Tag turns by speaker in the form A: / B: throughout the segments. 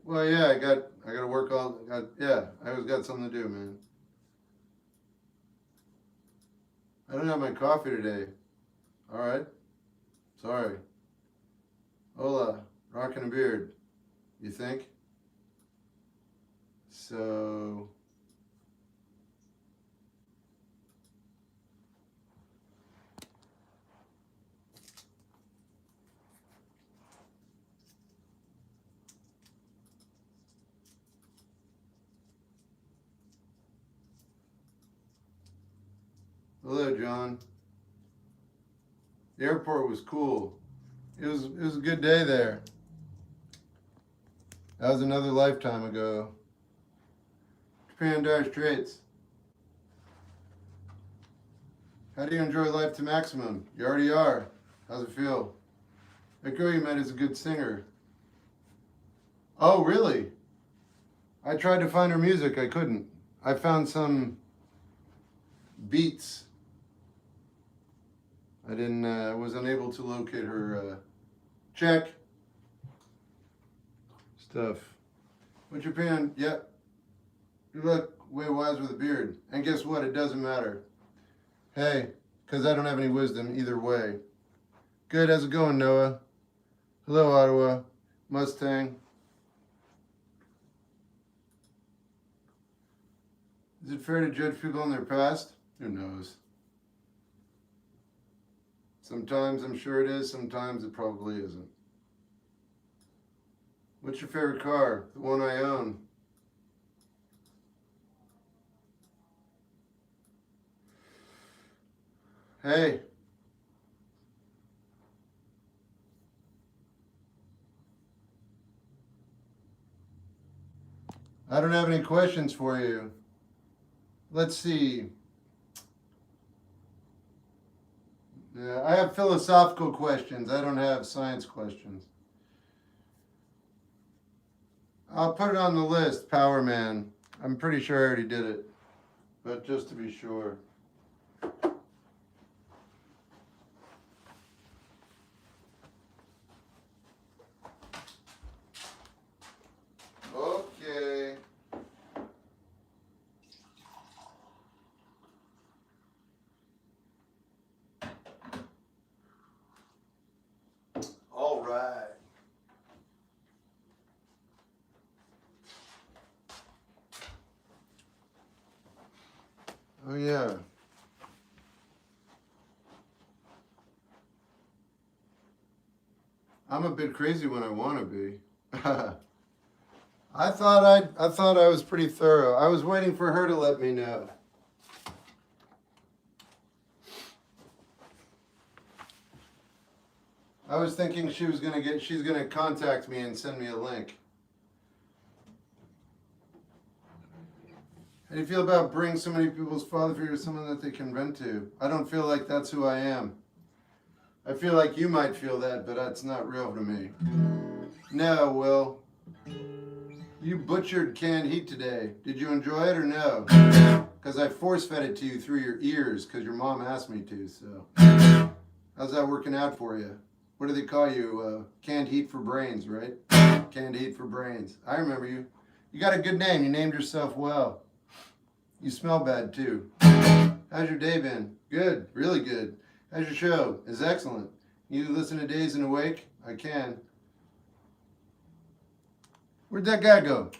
A: Well, yeah, I got to work yeah, I always got something to do, man. I don't have my coffee today. All right. Sorry. Hola, rocking a beard. You think? So, hello, John. The airport was cool. It was a good day there. That was another lifetime ago. Japan Dire Straits. How do you enjoy life to maximum? You already are. How's it feel? That girl you met is a good singer. Oh, really? I tried to find her music. I couldn't. I found some beats. I was unable to locate her check stuff. But Japan, yep. You look way wise with a beard. And guess what? It doesn't matter. Hey, because I don't have any wisdom either way. Good, how's it going, Noah? Hello, Ottawa. Mustang. Is it fair to judge people on their past? Who knows? Sometimes I'm sure it is, sometimes it probably isn't. What's your favorite car? The one I own. Hey. I don't have any questions for you. Let's see. Yeah, I have philosophical questions. I don't have science questions. I'll put it on the list, Power Man. I'm pretty sure I already did it. But just to be sure. Okay. All right. Oh, yeah. I'm a bit crazy when I want to be. I thought I was pretty thorough. I was waiting for her to let me know. I was thinking she's gonna contact me and send me a link. How do you feel about bringing so many people's father figure to someone that they can vent to? I don't feel like that's who I am. I feel like you might feel that, but that's not real to me. No, Will. You butchered canned heat today. Did you enjoy it or no? Because I force-fed it to you through your ears because your mom asked me to, so. How's that working out for you? What do they call you? Canned heat for brains, right? Canned heat for brains. I remember you. You got a good name. You named yourself well. You smell bad, too. How's your day been? Good. Really good. How's your show? It's excellent. You listen to Days and Awake? I can. Where'd that guy go?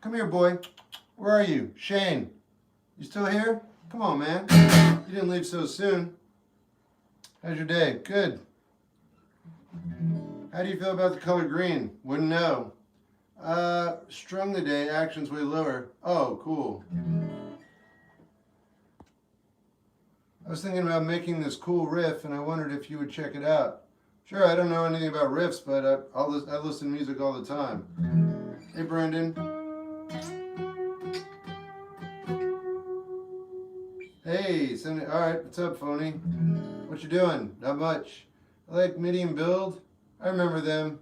A: Come here, boy. Where are you? Shane. You still here? Come on, man. You didn't leave so soon. How's your day? Good. How do you feel about the color green? Wouldn't know. Strung the day, action's way lower. Oh, cool. I was thinking about making this cool riff, and I wondered if you would check it out. Sure, I don't know anything about riffs, but I listen to music all the time. Hey, Brendan. Hey, all right, what's up, phony? What you doing? Not much. I like medium build. I remember them.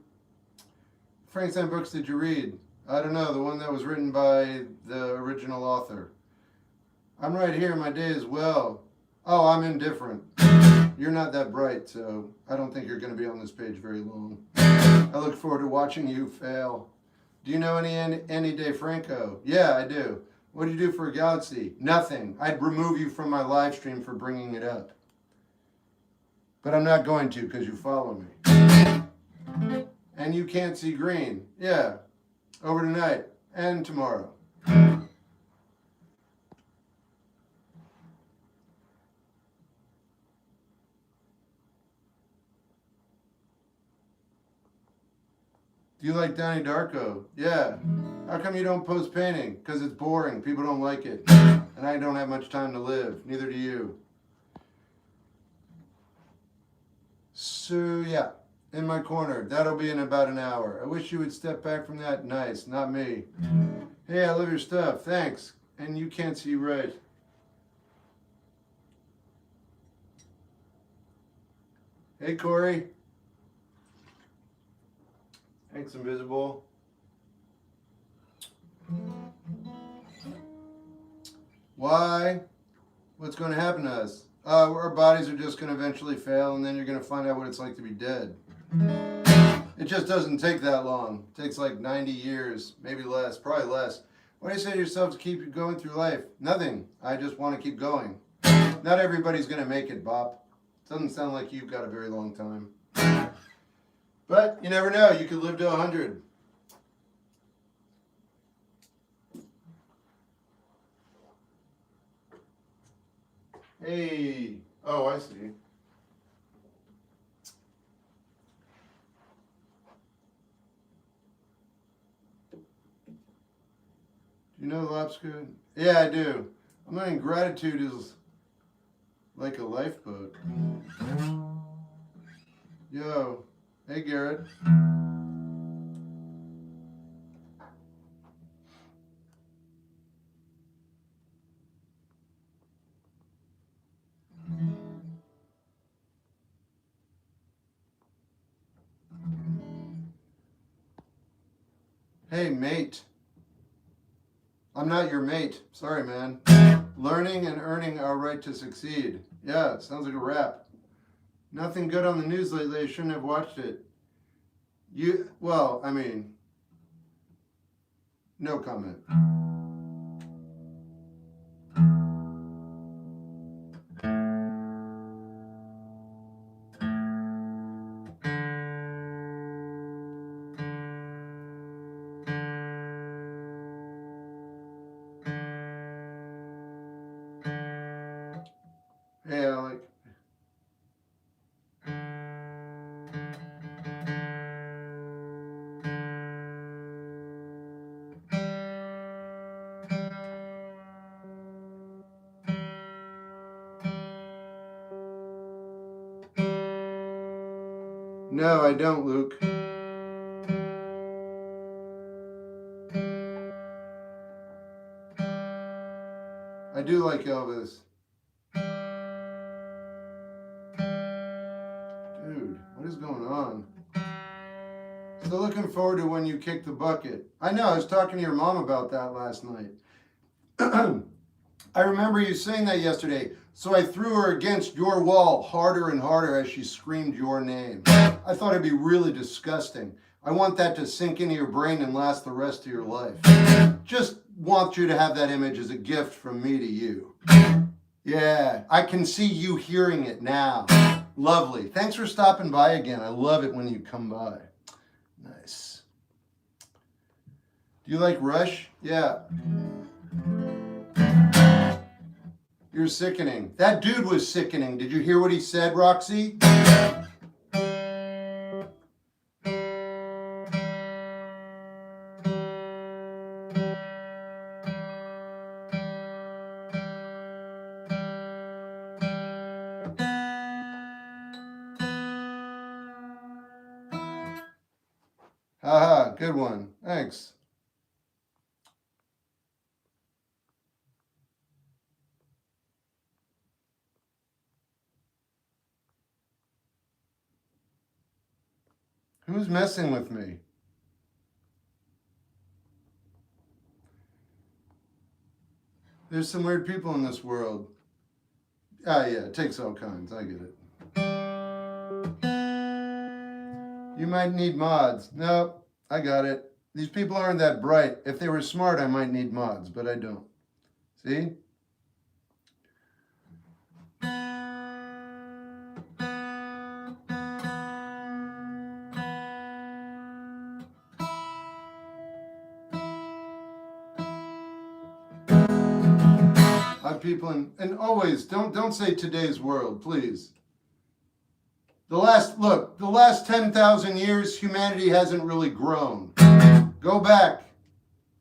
A: Frankenstein books did you read? I don't know, the one that was written by the original author. I'm right here, my day as well. Oh, I'm indifferent. You're not that bright, so I don't think you're going to be on this page very long. I look forward to watching you fail. Do you know any DeFranco? Yeah, I do. What do you do for a galaxy? Nothing. I'd remove you from my live stream for bringing it up. But I'm not going to because you follow me. And you can't see green. Yeah. Over tonight and tomorrow. Do you like Donnie Darko? Yeah. How come you don't post painting? Because it's boring. People don't like it. And I don't have much time to live. Neither do you. So, yeah. In my corner. That'll be in about an hour. I wish you would step back from that. Nice. Not me. Hey, I love your stuff. Thanks. And you can't see right. Hey, Corey. Thanks, Invisible. Why? What's going to happen to us? Our bodies are just going to eventually fail, and then you're going to find out what it's like to be dead. It just doesn't take that long. It takes like 90 years, maybe less, probably less. What do you say to yourself to keep going through life? Nothing. I just want to keep going. Not everybody's going to make it, Bob. Doesn't sound like you've got a very long time. But you never know. You could live to 100. Hey. Oh, I see. Do you know Lobster? Yeah, I do. I'm learning gratitude is like a lifeboat. Yo. Hey, Garrett. Hey, mate. I'm not your mate. Sorry, man. Learning and earning our right to succeed. Yeah, sounds like a rap. Nothing good on the news lately. I shouldn't have watched it. Well, I mean, no comment. Hey, Alec. No, I don't, Luke. I do like Elvis. Dude, what is going on? So looking forward to when you kick the bucket. I know, I was talking to your mom about that last night. I remember you saying that yesterday. So I threw her against your wall harder and harder as she screamed your name. I thought it'd be really disgusting. I want that to sink into your brain and last the rest of your life. Just want you to have that image as a gift from me to you. Yeah, I can see you hearing it now. Lovely. Thanks for stopping by again. I love it when you come by. Nice. Do you like Rush? Yeah. You're sickening. That dude was sickening. Did you hear what he said, Roxy? Haha, good one. Thanks. Who's messing with me? There's some weird people in this world. Ah, yeah, it takes all kinds. I get it. You might need mods. Nope, I got it. These people aren't that bright. If they were smart, I might need mods, but I don't. See? People and always don't say today's world, please. The last 10,000 years, humanity hasn't really grown. Go back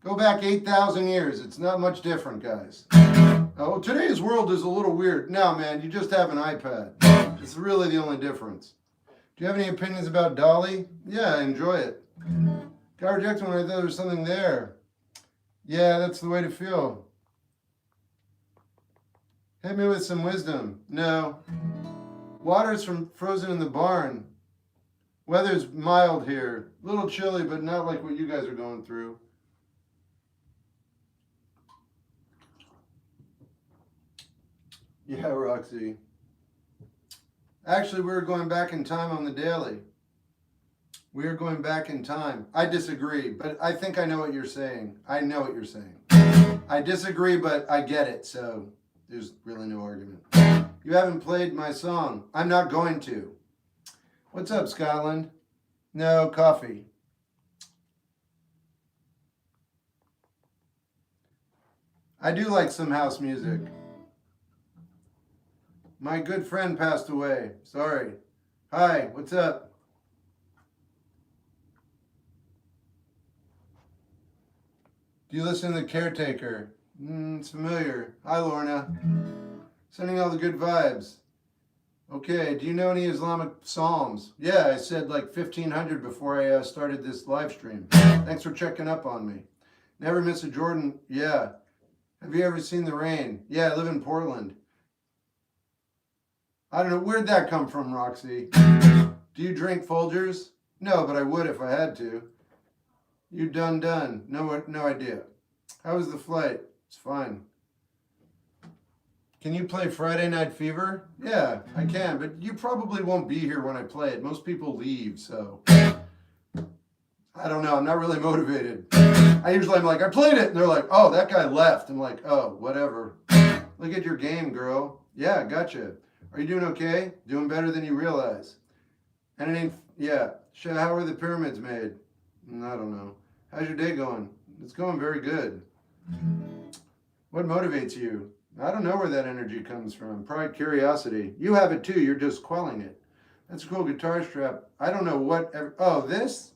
A: 8,000 years. It's not much different, guys. Oh, today's world is a little weird. No, man, you just have an iPad. It's really the only difference. Do you have any opinions about Dolly? Yeah, I enjoy it. Got rejected when I thought there was something there. Yeah, that's the way to feel. Hit me with some wisdom. No. Water's frozen in the barn. Weather's mild here. A little chilly, but not like what you guys are going through. Yeah, Roxy. Actually, we were going back in time on the daily. We are going back in time. I disagree, but I think I know what you're saying. I know what you're saying. I disagree, but I get it, so there's really no argument. You haven't played my song. I'm not going to. What's up, Scotland? No, coffee. I do like some house music. My good friend passed away. Sorry. Hi, what's up? Do you listen to The Caretaker? It's familiar. Hi, Lorna. Sending all the good vibes. Okay, do you know any Islamic Psalms? Yeah, I said like 1,500 before I started this live stream. Thanks for checking up on me. Never miss a Jordan. Yeah. Have you ever seen the rain? Yeah, I live in Portland. I don't know. Where'd that come from, Roxy? Do you drink Folgers? No, but I would if I had to. You done. No idea. How was the flight? It's fine. Can you play Friday Night Fever? Yeah, I can, but you probably won't be here when I play it. Most people leave, so I don't know. I'm not really motivated. I'm like, I played it, and they're like, oh, that guy left. I'm like, oh, whatever. Look at your game, girl. Yeah, gotcha. Are you doing okay? Doing better than you realize. And it ain't, yeah. How are the pyramids made? I don't know. How's your day going? It's going very good. What motivates you? I don't know where that energy comes from. Probably curiosity. You have it too. You're just quelling it. That's a cool guitar strap. I don't know what. Oh, this?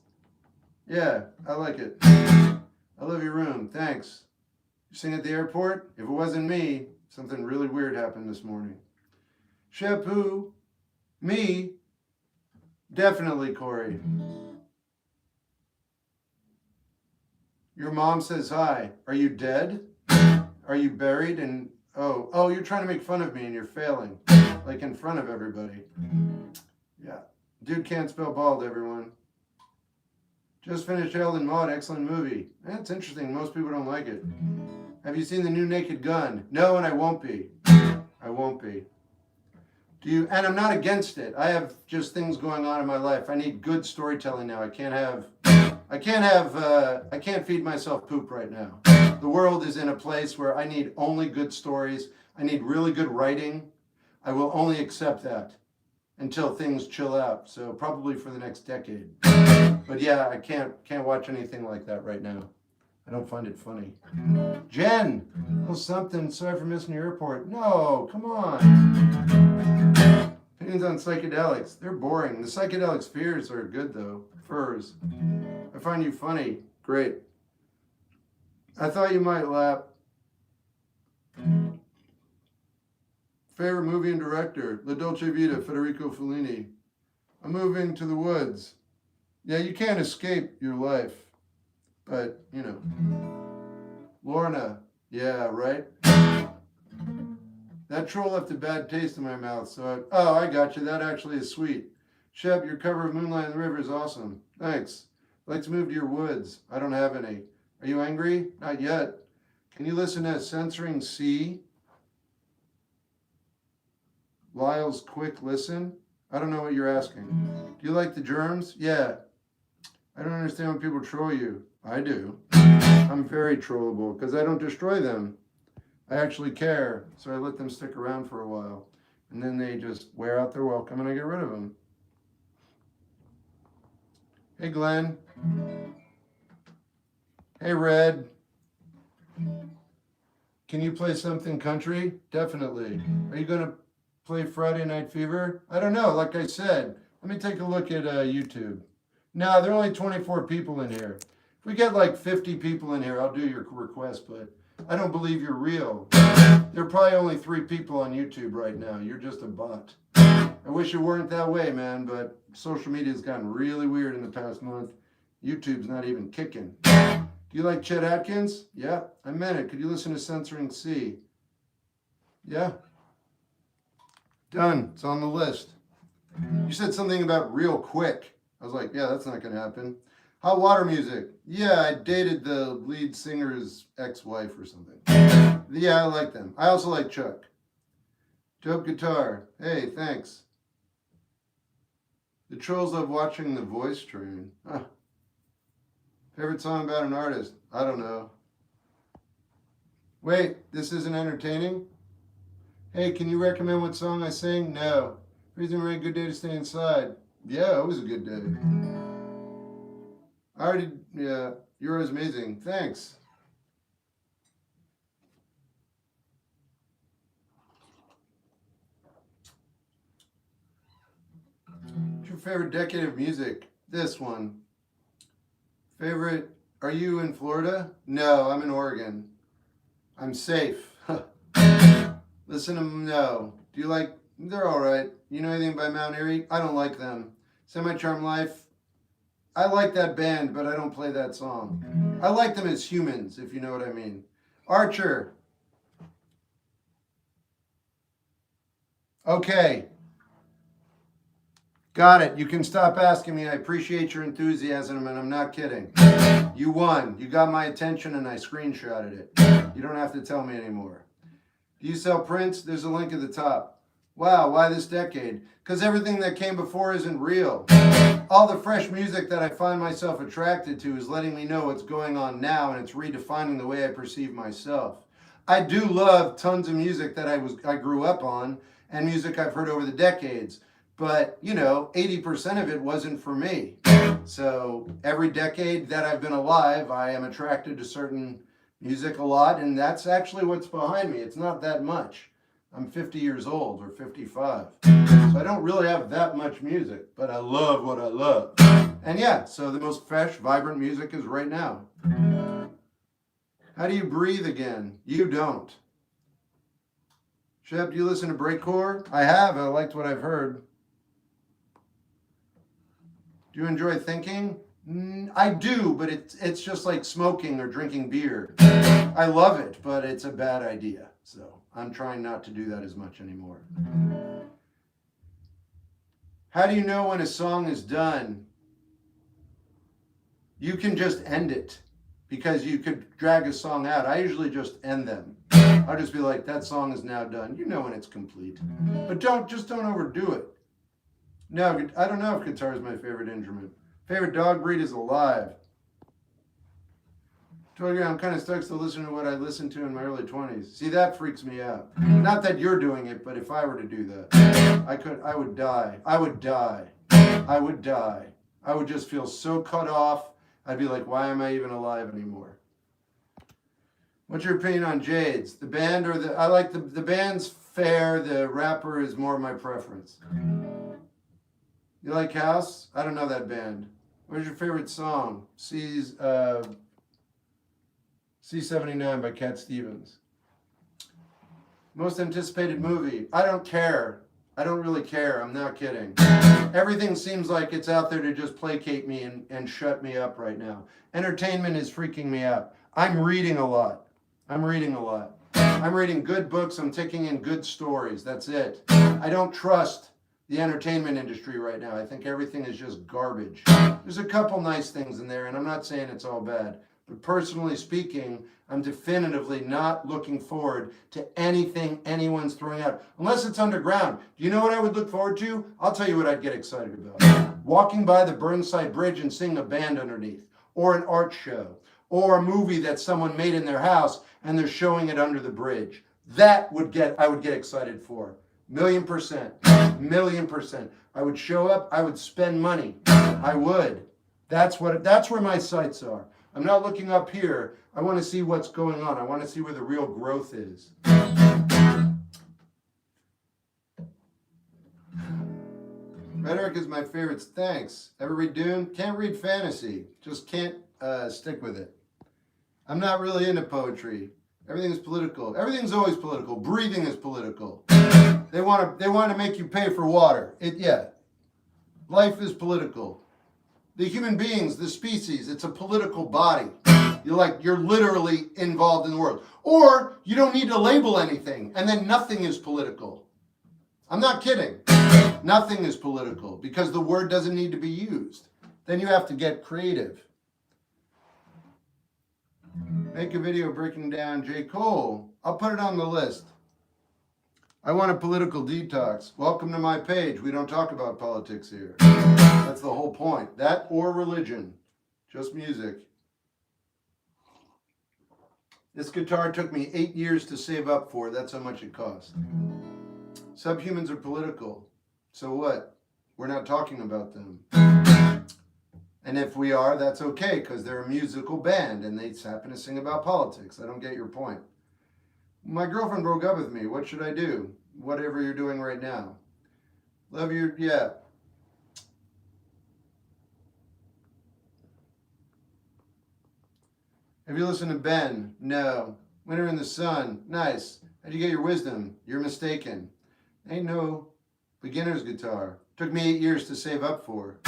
A: Yeah, I like it. I love your room. Thanks. You sing at the airport? If it wasn't me, something really weird happened this morning. Shep who? Me? Definitely, Corey. Your mom says hi. Are you dead? Are you buried? And oh, you're trying to make fun of me and you're failing. Like in front of everybody. Yeah. Dude can't spell bald, everyone. Just finished Sheldon Maud. Excellent movie. That's interesting. Most people don't like it. Have you seen the new Naked Gun? No, and I won't be. I won't be. Do you? And I'm not against it. I have just things going on in my life. I need good storytelling now. I can't feed myself poop right now. The world is in a place where I need only good stories. I need really good writing. I will only accept that until things chill out. So probably for the next decade. But yeah, I can't watch anything like that right now. I don't find it funny. Jen, oh something. Sorry for missing your airport. No, come on. Opinions on psychedelics. They're boring. The psychedelic spheres are good though. Furs. I find you funny. Great. I thought you might laugh. Favorite movie and director? La Dolce Vita, Federico Fellini. I'm moving to the woods. Yeah, you can't escape your life. But, you know. Lorna. Yeah, right? That troll left a bad taste in my mouth, so I got you. That actually is sweet. Shep, your cover of Moonlight in the River is awesome. Thanks. I'd like to move to your woods. I don't have any. Are you angry? Not yet. Can you listen to Censoring C? Lyle's Quick Listen? I don't know what you're asking. Do you like the germs? Yeah. I don't understand when people troll you. I do. I'm very trollable because I don't destroy them. I actually care, so I let them stick around for a while. And then they just wear out their welcome and I get rid of them. Hey, Glenn. Hey, Red. Can you play something country? Definitely. Are you going to play Friday Night Fever? I don't know. Like I said, let me take a look at YouTube. No, there are only 24 people in here. If we get like 50 people in here, I'll do your request, but I don't believe you're real. There are probably only 3 people on YouTube right now. You're just a bot. I wish it weren't that way, man, but social media has gotten really weird in the past month. YouTube's not even kicking. Do you like Chet Atkins? Yeah, I meant it. Could you listen to Censoring C? Yeah. Done. It's on the list. You said something about real quick. I was like, yeah, that's not going to happen. Hot water music. Yeah, I dated the lead singer's ex-wife or something. Yeah, I like them. I also like Chuck. Dope guitar. Hey, thanks. The trolls love watching The Voice Train. Huh. Favorite song about an artist? I don't know. Wait, this isn't entertaining? Hey, can you recommend what song I sing? No. Reason Rain, Good Day to Stay Inside. Yeah, it was a good day. I already, yeah, you're always amazing. Thanks. What's your favorite decade of music? This one. Favorite, are you in Florida? No, I'm in Oregon. I'm safe. Listen to them, no. Do you like, they're all right. You know anything by Mount Airy? I don't like them. Semi-Charmed Life, I like that band, but I don't play that song. I like them as humans, if you know what I mean. Archer. Okay. Got it. You can stop asking me. I appreciate your enthusiasm, and I'm not kidding. You won. You got my attention, and I screenshotted it. You don't have to tell me anymore. Do you sell prints? There's a link at the top. Wow, why this decade? Because everything that came before isn't real. All the fresh music that I find myself attracted to is letting me know what's going on now, and it's redefining the way I perceive myself. I do love tons of music that I grew up on, and music I've heard over the decades. But, 80% of it wasn't for me. So every decade that I've been alive, I am attracted to certain music a lot, and that's actually what's behind me. It's not that much. I'm 50 years old or 55. So I don't really have that much music, but I love what I love. And yeah, so the most fresh, vibrant music is right now. How do you breathe again? You don't. Shep, do you listen to breakcore? I have. I liked what I've heard. Do you enjoy thinking? I do, but it's just like smoking or drinking beer. I love it, but it's a bad idea. So I'm trying not to do that as much anymore. How do you know when a song is done? You can just end it because you could drag a song out. I usually just end them. I'll just be like, that song is now done. You know when it's complete. But don't overdo it. No, I don't know if guitar is my favorite instrument. Favorite dog breed is alive. Told you I'm kind of stuck to listen to what I listened to in my early 20s. See, that freaks me out. Not that you're doing it, but if I were to do that, I would die. I would die. I would die. I would just feel so cut off. I'd be like, why am I even alive anymore? What's your opinion on Jades? The band or I like the band's fair, the rapper is more my preference. You like House? I don't know that band. What's your favorite song? C79 by Cat Stevens. Most anticipated movie? I don't care. I don't really care. I'm not kidding. Everything seems like it's out there to just placate me and shut me up right now. Entertainment is freaking me out. I'm reading a lot. I'm reading good books. I'm taking in good stories. That's it. I don't trust the entertainment industry right now. I think everything is just garbage. There's a couple nice things in there, and I'm not saying it's all bad. But personally speaking, I'm definitively not looking forward to anything anyone's throwing out, unless it's underground. Do you know what I would look forward to? I'll tell you what I'd get excited about. Walking by the Burnside Bridge and seeing a band underneath. or an art show, or a movie that someone made in their house and they're showing it under the bridge. I would get excited for. 1,000,000%. 1,000,000%. I would show up, I would spend money. I would. That's where my sights are. I'm not looking up here. I want to see what's going on. I want to see where the real growth is. Rhetoric is my favorite. Thanks. Ever read Dune? Can't read fantasy. Just can't stick with it. I'm not really into poetry. Everything's political. Everything's always political. Breathing is political. They want to make you pay for water. Life is political. The human beings, the species, it's a political body. You're literally involved in the world. Or you don't need to label anything, and then nothing is political. I'm not kidding. Nothing is political because the word doesn't need to be used. Then you have to get creative. Make a video breaking down J. Cole. I'll put it on the list. I want a political detox. Welcome to my page. We don't talk about politics here. That's the whole point. That or religion. Just music. This guitar took me 8 years to save up for. That's how much it cost. Subhumans are political. So what? We're not talking about them. And if we are, that's okay, because they're a musical band and they happen to sing about politics. I don't get your point. My girlfriend broke up with me. What should I do? Whatever you're doing right now. Love you, yeah. Have you listened to Ben? No. Winter in the Sun? Nice. How'd you get your wisdom? You're mistaken. Ain't no beginner's guitar. Took me 8 years to save up for.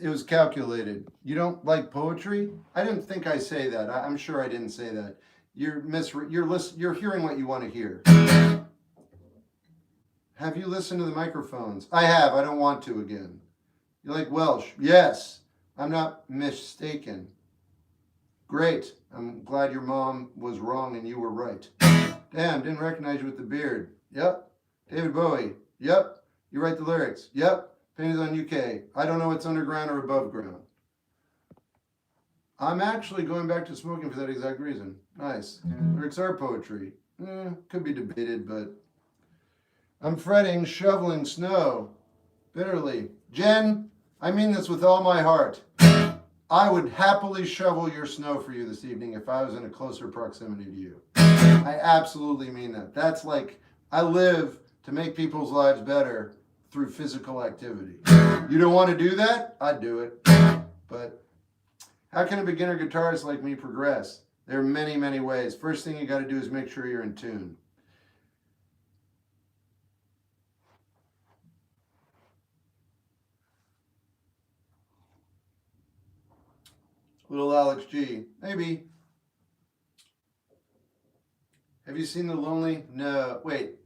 A: It was calculated. You don't like poetry? I didn't think I say that. I'm sure I didn't say that. You're hearing what you want to hear. Have you listened to the microphones? I have. I don't want to again. You like Welsh? Yes. I'm not mistaken. Great. I'm glad your mom was wrong and you were right. Damn, didn't recognize you with the beard. Yep. David Bowie. Yep. You write the lyrics. Yep. Paintings on UK. I don't know what's underground or above ground. I'm actually going back to smoking for that exact reason. Nice. Lyrics are poetry. Could be debated, but I'm fretting, shoveling snow bitterly. Jen, I mean this with all my heart. I would happily shovel your snow for you this evening if I was in a closer proximity to you. I absolutely mean that. That's like, I live to make people's lives better through physical activity. You don't want to do that? I'd do it. But how can a beginner guitarist like me progress? There are many, many ways. First thing you got to do is make sure you're in tune. Little Alex G. Maybe. Have you seen The Lonely? No. Wait.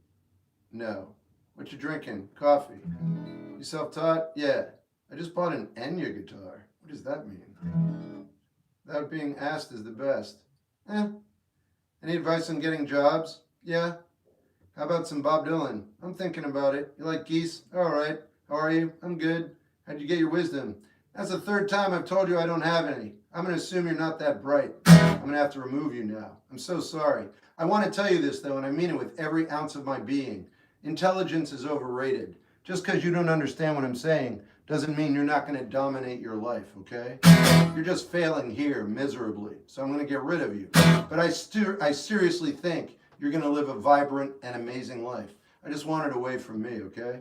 A: No. What you drinking? Coffee. You self-taught? Yeah. I just bought an Enya guitar. What does that mean? Without being asked is the best. Any advice on getting jobs? Yeah. How about some Bob Dylan? I'm thinking about it. You like geese? All right. How are you? I'm good. How'd you get your wisdom? That's the third time I've told you I don't have any. I'm going to assume you're not that bright. I'm going to have to remove you now. I'm so sorry. I want to tell you this, though, and I mean it with every ounce of my being. Intelligence is overrated. Just because you don't understand what I'm saying doesn't mean you're not going to dominate your life, okay? You're just failing here miserably, so I'm going to get rid of you. But I seriously think you're going to live a vibrant and amazing life. I just want it away from me, okay?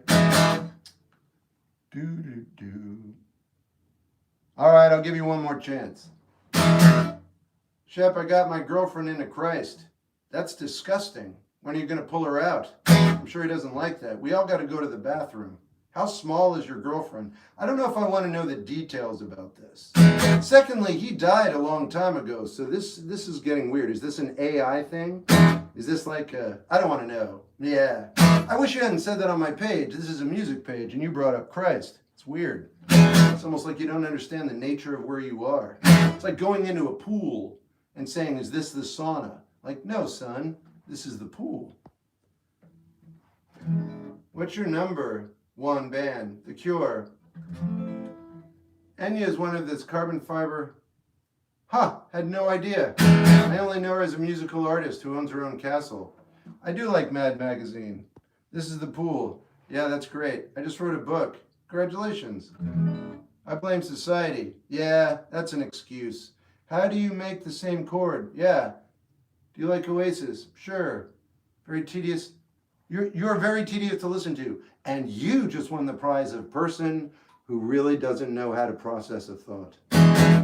A: All right, I'll give you one more chance. Shep, I got my girlfriend into Christ. That's disgusting. When are you going to pull her out? I'm sure he doesn't like that. We all got to go to the bathroom. How small is your girlfriend? I don't know if I want to know the details about this. Secondly, he died a long time ago, so this is getting weird. Is this an AI thing? Is this like I don't want to know. Yeah. I wish you hadn't said that on my page. This is a music page, and you brought up Christ. It's weird. It's almost like you don't understand the nature of where you are. It's like going into a pool and saying, is this the sauna? Like, no, son, this is the pool. What's your number one band? The Cure. Enya is one of this carbon fiber. Had no idea. I only know her as a musical artist who owns her own castle. I do like Mad Magazine. This is the pool. Yeah, that's great. I just wrote a book. Congratulations. I blame society. Yeah, that's an excuse. How do you make the same chord? Yeah. Do you like Oasis? Sure. Very tedious. You're very tedious to listen to. And you just won the prize of person who really doesn't know how to process a thought.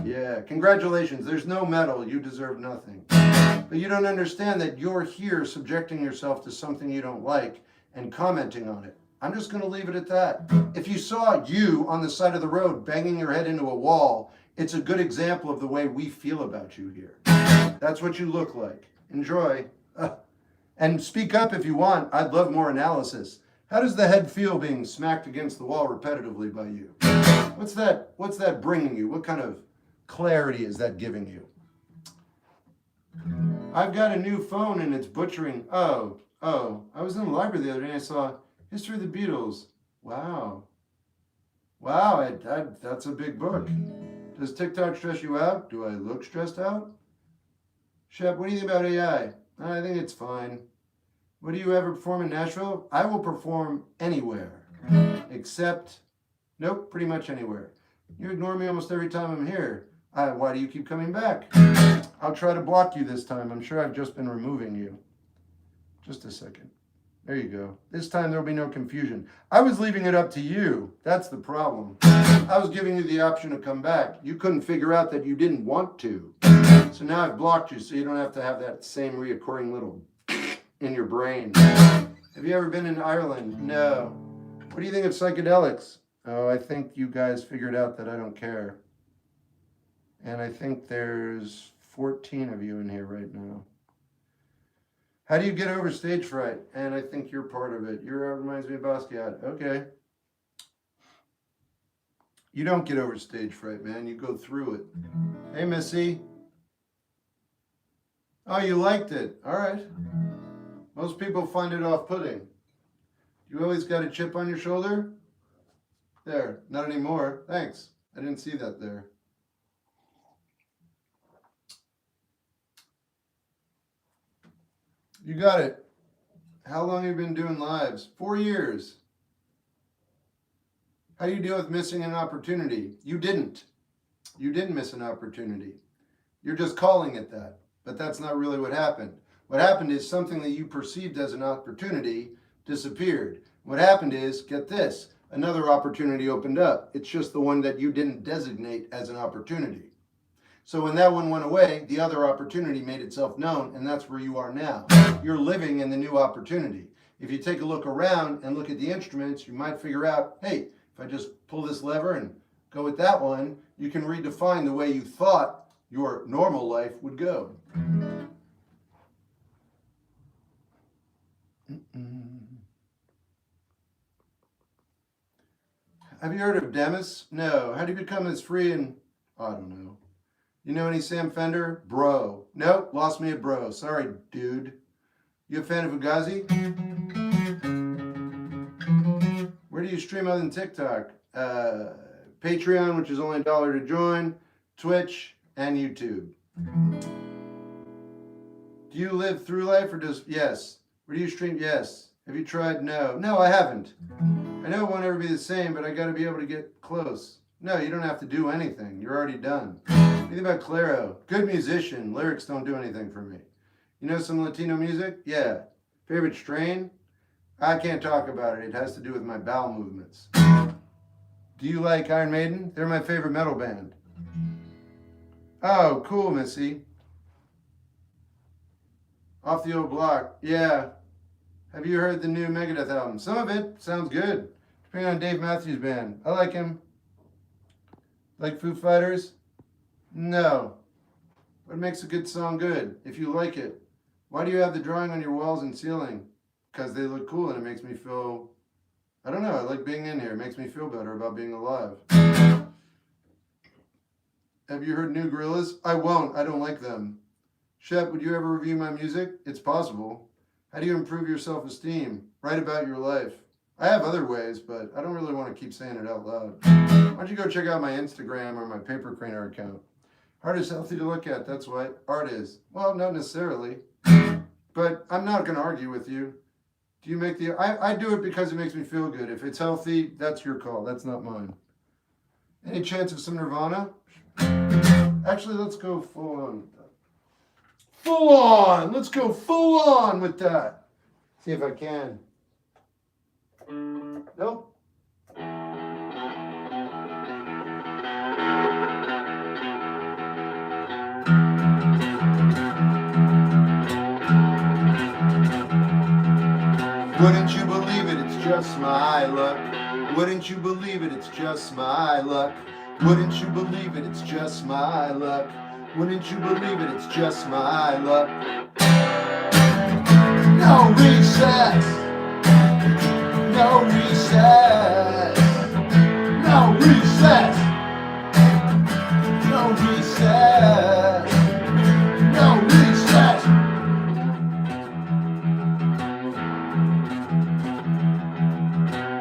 A: Yeah, congratulations. There's no medal. You deserve nothing. But you don't understand that you're here subjecting yourself to something you don't like and commenting on it. I'm just going to leave it at that. If you saw you on the side of the road banging your head into a wall, it's a good example of the way we feel about you here. That's what you look like. Enjoy. And speak up if you want. I'd love more analysis. How does the head feel being smacked against the wall repetitively by you? What's that bringing you? What kind of clarity is that giving you? I've got a new phone and it's butchering. Oh, I was in the library the other day and I saw History of the Beatles. Wow, that's a big book. Does TikTok stress you out? Do I look stressed out? Shep, what do you think about AI? I think it's fine. Would you ever perform in Nashville? I will perform anywhere. Except, nope, pretty much anywhere. You ignore me almost every time I'm here. Why do you keep coming back? I'll try to block you this time. I'm sure I've just been removing you. Just a second. There you go. This time there'll be no confusion. I was leaving it up to you. That's the problem. I was giving you the option to come back. You couldn't figure out that you didn't want to. So now I've blocked you so you don't have to have that same reoccurring little in your brain. Have you ever been in Ireland? No. What do you think of psychedelics? Oh, I think you guys figured out that I don't care. And I think there's 14 of you in here right now. How do you get over stage fright? And I think you're part of it. Reminds me of Basquiat. Okay. You don't get over stage fright, man. You go through it. Hey, Missy. Oh, you liked it. All right. Most people find it off-putting. You always got a chip on your shoulder? There. Not anymore. Thanks. I didn't see that there. You got it. How long have you been doing lives? 4 years. How do you deal with missing an opportunity? You didn't. You didn't miss an opportunity. You're just calling it that. But that's not really what happened. What happened is something that you perceived as an opportunity disappeared. What happened is, get this, another opportunity opened up. It's just the one that you didn't designate as an opportunity. So when that one went away, the other opportunity made itself known, and that's where you are now. You're living in the new opportunity. If you take a look around and look at the instruments, you might figure out, hey, if I just pull this lever and go with that one, you can redefine the way you thought your normal life would go. Have you heard of Demis? No. How do you become as free and... I don't know. You know any Sam Fender? Bro. Nope, lost me at bro. Sorry, dude. You a fan of Fugazi? Where do you stream other than TikTok? Patreon, which is only $1 to join, Twitch, and YouTube. Do you live through life or just... Yes. Where do you stream? Yes. Have you tried? No. No, I haven't. I know it won't ever be the same, but I got to be able to get close. No, you don't have to do anything. You're already done. What do you think about Claro? Good musician. Lyrics don't do anything for me. You know some Latino music? Yeah. Favorite strain? I can't talk about it. It has to do with my bowel movements. Do you like Iron Maiden? They're my favorite metal band. Oh, cool, Missy. Off the Old Block. Yeah. Have you heard the new Megadeth album? Some of it sounds good. Depending on Dave Matthews Band. I like him. Like Foo Fighters? No. What makes a good song good? If you like it. Why do you have the drawing on your walls and ceiling? Because they look cool and it makes me feel... I don't know. I like being in here. It makes me feel better about being alive. Have you heard New Gorillas? I won't. I don't like them. Shep, would you ever review my music? It's possible. How do you improve your self-esteem? Write about your life. I have other ways, but I don't really want to keep saying it out loud. don't you go check out my Instagram or my Paper Craner account? Art is healthy to look at, that's what art is. Well, not necessarily, but I'm not going to argue with you. Do you make the... I do it because it makes me feel good. If it's healthy, that's your call. That's not mine. Any chance of some Nirvana? Actually, let's go full on with that. Full on! Let's go full on with that. See if I can. Nope. Wouldn't you believe it, it's just my luck. Wouldn't you believe it, it's just my luck. Wouldn't you believe it, it's just my luck. Wouldn't you believe it, it's just my luck. No recess. No recess. No recess. No recess. No recess.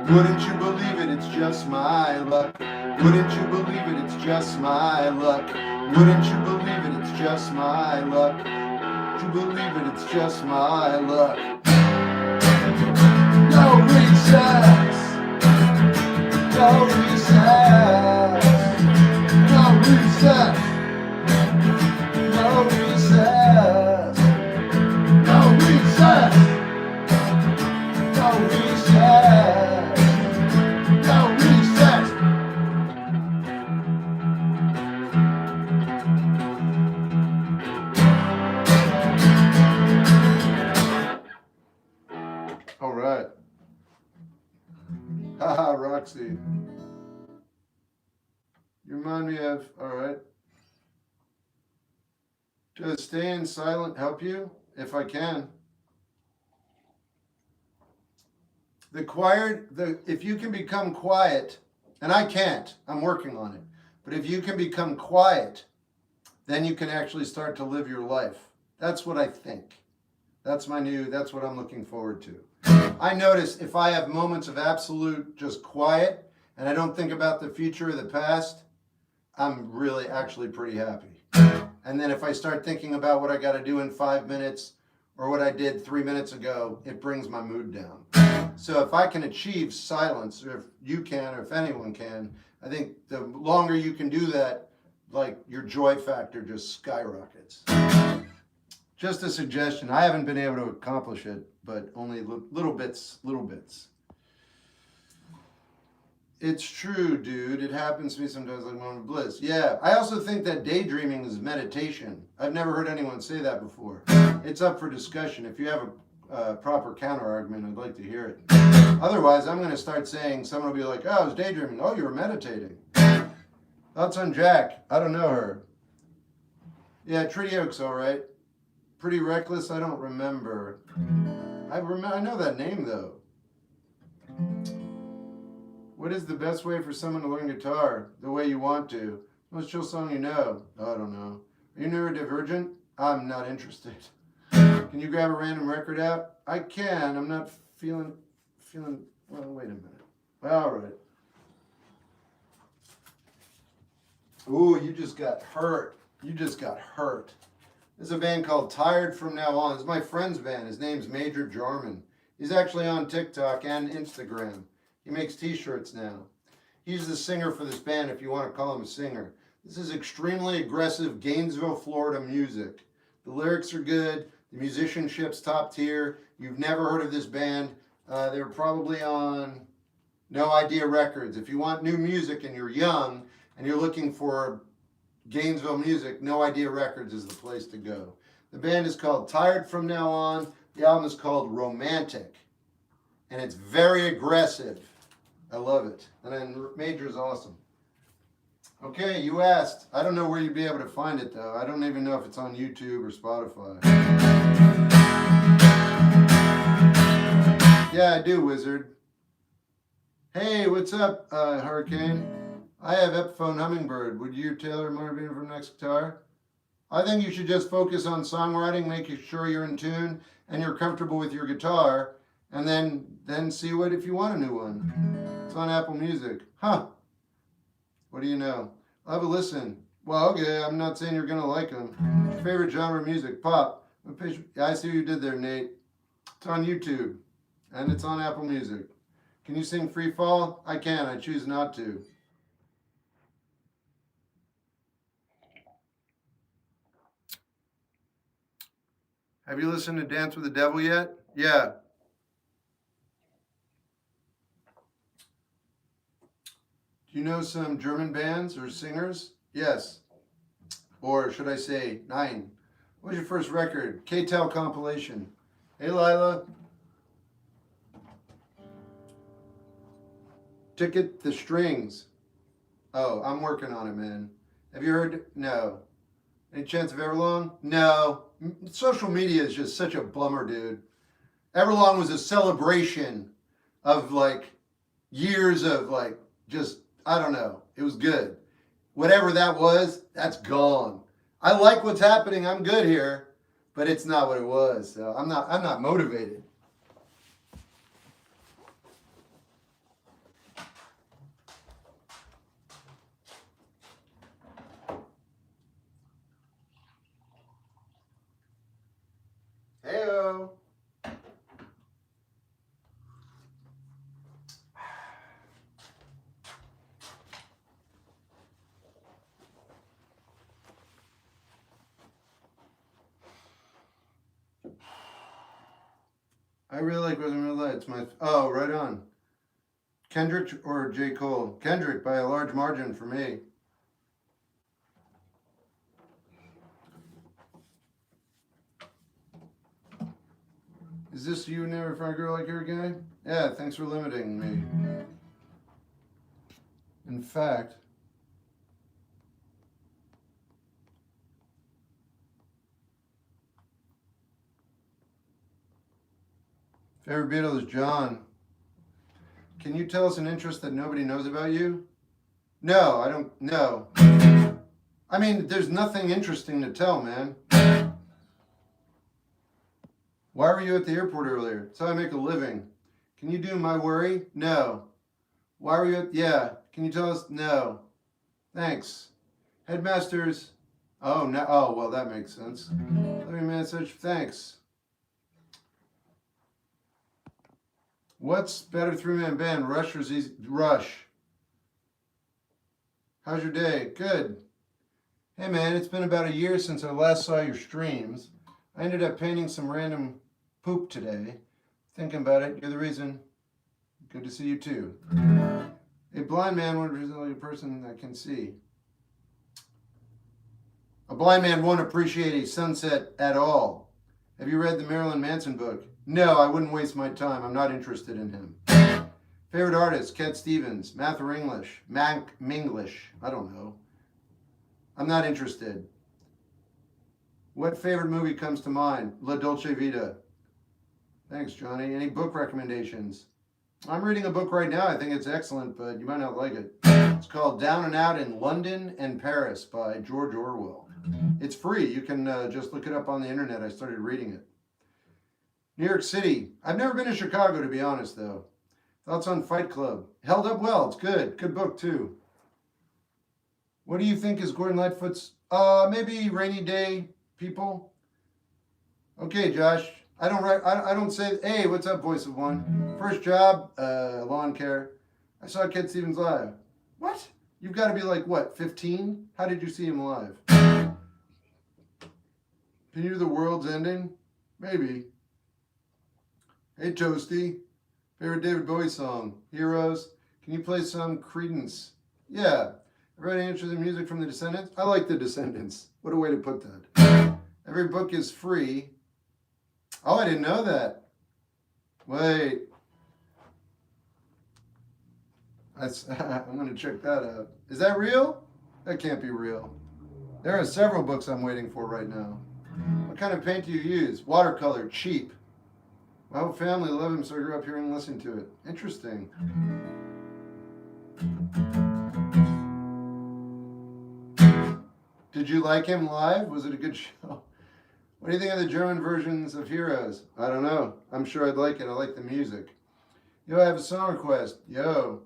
A: Wouldn't you believe it, it's just my luck. Wouldn't you believe it, it's just my luck. Wouldn't you believe it, it's just my luck. Would you believe it, it's just my luck. No recess. No recess. No recess. No recess. No recess. No recess. No recess. All right. Haha, Roxy. You remind me of, all right. Does staying silent help you? If I can. If you can become quiet, and I can't, I'm working on it, but if you can become quiet, then you can actually start to live your life. That's what I think. That's what I'm looking forward to. I notice if I have moments of absolute just quiet and I don't think about the future or the past, I'm really actually pretty happy. And then if I start thinking about what I got to do in 5 minutes or what I did 3 minutes ago, it brings my mood down. So if I can achieve silence, or if you can, or if anyone can, I think the longer you can do that, like your joy factor just skyrockets. Just a suggestion. I haven't been able to accomplish it, but only little bits. It's true, dude. It happens to me sometimes like a moment of bliss. Yeah, I also think that daydreaming is meditation. I've never heard anyone say that before. It's up for discussion. If you have a proper counter-argument, I'd like to hear it. Otherwise, I'm going to start saying, someone will be like, oh, I was daydreaming. Oh, you were meditating. Thoughts on Jack? I don't know her. Yeah, Treaty Oak's all right. Pretty Reckless, I don't remember. I know that name, though. What is the best way for someone to learn guitar? The way you want to. Most chill song you know? Oh, I don't know. Are you neurodivergent? I'm not interested. Can you grab a random record out? I can. I'm not feeling, well, wait a minute. All right. Ooh, you just got hurt. There's a band called Tired From Now On. It's my friend's band. His name's Major Jarman. He's actually on TikTok and Instagram. He makes t-shirts now. He's the singer for this band, if you want to call him a singer. This is extremely aggressive Gainesville, Florida music. The lyrics are good. The musicianship's top tier. You've never heard of this band. They're probably on No Idea Records. If you want new music and you're young and you're looking for Gainesville music, No Idea Records is the place to go. The band is called Tired From Now On. The album is called Romantic. And it's very aggressive. I love it. And then Major's awesome. Okay, you asked. I don't know where you'd be able to find it, though. I don't even know if it's on YouTube or Spotify. Yeah, I do, Wizard. Hey, what's up, Hurricane? I have Epiphone Hummingbird. Would you tailor Marvin for next guitar? I think you should just focus on songwriting, making sure you're in tune and you're comfortable with your guitar, and then see what if you want a new one. It's on Apple Music. Huh. What do you know? I'll have a listen. Well, okay, I'm not saying you're going to like them. What's your favorite genre of music? Pop. Yeah, I see what you did there, Nate. It's on YouTube, and it's on Apple Music. Can you sing Free Fall? I can. I choose not to. Have you listened to Dance with the Devil yet? Yeah. Do you know some German bands or singers? Yes. Or should I say, 9. What was your first record? K-Tel compilation. Hey, Lila. Ticket the Strings. Oh, I'm working on it, man. Have you heard? No. Any chance of Everlong? No. Social media is just such a bummer, dude. Everlong was a celebration of like years of like just, I don't know. It was good. Whatever that was, that's gone. I like what's happening. I'm good here, but it's not what it was. So I'm not motivated. Heyo. I really like Rhythm of the Night. It's my right on. Kendrick or J. Cole? Kendrick by a large margin for me. Is this you never find a girl like your guy? Yeah, thanks for limiting me. In fact, favorite Beatle is John. Can you tell us an interest that nobody knows about you? No, I don't know. I mean, there's nothing interesting to tell, man. Why were you at the airport earlier? That's how I make a living. Can you do my worry? No. Why were you at... Yeah. Can you tell us? No. Thanks. Headmasters. Oh, no. Oh, well, that makes sense. Let me message. Thanks. What's better three-man band, Rush or Z? Rush. How's your day? Good. Hey, man, it's been about a year since I last saw your streams. I ended up painting some random poop today. Thinking about it, you're the reason. Good to see you, too. A blind man won't resemble a person that can see. A blind man won't appreciate a sunset at all. Have you read the Marilyn Manson book? No, I wouldn't waste my time. I'm not interested in him. Favorite artist, Cat Stevens. Math or English? Minglish. I don't know. I'm not interested. What favorite movie comes to mind? La Dolce Vita. Thanks, Johnny. Any book recommendations? I'm reading a book right now. I think it's excellent, but you might not like it. It's called Down and Out in London and Paris by George Orwell. It's free. You can just look it up on the internet. I started reading it. New York City. I've never been to Chicago, to be honest, though. Thoughts on Fight Club? Held up well. It's good. Good book, too. What do you think is Gordon Lightfoot's... maybe Rainy Day People? Okay, Josh. I don't say, hey, what's up, voice of one? First job, lawn care. I saw Cat Stevens live. What? You've got to be like, what, 15? How did you see him live? Can you do The World's Ending? Maybe. Hey, Toasty. Favorite David Bowie song? Heroes. Can you play some Creedence? Yeah. Ever had any interest in music from the Descendants? I like the Descendants. What a way to put that. Every book is free. Oh, I didn't know that. Wait. I'm going to check that out. Is that real? That can't be real. There are several books I'm waiting for right now. What kind of paint do you use? Watercolor, cheap. My whole family love him, so I grew up hearing and listening to it. Interesting. Did you like him live? Was it a good show? What do you think of the German versions of Heroes? I don't know. I'm sure I'd like it. I like the music. Yo, I have a song request. Yo.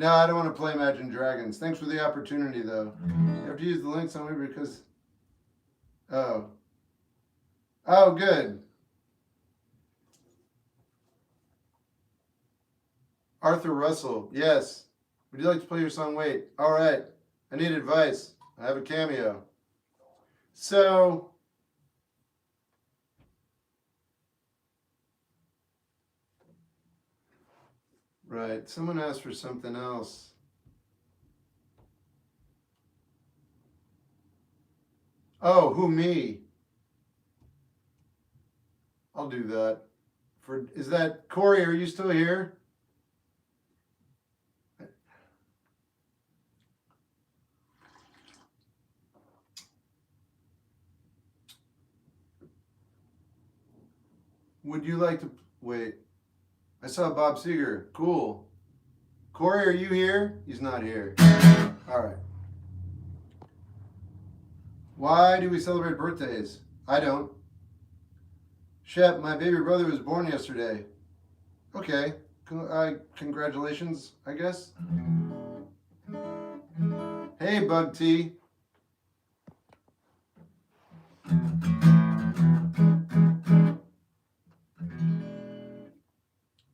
A: No, I don't want to play Imagine Dragons. Thanks for the opportunity, though. You have to use the links on me because... Oh. Oh, good. Arthur Russell, yes. Would you like to play your song? Wait. All right. I need advice. I have a cameo. So... Right. Someone asked for something else. Oh, who, me? I'll do that. Is that Corey? Are you still here? Would you like to wait? I saw Bob Seger. Cool. Corey, are you here? He's not here. All right. Why do we celebrate birthdays? I don't. Shep, my baby brother was born yesterday. Okay. Congratulations, I guess. Hey, Bug T.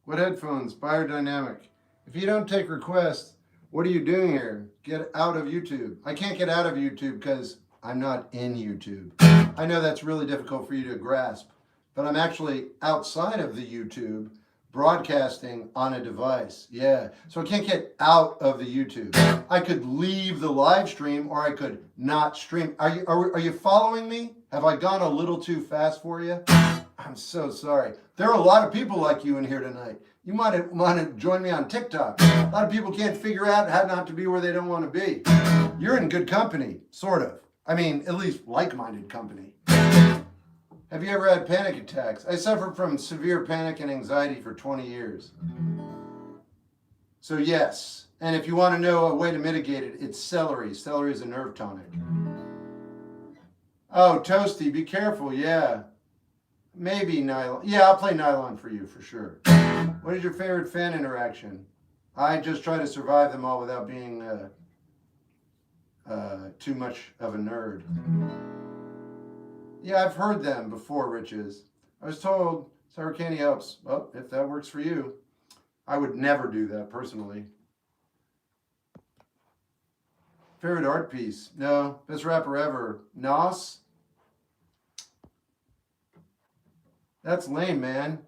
A: What headphones? Biodynamic. If you don't take requests, what are you doing here? Get out of YouTube. I can't get out of YouTube because I'm not in YouTube. I know that's really difficult for you to grasp, but I'm actually outside of the YouTube broadcasting on a device. Yeah, so I can't get out of the YouTube. I could leave the live stream or I could not stream. Are you following me? Have I gone a little too fast for you? I'm so sorry. There are a lot of people like you in here tonight. You might want to join me on TikTok. A lot of people can't figure out how not to be where they don't want to be. You're in good company, sort of. I mean, at least like-minded company. Have you ever had panic attacks? I suffered from severe panic and anxiety for 20 years. So yes, and if you want to know a way to mitigate it, it's celery. Celery is a nerve tonic. Oh, Toasty, be careful, yeah. Maybe nylon. Yeah, I'll play nylon for you for sure. What is your favorite fan interaction? I just try to survive them all without being too much of a nerd. Yeah, I've heard them before, Riches. I was told sour candy helps. Well, if that works for you. I would never do that personally. Favorite art piece? No. Best rapper ever? Nas? That's lame, man.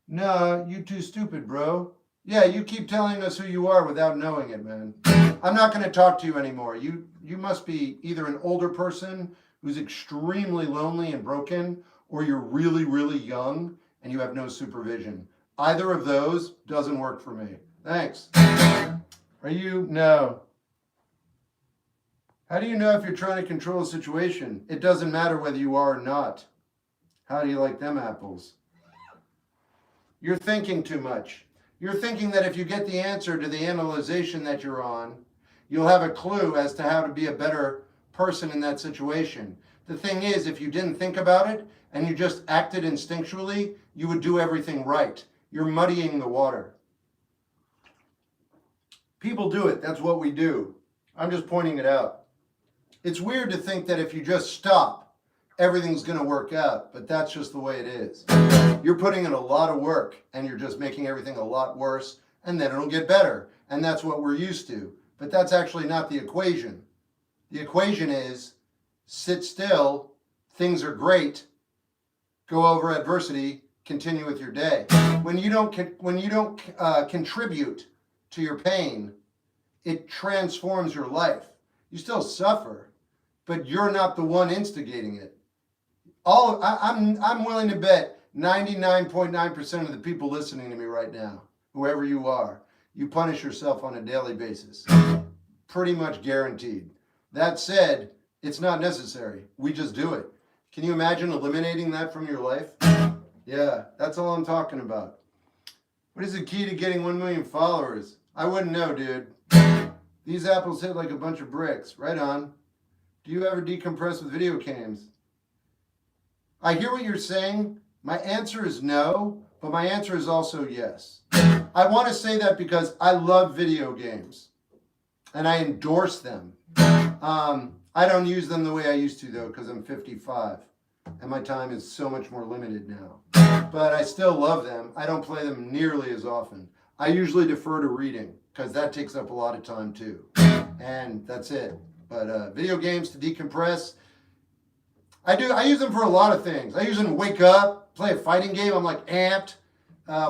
A: No, you too stupid, bro. Yeah, you keep telling us who you are without knowing it, man. I'm not going to talk to you anymore. You must be either an older person who's extremely lonely and broken, or you're really, really young and you have no supervision. Either of those doesn't work for me. Thanks. Are you? No. How do you know if you're trying to control a situation? It doesn't matter whether you are or not. How do you like them apples? You're thinking too much. You're thinking that if you get the answer to the analyzation that you're on, you'll have a clue as to how to be a better person in that situation. The thing is, if you didn't think about it and you just acted instinctually, you would do everything right. You're muddying the water. People do it. That's what we do. I'm just pointing it out. It's weird to think that if you just stop, everything's going to work out, but that's just the way it is. You're putting in a lot of work and you're just making everything a lot worse, and then it'll get better. And that's what we're used to. But that's actually not the equation. The equation is sit still, things are great, go over adversity, continue with your day. When you don't contribute to your pain, it transforms your life. You still suffer, but you're not the one instigating it. I'm willing to bet 99.9% of the people listening to me right now, whoever you are, you punish yourself on a daily basis. Pretty much guaranteed. That said, it's not necessary. We just do it. Can you imagine eliminating that from your life? Yeah, that's all I'm talking about. What is the key to getting 1 million followers? I wouldn't know, dude. These apples hit like a bunch of bricks. Right on. Do you ever decompress with video games? I hear what you're saying. My answer is no, but my answer is also yes. I want to say that because I love video games and I endorse them. I don't use them the way I used to, though, because I'm 55 and my time is so much more limited now. But I still love them. I don't play them nearly as often. I usually defer to reading because that takes up a lot of time too. And that's it. But video games to decompress, I use them for a lot of things. I use them to wake up, play a fighting game, I'm like amped.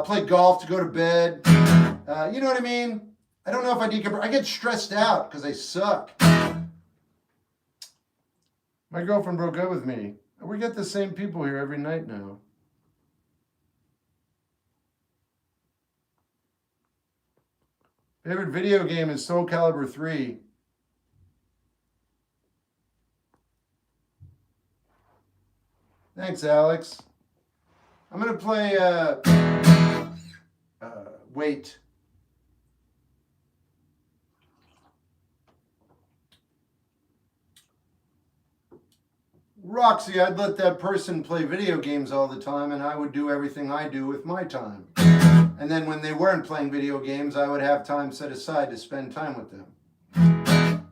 A: Play golf to go to bed. You know what I mean? I don't know if I decompress. I get stressed out because I suck. My girlfriend broke up with me. We get the same people here every night now. Favorite video game is Soul Calibur 3. Thanks, Alex. I'm going to play Wait. Roxy, I'd let that person play video games all the time and I would do everything I do with my time. And then when they weren't playing video games, I would have time set aside to spend time with them.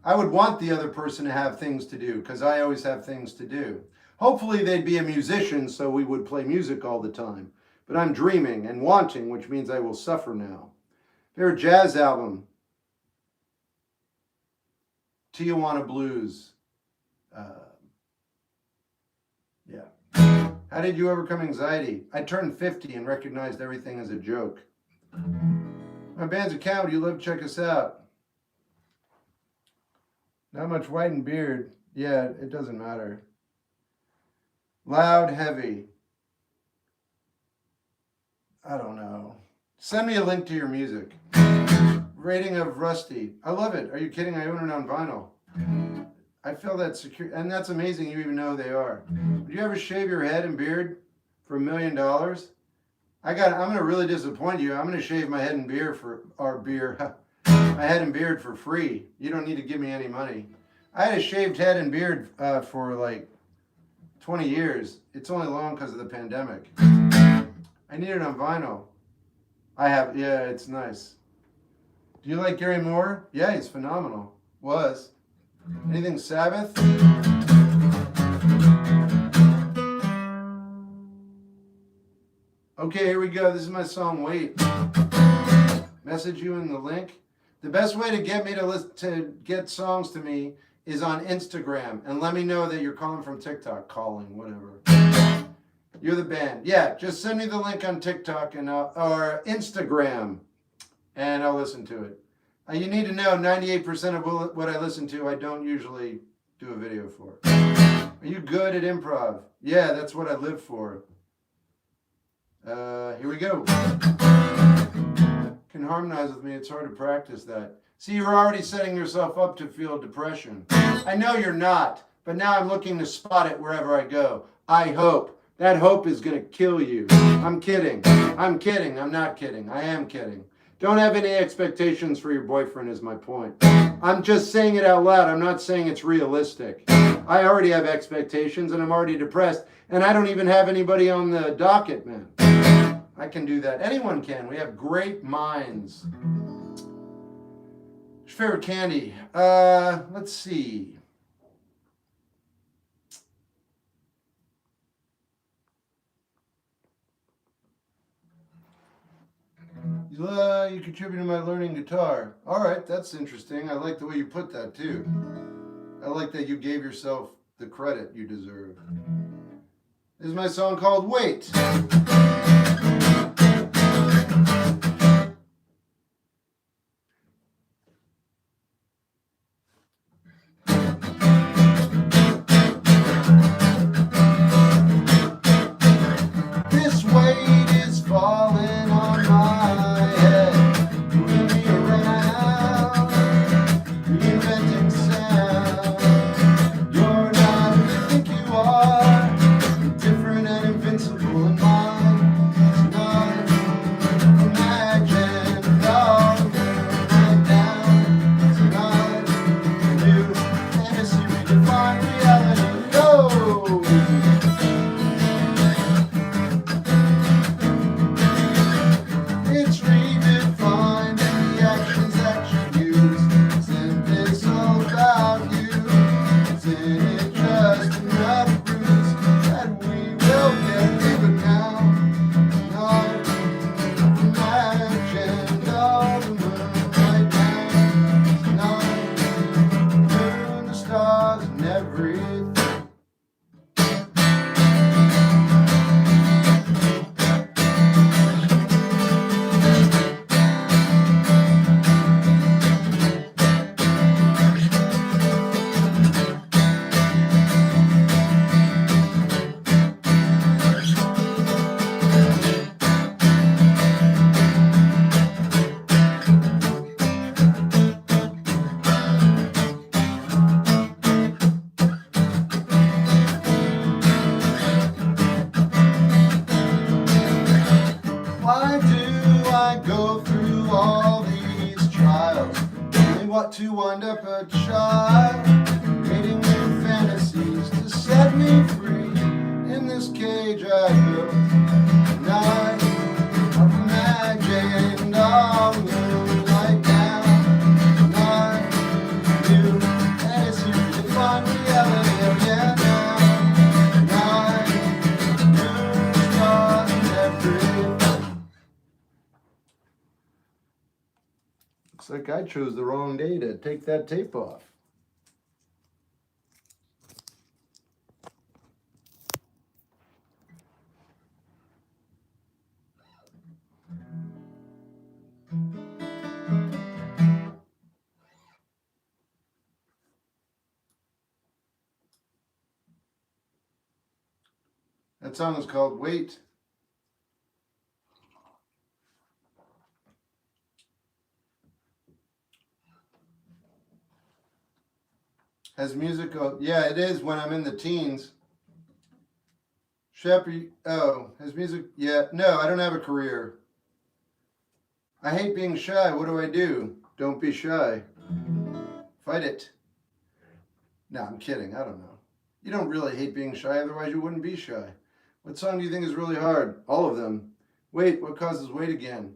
A: I would want the other person to have things to do because I always have things to do. Hopefully they'd be a musician so we would play music all the time. But I'm dreaming and wanting, which means I will suffer now. Favorite jazz album? Tijuana Blues. Yeah. How did you overcome anxiety? I turned 50 and recognized everything as a joke. My band's a cow. Would you love to check us out? Not much white and beard. Yeah, it doesn't matter. Loud, heavy. I don't know. Send me a link to your music. Rating of Rusty. I love it. Are you kidding? I own it on vinyl. I feel that secure, and that's amazing you even know they are. Would you ever shave your head and beard for $1 million? I'm gonna really disappoint you. I'm gonna shave my head and beard my head and beard for free. You don't need to give me any money. I had a shaved head and beard for like 20 years. It's only long because of the pandemic. I need it on vinyl. Yeah, it's nice. Do you like Gary Moore? Yeah, he's phenomenal. Was. Anything Sabbath? Okay, here we go. This is my song, Wait. Message you in the link. The best way to get me to get songs to me is on Instagram. And let me know that you're calling from TikTok. Whatever. You're the band. Yeah, just send me the link on TikTok or Instagram, and I'll listen to it. You need to know 98% of what I listen to, I don't usually do a video for. Are you good at improv? Yeah, that's what I live for. Here we go. Can harmonize with me. It's hard to practice that. See, you're already setting yourself up to feel depression. I know you're not, but now I'm looking to spot it wherever I go. I hope. That hope is going to kill you. I'm kidding. I'm kidding. I'm not kidding. I am kidding. Don't have any expectations for your boyfriend is my point. I'm just saying it out loud. I'm not saying it's realistic. I already have expectations and I'm already depressed and I don't even have anybody on the docket, man. I can do that. Anyone can. We have great minds. What's your favorite candy? Let's see. You contribute to my learning guitar. All right, that's interesting. I like the way you put that too. I like that you gave yourself the credit you deserve. This is my song called Wait. This weight is falling on my head, moving me around, reinventing sound. You're not who you think you are, different and invincible in mind. thought to wind up a child, creating new fantasies to set me free. In this cage I built, and I've imagined all the moonlight down. And I knew that it's here to find reality, oh yeah now. And I knew it wasn't every. Looks like I chose the wrong day to take that tape off. That song is called Wait. Has music, yeah, it is when I'm in the teens. Shep, has music, yeah, no, I don't have a career. I hate being shy. What do I do? Don't be shy. Fight it. No, I'm kidding. I don't know. You don't really hate being shy, otherwise you wouldn't be shy. What song do you think is really hard? All of them. Wait, what causes wait again?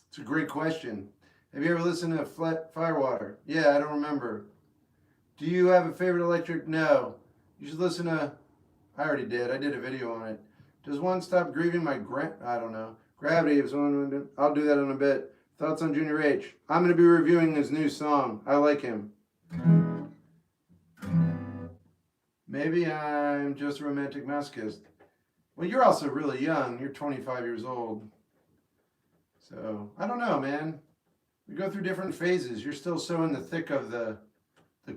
A: It's a great question. Have you ever listened to Firewater? Yeah, I don't remember. Do you have a favorite electric? No. You should listen to, I already did. I did a video on it. Does one stop grieving my I don't know. Gravity, if someone, I'll do that in a bit. Thoughts on Junior H? I'm going to be reviewing his new song. I like him. Maybe I'm just a romantic masochist. Well, you're also really young. You're 25 years old. So, I don't know, man. We go through different phases. You're still so in the thick of the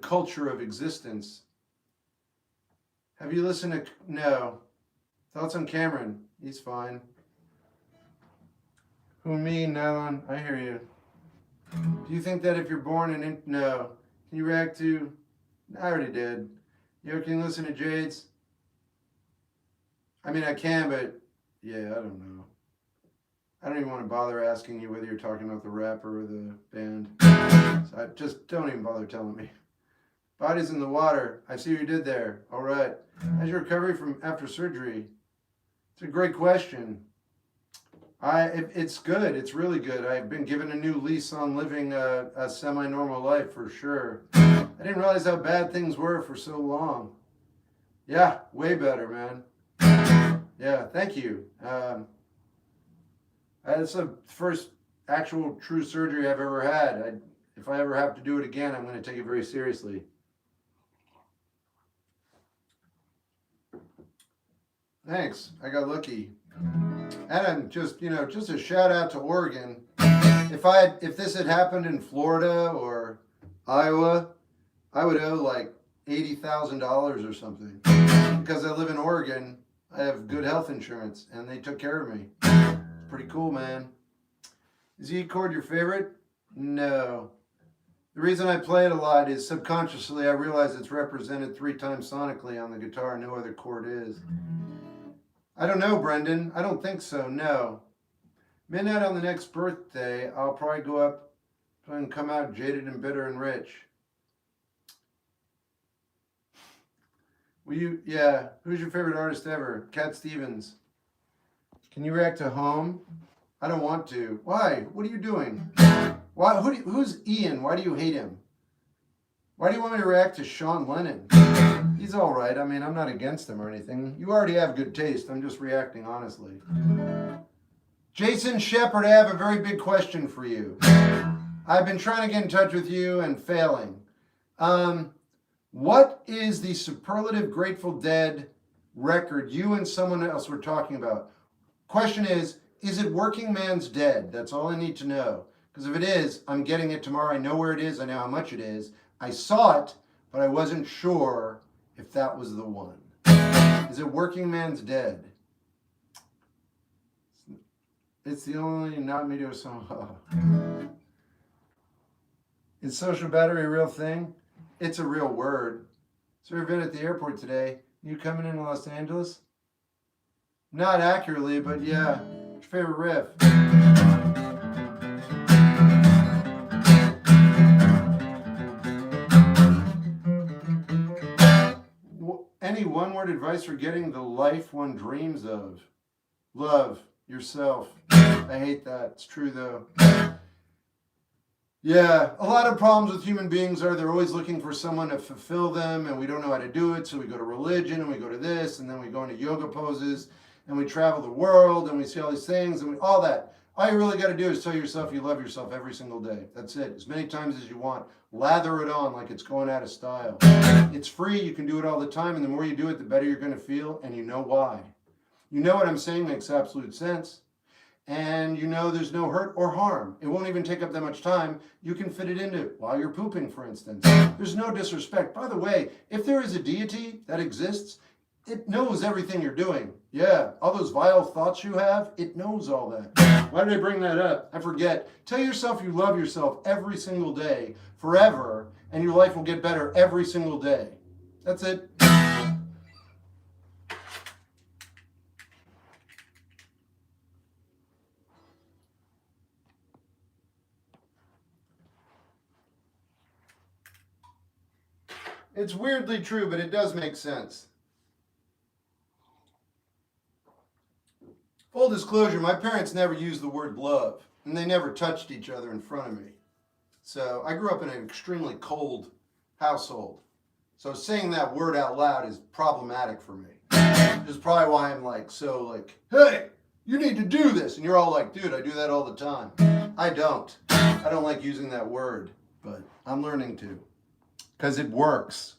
A: culture of existence. Have you listened to... No. Thoughts on Cameron? He's fine. Who, me, Nylon? I hear you. Do you think that if you're born in... No. Can you react to... I already did. You can listen to Jade's? I mean, I can, but... Yeah, I don't know. I don't even want to bother asking you whether you're talking about the rapper or the band. So I just don't even bother telling me. Body's in the water. I see what you did there. All right. How's your recovery from after surgery? It's a great question. It's good. It's really good. I've been given a new lease on living a semi-normal life for sure. I didn't realize how bad things were for so long. Yeah, way better, man. Yeah, thank you. That's the first actual true surgery I've ever had. If I ever have to do it again, I'm going to take it very seriously. Thanks. I got lucky. And I'm just a shout out to Oregon. If this had happened in Florida or Iowa, I would owe like $80,000 or something. Because I live in Oregon, I have good health insurance, and they took care of me. It's pretty cool, man. Is E chord your favorite? No. The reason I play it a lot is subconsciously I realize it's represented 3 times sonically on the guitar. No other chord is. I don't know, Brendan. I don't think so, no. Midnight on the next birthday, I'll probably go up and come out jaded and bitter and rich. Yeah, who's your favorite artist ever? Cat Stevens. Can you react to Home? I don't want to. Why? What are you doing? Why? Who's Ian? Why do you hate him? Why do you want me to react to Sean Lennon? He's all right. I mean, I'm not against him or anything. You already have good taste. I'm just reacting honestly. Jason Shepard, I have a very big question for you. I've been trying to get in touch with you and failing. What is the superlative Grateful Dead record you and someone else were talking about? Question is it Working Man's Dead? That's all I need to know. Because if it is, I'm getting it tomorrow. I know where it is. I know how much it is. I saw it, but I wasn't sure if that was the one. Is it Working Man's Dead? It's the only not me to a song. Is social battery a real thing? It's a real word. So we've been at the airport today. You coming into Los Angeles? Not accurately, but yeah. What's your favorite riff? any one-word advice for getting the life one dreams of? Love yourself. I hate that. It's true, though. Yeah, a lot of problems with human beings are they're always looking for someone to fulfill them, and we don't know how to do it, so we go to religion, and we go to this, and then we go into yoga poses, and we travel the world, and we see all these things, and all that. All you really got to do is tell yourself you love yourself every single day. That's it. As many times as you want. Lather it on like it's going out of style. It's free. You can do it all the time, and the more you do it, the better you're going to feel, and you know why. You know what I'm saying makes absolute sense. And you know there's no hurt or harm. It won't even take up that much time. You can fit it into while you're pooping, for instance. There's no disrespect. By the way, if there is a deity that exists, it knows everything you're doing. Yeah, all those vile thoughts you have, it knows all that. Why did I bring that up? I forget. Tell yourself you love yourself every single day, forever, and your life will get better every single day. That's it. It's weirdly true, but it does make sense. Full disclosure, my parents never used the word love, and they never touched each other in front of me. So I grew up in an extremely cold household. So saying that word out loud is problematic for me. Which is probably why I'm hey, you need to do this. And you're all like, dude, I do that all the time. I don't. I don't like using that word, but I'm learning to. Because it works.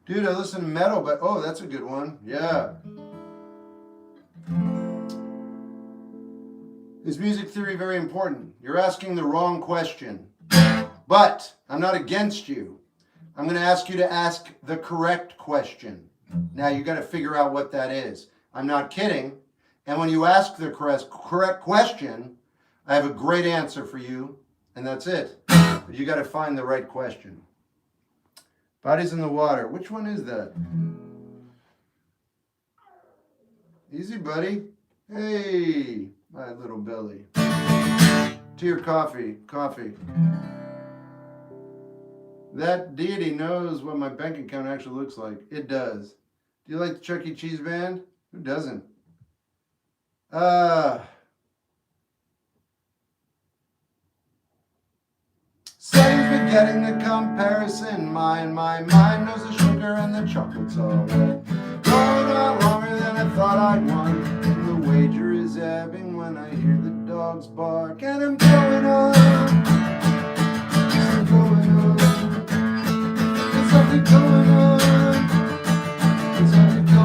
A: Dude, I listen to metal, but oh, that's a good one. Yeah. Is music theory very important? You're asking the wrong question. But I'm not against you. I'm going to ask you to ask the correct question. Now you got to figure out what that is. I'm not kidding. And when you ask the correct question, I have a great answer for you, and that's it. But you got to find the right question. Bodies in the water. Which one is that? Easy, buddy. Hey, my little belly. Tea or coffee? Coffee. That deity knows what my bank account actually looks like. It does. Do you like the Chuck E. Cheese band? Who doesn't? Something's begetting the comparison. My mind knows the sugar and the chocolate's alright. Going on longer than I thought I'd want. And the wager is ebbing when I hear the dogs bark. And I'm going on. I'm going on. There's something going on. There's something going on.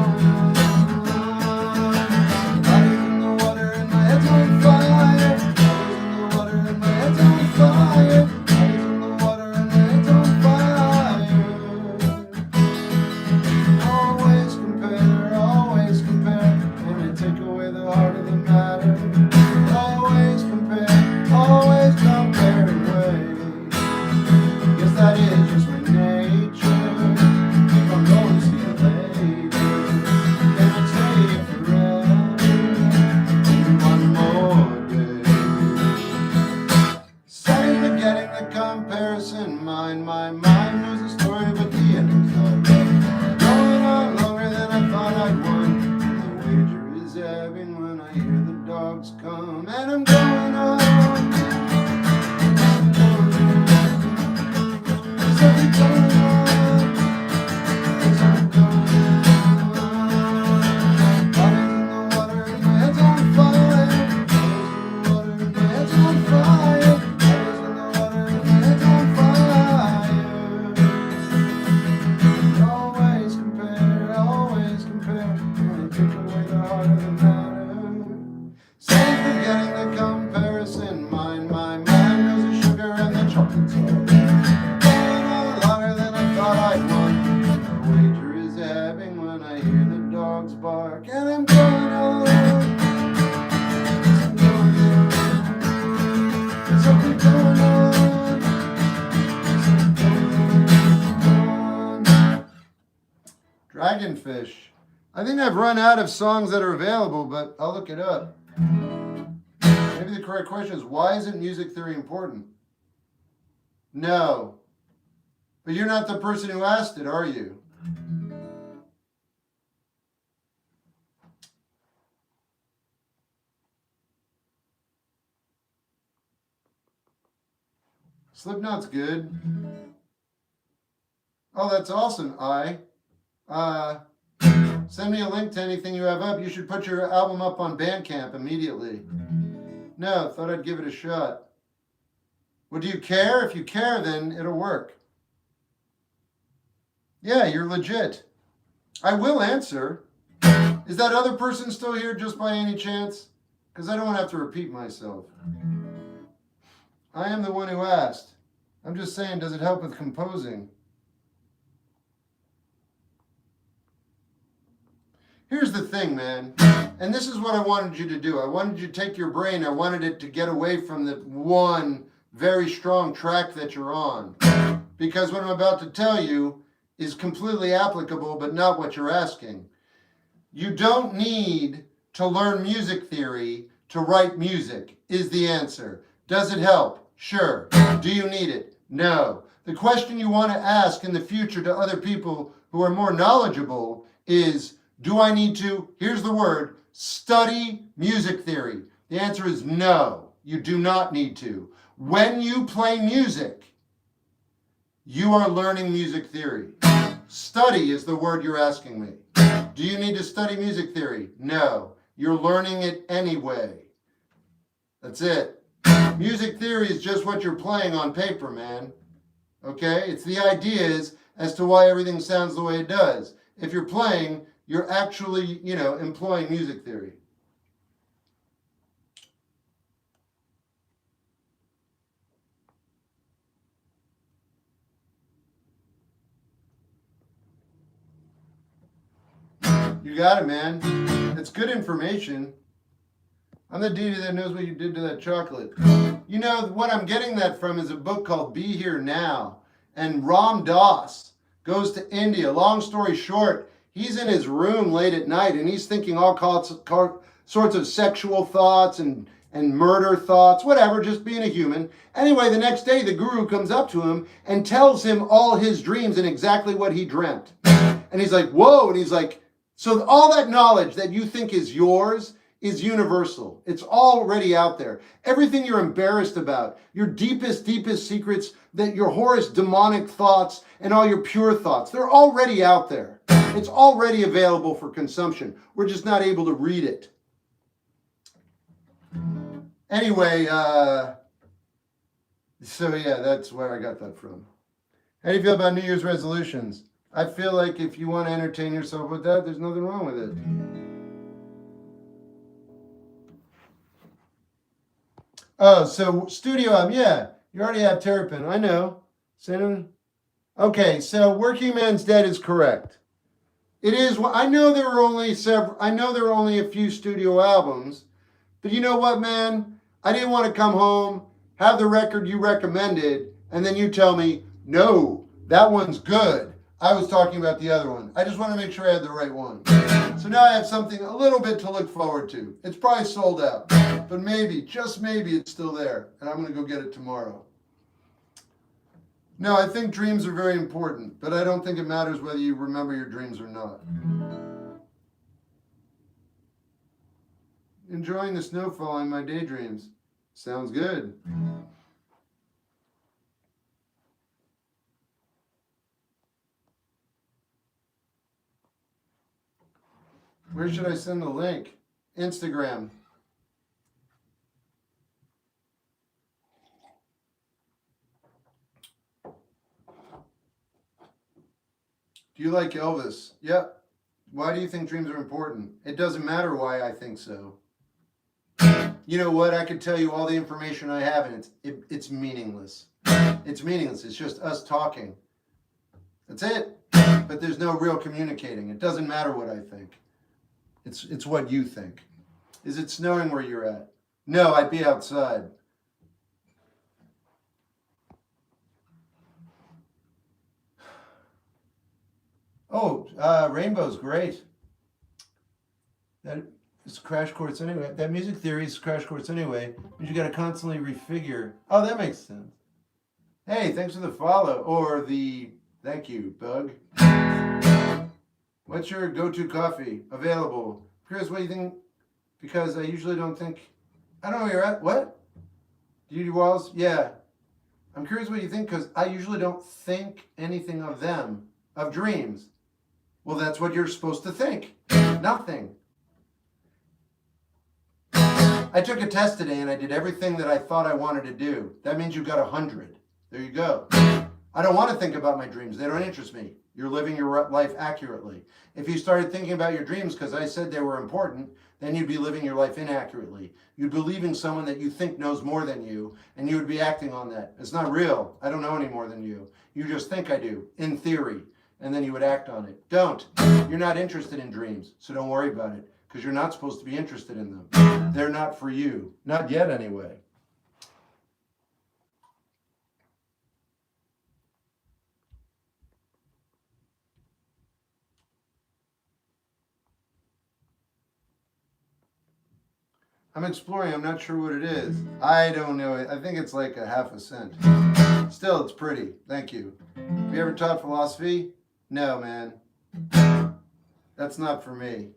A: Bodies in the water and my head's on fire. Bodies in the water and my head's on fire. Dragonfish. I think I've run out of songs that are available, but I'll look it up. Maybe the correct question is, why isn't music theory important? No. But you're not the person who asked it, are you? Slipknot's good. Oh, that's awesome. Send me a link to anything you have up. You should put your album up on Bandcamp immediately. No, thought I'd give it a shot. Well, do you care? If you care, then it'll work. Yeah, you're legit. I will answer. Is that other person still here just by any chance? Because I don't want to have to repeat myself. I am the one who asked. I'm just saying, does it help with composing? Here's the thing, man. And this is what I wanted you to do. I wanted you to take your brain. I wanted it to get away from the one very strong track that you're on. Because what I'm about to tell you is completely applicable, but not what you're asking. You don't need to learn music theory to write music, is the answer. Does it help? Sure. Do you need it? No. The question you want to ask in the future to other people who are more knowledgeable is, do I need to, here's the word, study music theory? The answer is no, you do not need to. When you play music, you are learning music theory. Study is the word you're asking me. Do you need to study music theory? No, you're learning it anyway. That's it. Music theory is just what you're playing on paper, man. Okay? It's the ideas as to why everything sounds the way it does. If you're playing, you're actually, employing music theory. You got it, man. It's good information. I'm the deity that knows what you did to that chocolate. You know, what I'm getting that from is a book called Be Here Now. And Ram Dass goes to India. Long story short, he's in his room late at night and he's thinking all sorts of sexual thoughts and murder thoughts, whatever, just being a human. Anyway, the next day the guru comes up to him and tells him all his dreams and exactly what he dreamt. And he's like, whoa, and he's like, so all that knowledge that you think is yours is universal. It's already out there. Everything you're embarrassed about, your deepest secrets, that your horrorest demonic thoughts and all your pure thoughts, they're already out there. It's already available for consumption. We're just not able to read it. Anyway, so yeah, that's where I got that from. How do you feel about New Year's resolutions? I feel like if you want to entertain yourself with that, there's nothing wrong with it. Oh, so studio album, yeah. You already have Terrapin, I know. Okay, so Working Man's Dead is correct. It is. I know there were only a few studio albums, but you know what, man? I didn't want to come home, have the record you recommended, and then you tell me, no, that one's good. I was talking about the other one. I just want to make sure I had the right one. So now I have something a little bit to look forward to. It's probably sold out, but maybe, just maybe, it's still there, and I'm going to go get it tomorrow. No, I think dreams are very important, but I don't think it matters whether you remember your dreams or not. Enjoying the snowfall in my daydreams. Sounds good. Where should I send the link? Instagram. Do you like Elvis? Yep. Why do you think dreams are important? It doesn't matter why I think so. You know what? I could tell you all the information I have, and it's meaningless. It's meaningless. It's just us talking. That's it. But there's no real communicating. It doesn't matter what I think. It's what you think. Is it snowing where you're at? No, I'd be outside. Oh, Rainbow's great. That is crash course anyway. That music theory is crash course anyway. But you got to constantly refigure. Oh, that makes sense. Hey, thanks for the follow or the thank you, Bug. What's your go-to coffee? Available. Chris, what do you think? Because I usually don't think... I don't know where you're at. What? Do you do walls? Yeah. I'm curious what you think, because I usually don't think anything of them, of dreams. Well, that's what you're supposed to think. Nothing. I took a test today and I did everything that I thought I wanted to do. That means you got 100. There you go. I don't want to think about my dreams. They don't interest me. You're living your life accurately. If you started thinking about your dreams because I said they were important, then you'd be living your life inaccurately. You'd be believing someone that you think knows more than you, and you would be acting on that. It's not real. I don't know any more than you. You just think I do, in theory, and then you would act on it. Don't. You're not interested in dreams, so don't worry about it, because you're not supposed to be interested in them. They're not for you. Not yet, anyway. I'm exploring. I'm not sure what it is. I don't know. I think it's like a half a cent. Still, it's pretty. Thank you. Have you ever taught philosophy? No, man. That's not for me.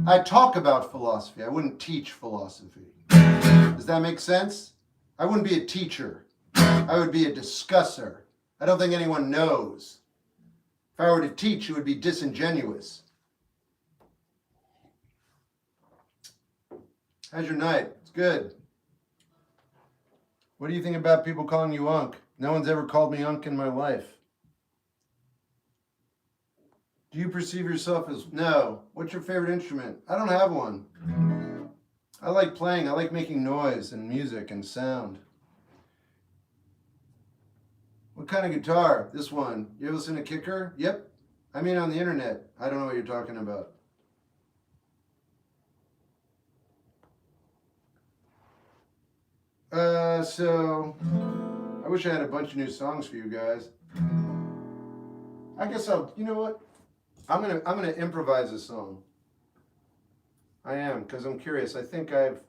A: I talk about philosophy. I wouldn't teach philosophy. Does that make sense? I wouldn't be a teacher. I would be a discusser. I don't think anyone knows. If I were to teach, it would be disingenuous. How's your night? It's good. What do you think about people calling you Unc? No one's ever called me Unc in my life. Do you perceive yourself as... No. What's your favorite instrument? I don't have one. I like playing. I like making noise and music and sound. What kind of guitar? This one. You ever listen to Kicker? Yep. I mean on the internet. I don't know what you're talking about. So I wish I had a bunch of new songs for you guys. I guess you know what? I'm gonna improvise a song. I am, because I'm curious. I think I've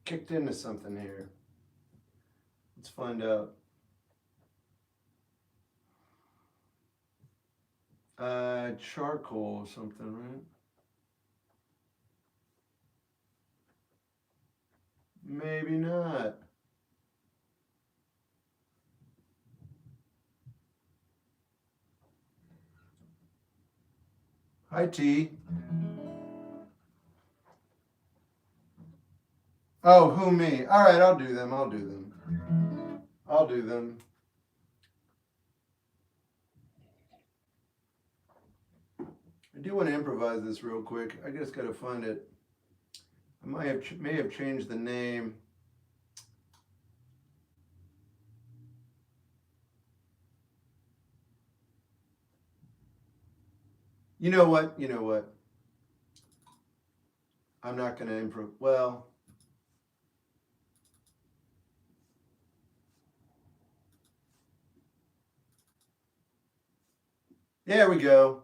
A: kicked into something here. Let's find out. Charcoal or something, right? Maybe not. Hi, T. Oh, who, me? All right, I'll do them. I'll do them. I do want to improvise this real quick. I just got to find it. I may have changed the name. You know what? I'm not going to improve. Well, there we go.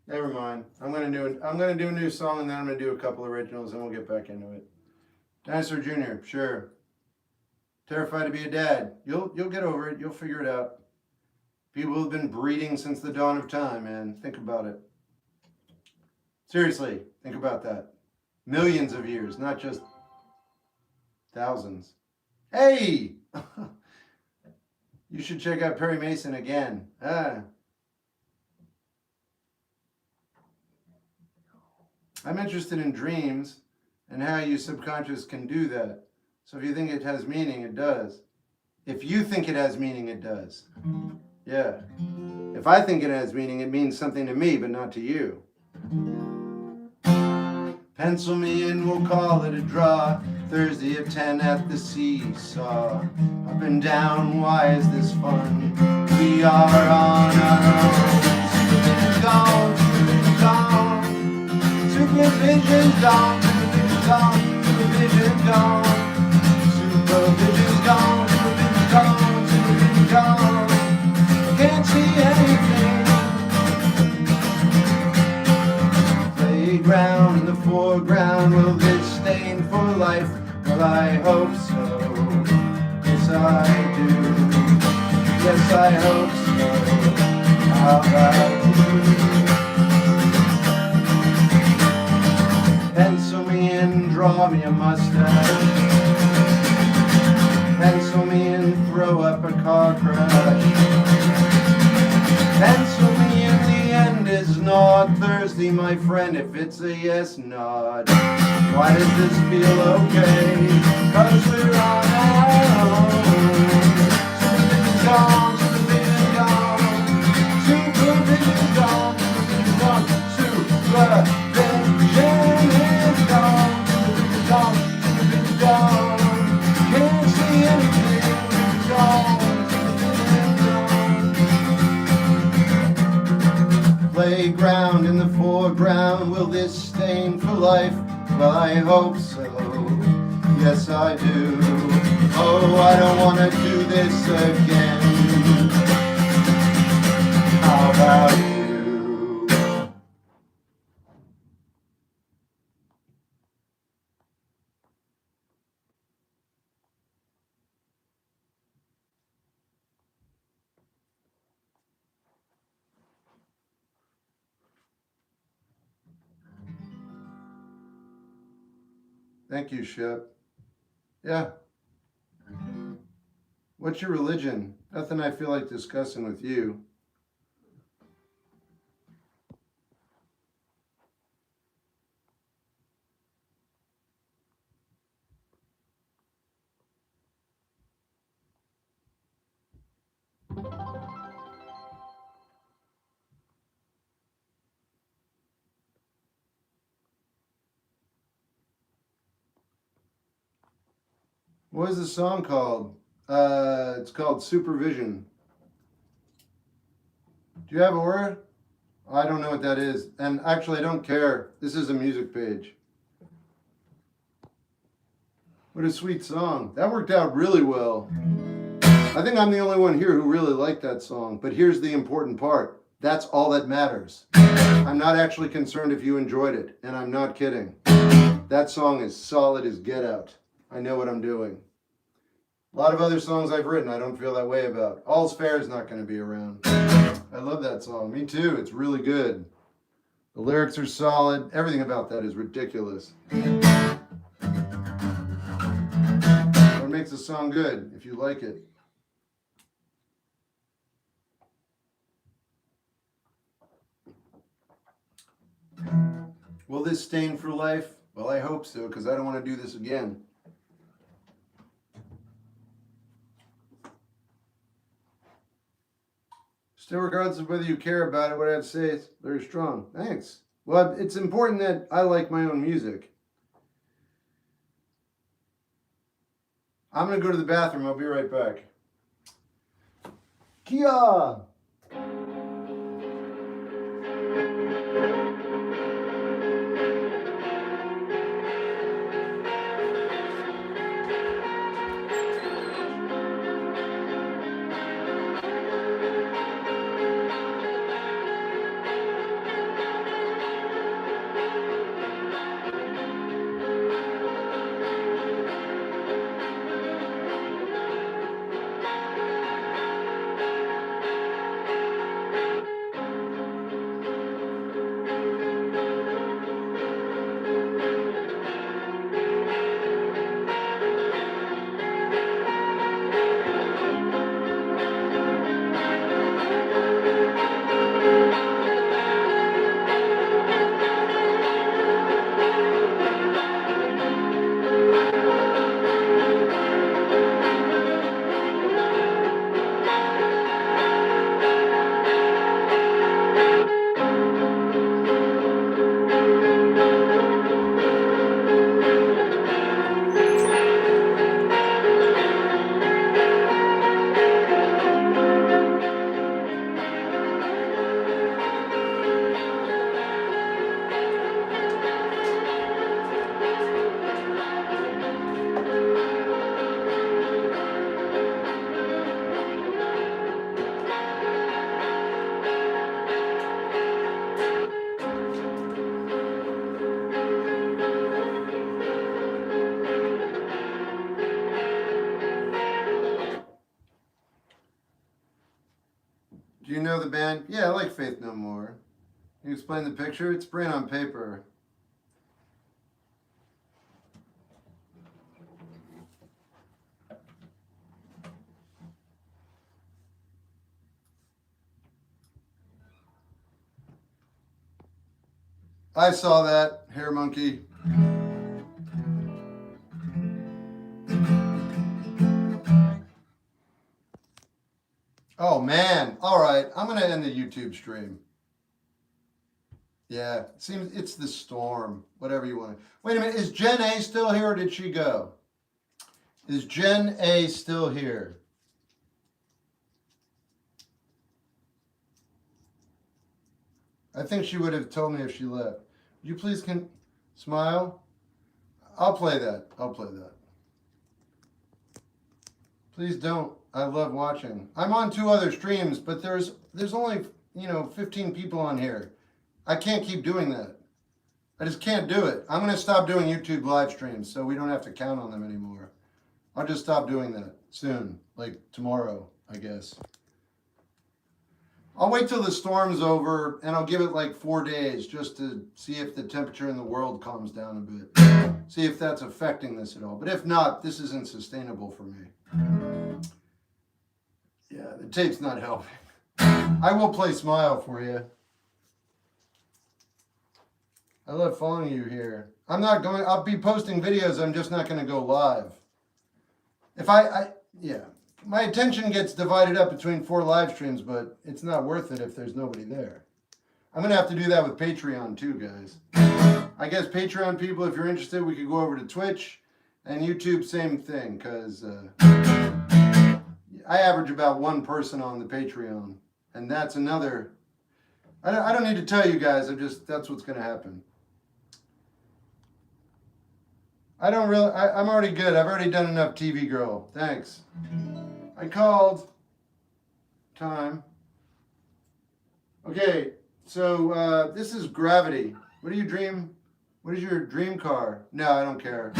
A: Never mind. I'm gonna do a new song, and then I'm gonna do a couple originals, and we'll get back into it. Dinosaur Jr., sure. Terrified to be a dad. You'll get over it. You'll figure it out. People have been breeding since the dawn of time, man. Think about it. Seriously, think about that. Millions of years, not just thousands. Hey! You should check out Perry Mason again. I'm interested in dreams and how your subconscious can do that. So if you think it has meaning, it does. If you think it has meaning, it does. Yeah. If I think it has meaning, it means something to me, but not to you. Pencil me in, we'll call it a draw. Thursday at 10 at the seesaw. Up and down, why is this fun? We are on our own. Gone, gone. Supervision's gone, supervision's gone, supervision's gone. Supervision's gone, supervision's gone, supervision's gone. Can't see anything. Playground in the foreground, will this stain for life? Well, I hope so. Yes, I do. Yes, I hope so. How about you? Pencil me in, draw me a mustache. Pencil me in, throw up a car crash. Pencil me in, the end is not Thursday, my friend, if it's a yes nod. Why does this feel okay? 'Cause we're on our own. Supervision gone, supervision gone. Supervision gone, supervision gone. Supervision is gone. Supervision gone, supervision gone. Can't see anything, it's gone. Playground in the foreground, will this stain for life? Well, I hope so, yes I do. Oh, I don't want to do this again. How about you? Thank you, Shep. Yeah. What's your religion? Nothing I feel like discussing with you. What is the song called? It's called Supervision. Do you have a word? I don't know what that is. And actually, I don't care. This is a music page. What a sweet song. That worked out really well. I think I'm the only one here who really liked that song. But here's the important part. That's all that matters. I'm not actually concerned if you enjoyed it. And I'm not kidding. That song is solid as get out. I know what I'm doing. A lot of other songs I've written I don't feel that way about. All's Fair is not going to be around. I love that song. Me too. It's really good. The lyrics are solid. Everything about that is ridiculous. What makes a song good? If you like it. Will this stain for life? Well, I hope so, because I don't want to do this again. Still, regardless of whether you care about it, what I have to say is very strong. Thanks. Well, it's important that I like my own music. I'm going to go to the bathroom. I'll be right back. Kia! the band? Yeah, I like Faith No More. Can you explain the picture? It's brain on paper. I saw that, hair monkey. Oh man, all right, I'm gonna end the YouTube stream. Yeah, it seems it's the storm, whatever you want to. Wait a minute, is Jen A still here or did she go? Is Jen A still here? I think she would have told me if she left. Would you please smile? I'll play that. I'll play that. Please don't. I love watching. I'm on 2 other streams, but there's only, 15 people on here. I can't keep doing that. I just can't do it. I'm going to stop doing YouTube live streams so we don't have to count on them anymore. I'll just stop doing that soon, like tomorrow, I guess. I'll wait till the storm's over and I'll give it like 4 days just to see if the temperature in the world calms down a bit. See if that's affecting this at all. But if not, this isn't sustainable for me. Yeah, the tape's not helping. I will play Smile for you. I love following you here. I'll be posting videos, I'm just not going to go live. If my attention gets divided up between 4 live streams, but it's not worth it if there's nobody there. I'm going to have to do that with Patreon too, guys. I guess Patreon people, if you're interested, we could go over to Twitch and YouTube, same thing, because I average about 1 person on the Patreon, and that's another. I don't need to tell you guys, that's what's going to happen. I'm already good. I've already done enough TV girl. Thanks. I called. Time. Okay, so this is Gravity. What is your dream car? No, I don't care.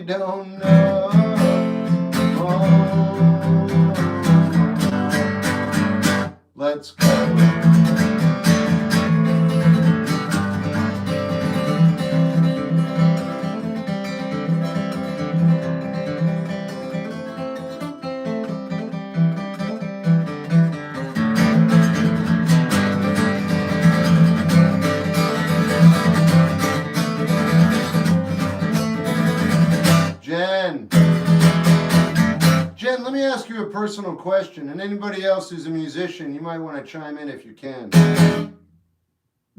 A: Don't know. Let's go. Jen, let me ask you a personal question, and anybody else who's a musician, you might want to chime in if you can.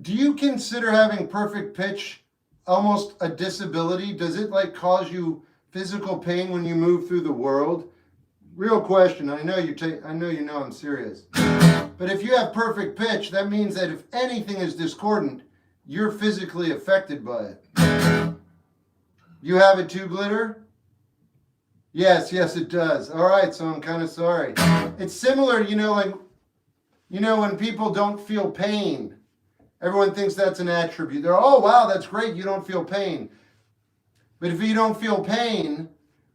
A: Do you consider having perfect pitch almost a disability? Does it like cause you physical pain when you move through the world? Real question. I know you know I'm serious. But if you have perfect pitch, that means that if anything is discordant, you're physically affected by it. You have it too, Glitter? Yes, it does. All right, so I'm kind of sorry. It's similar, when people don't feel pain, Everyone thinks that's an attribute. They're, oh, wow, that's great. You don't feel pain. But if you don't feel pain,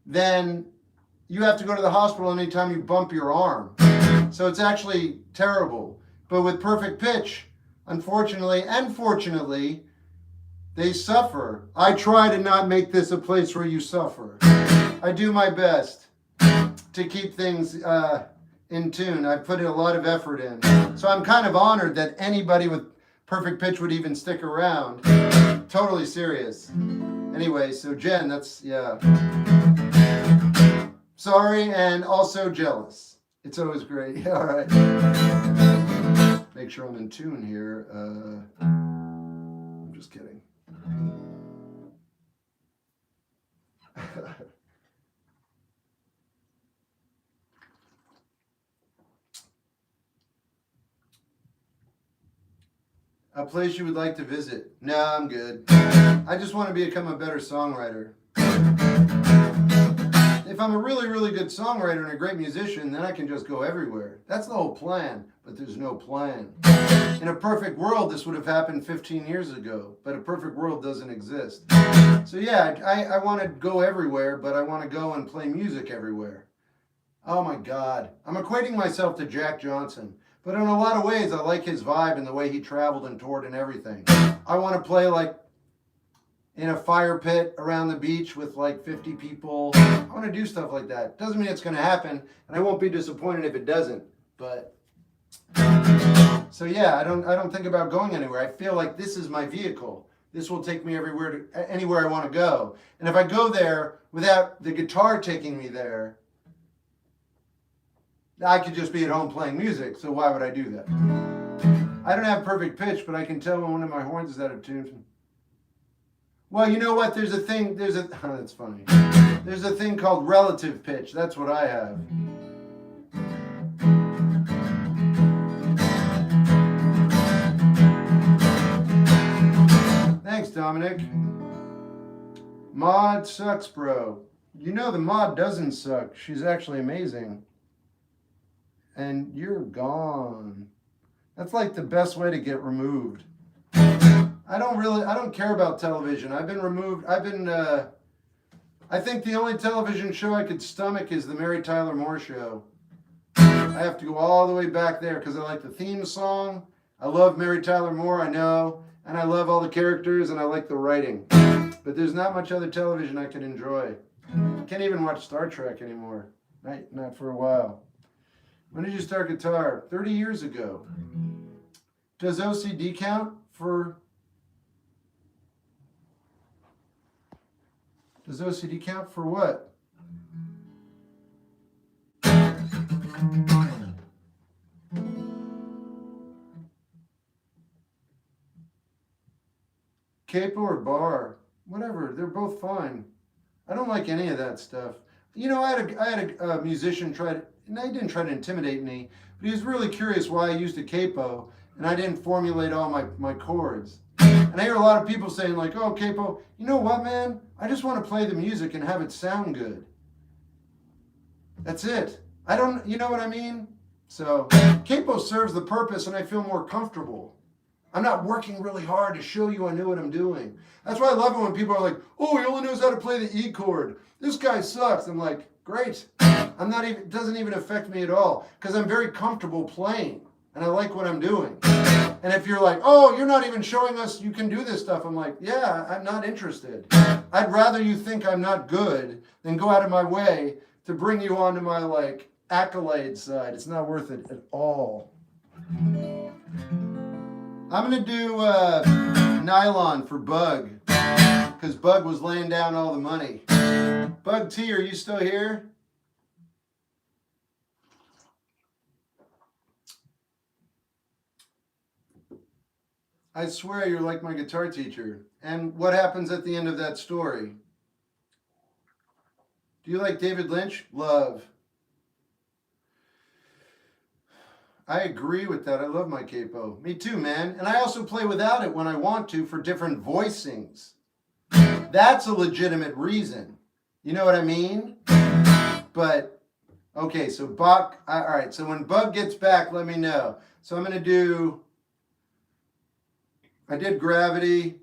A: then you have to go to the hospital anytime you bump your arm. So it's actually terrible. But with perfect pitch, unfortunately and fortunately, they suffer. I try to not make this a place where you suffer. I do my best to keep things in tune. I put a lot of effort in. So I'm kind of honored that anybody with perfect pitch would even stick around. Totally serious. Anyway, so Jen, that's, yeah. Sorry and also jealous. It's always great. All right. Make sure I'm in tune here. I'm just kidding. A place you would like to visit? No, I'm good. I just want to become a better songwriter. If I'm a really, really good songwriter and a great musician, then I can just go everywhere. That's the whole plan, but there's no plan. In a perfect world, this would have happened 15 years ago, but a perfect world doesn't exist. So yeah, I want to go everywhere, but I want to go and play music everywhere. Oh my God. I'm equating myself to Jack Johnson. But in a lot of ways, I like his vibe and the way he traveled and toured and everything. I want to play like in a fire pit around the beach with like 50 people. I want to do stuff like that. Doesn't mean it's going to happen, and I won't be disappointed if it doesn't. But so yeah, I don't think about going anywhere. I feel like this is my vehicle. This will take me anywhere I want to go. And if I go there without the guitar taking me there, I could just be at home playing music, so why would I do that? I don't have perfect pitch, but I can tell when one of my horns is out of tune. Well, you know what? There's a thing, oh, that's funny. There's a thing called relative pitch. That's what I have. Thanks, Dominic. Maud sucks, bro. You know the Maud doesn't suck. She's actually amazing. And you're gone. That's like the best way to get removed. I don't care about television. I've been removed. I think the only television show I could stomach is the Mary Tyler Moore Show. I have to go all the way back there because I like the theme song. I love Mary Tyler Moore, I know. And I love all the characters and I like the writing. But there's not much other television I can enjoy. Can't even watch Star Trek anymore. Not for a while. When did you start guitar? 30 years ago. Does OCD count for... Does OCD count for what? Capo or bar? Whatever, they're both fine. I don't like any of that stuff. You know, I had a musician try to, and he didn't try to intimidate me, but he was really curious why I used a capo, and I didn't formulate all my chords. And I hear a lot of people saying like, oh, capo, you know what, man? I just want to play the music and have it sound good. That's it. You know what I mean? So, capo serves the purpose, and I feel more comfortable. I'm not working really hard to show you I know what I'm doing. That's why I love it when people are like, oh, he only knows how to play the E chord. This guy sucks. I'm like, great. It doesn't even affect me at all because I'm very comfortable playing and I like what I'm doing. And if you're like, oh, you're not even showing us you can do this stuff, I'm like, yeah, I'm not interested. I'd rather you think I'm not good than go out of my way to bring you onto my like accolade side. It's not worth it at all. I'm going to do nylon for Bug because Bug was laying down all the money. Bug T, are you still here? I swear you're like my guitar teacher. And what happens at the end of that story? Do you like David Lynch? Love. I agree with that. I love my capo. Me too, man. And I also play without it when I want to for different voicings. That's a legitimate reason. You know what I mean? But, okay, so Buck, all right, so when Bug gets back, let me know. So I'm going to do I did Gravity.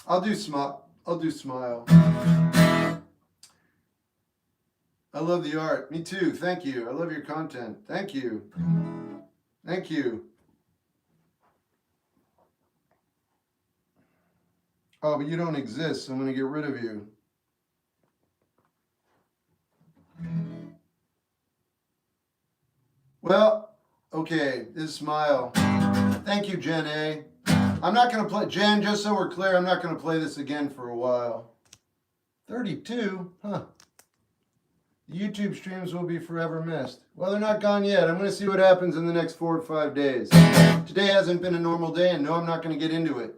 A: I'll do Smile. I'll do Smile. I love the art. Me too. Thank you. I love your content. Thank you. Thank you. Oh, but you don't exist, so I'm going to get rid of you. Well, okay, this is Smile. Thank you, Jen A. I'm not going to play, Jen, just so we're clear, I'm not going to play this again for a while. 32? Huh. The YouTube streams will be forever missed. Well, they're not gone yet. I'm going to see what happens in the next 4 or 5 days. Today hasn't been a normal day, and no, I'm not going to get into it.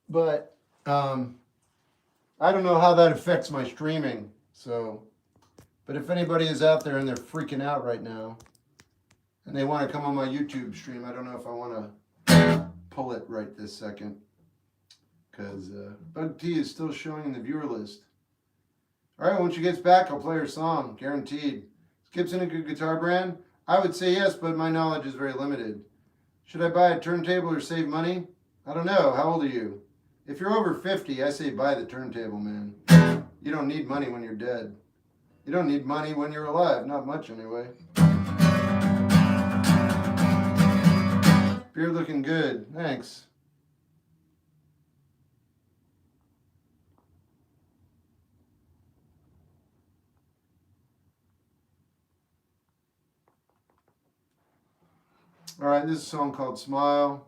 A: But I don't know how that affects my streaming. So, but if anybody is out there and they're freaking out right now, and they want to come on my YouTube stream, I don't know if I want to pull it right this second, because Bug T is still showing in the viewer list. All right, when she gets back, I'll play her song, guaranteed. Is Gibson a good guitar brand? I would say yes, but my knowledge is very limited. Should I buy a turntable or save money? I don't know. How old are you? If you're over 50, I say buy the turntable, man. You don't need money when you're dead. You don't need money when you're alive. Not much, anyway. Beard looking good. Thanks. All right, this is a song called Smile.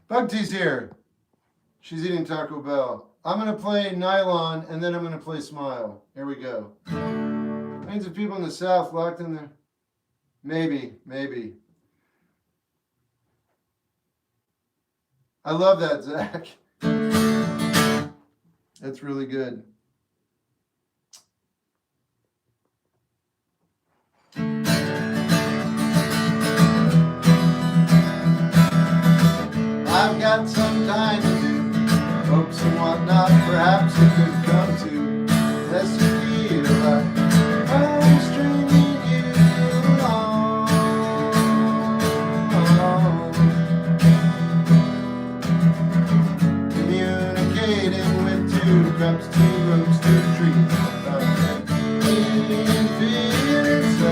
A: Bug T's here. She's eating Taco Bell. I'm going to play Nylon, and then I'm going to play Smile. Here we go. Millions of people in the South locked in there. Maybe. I love that, Zach. That's really good. I've got some time to do, hopes and whatnot, perhaps it could come to. Let's feel like I'm stringing you along. Communicating with 2 cups, 2 ropes, 2 trees. Feeling so.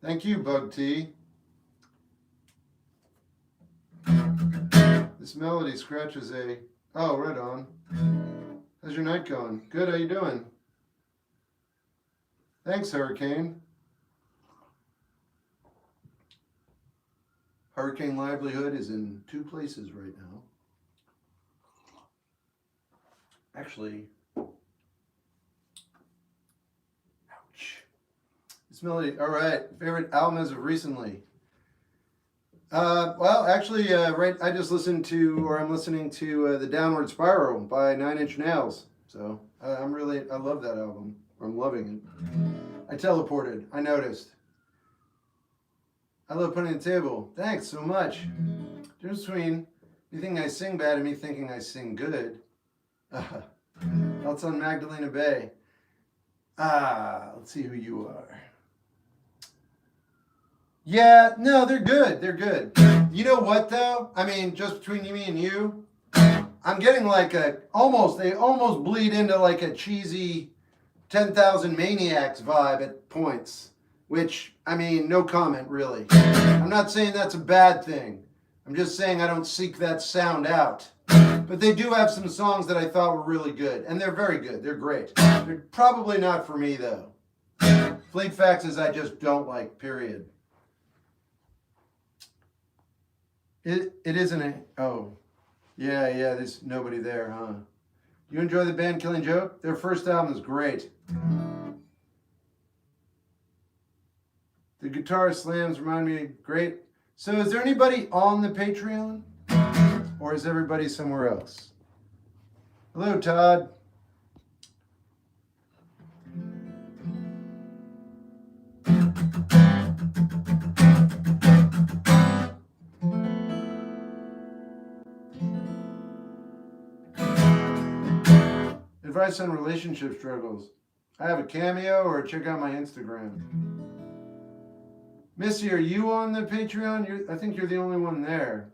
A: Thank you, Bug T. This melody scratches a... Oh, right on. How's your night going? Good, how you doing? Thanks, Hurricane. Hurricane livelihood is in 2 places right now. Actually, ouch. This melody, all right, favorite album as of recently. Well, actually, I just listened to, or I'm listening to The Downward Spiral by Nine Inch Nails. So I love that album. I'm loving it. I teleported. I noticed. I love putting the table. Thanks so much. Difference between you thinking I sing bad and me thinking I sing good. Thoughts on Magdalena Bay. Let's see who you are. Yeah, no, they're good. They're good. You know what though? I mean, just between me and you, I'm getting like they almost bleed into like a cheesy 10,000 Maniacs vibe at points. Which, I mean, no comment really. I'm not saying that's a bad thing. I'm just saying I don't seek that sound out. But they do have some songs that I thought were really good. And they're very good. They're great. They're probably not for me though. Fleet Foxes I just don't like, period. It isn't a... Oh. Yeah, there's nobody there, huh? You enjoy the band Killing Joke? Their first album is great. The guitar slams remind me great. So is there anybody on the Patreon? Or is everybody somewhere else? Hello, Todd. Advice on relationship struggles. I have a Cameo or check out my Instagram. Missy, are you on the Patreon? I think you're the only one there.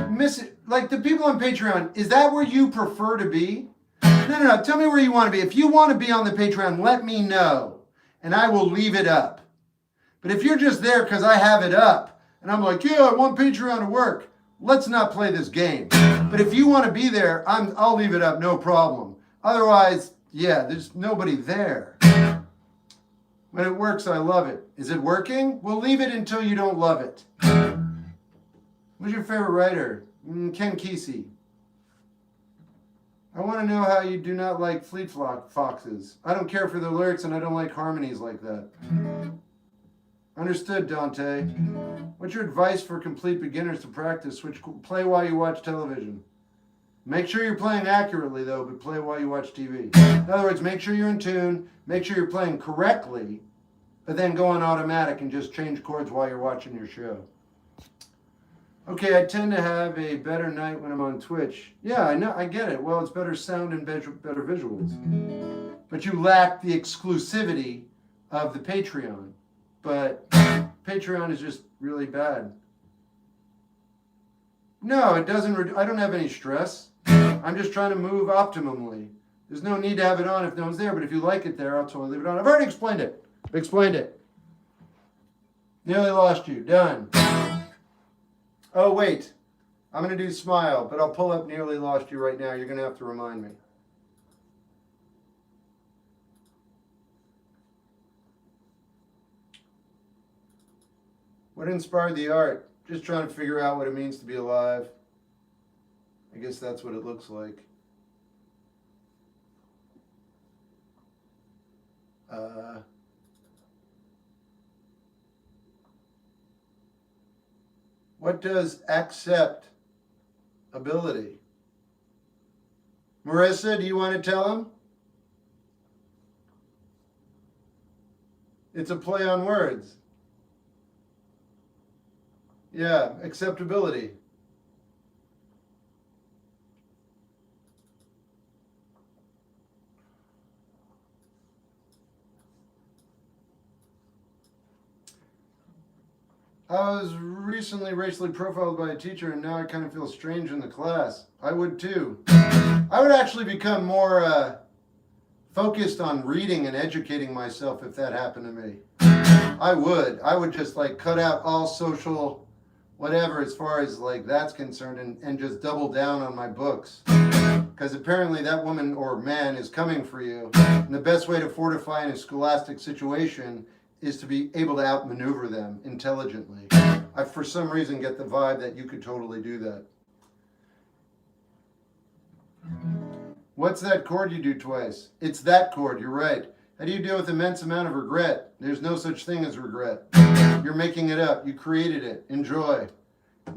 A: Missy, like the people on Patreon, is that where you prefer to be? No. Tell me where you want to be. If you want to be on the Patreon, let me know. And I will leave it up. But if you're just there because I have it up, and I'm like, yeah, I want Patreon to work, let's not play this game. But if you want to be there, I'll leave it up, no problem. Otherwise, yeah, there's nobody there. When it works, I love it. Is it working? Well, leave it until you don't love it. Who's your favorite writer? Ken Kesey. I want to know how you do not like Fleet Foxes. I don't care for the lyrics and I don't like harmonies like that. Understood, Dante. What's your advice for complete beginners to practice? Play while you watch television. Make sure you're playing accurately, though, but play while you watch TV. In other words, make sure you're in tune, make sure you're playing correctly, but then go on automatic and just change chords while you're watching your show. Okay, I tend to have a better night when I'm on Twitch. Yeah, I know, I get it. Well, it's better sound and better visuals. But you lack the exclusivity of the Patreon. But Patreon is just really bad. No, it doesn't. I don't have any stress. I'm just trying to move optimally. There's no need to have it on if no one's there, but if you like it there, I'll totally leave it on. I've already explained it. Nearly lost you. Done. Oh, wait. I'm going to do smile, but I'll pull up Nearly Lost You right now. You're going to have to remind me. What inspired the art? Just trying to figure out what it means to be alive. I guess that's what it looks like. What does accept ability? Marissa, do you want to tell him? It's a play on words. Yeah, acceptability. I was recently racially profiled by a teacher and now I kind of feel strange in the class. I would too. I would actually become more focused on reading and educating myself if that happened to me. I would just like cut out all social whatever as far as like that's concerned and just double down on my books. Because apparently that woman or man is coming for you. And the best way to fortify in a scholastic situation is to be able to outmaneuver them intelligently. I, for some reason, get the vibe that you could totally do that. What's that chord you do twice? It's that chord, you're right. How do you deal with immense amount of regret? There's no such thing as regret. You're making it up. You created it. Enjoy.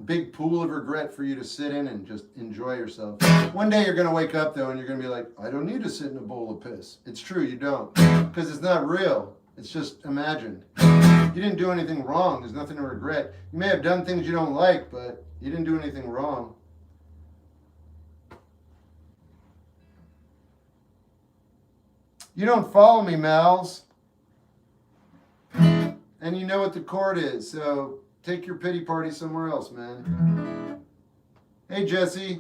A: Big pool of regret for you to sit in and just enjoy yourself. One day you're going to wake up, though, and you're going to be like, I don't need to sit in a bowl of piss. It's true, you don't. Because it's not real. It's just imagined. You didn't do anything wrong. There's nothing to regret. You may have done things you don't like, but you didn't do anything wrong. You don't follow me, Mals. And you know what the chord is, so take your pity party somewhere else, man. Hey, Jesse.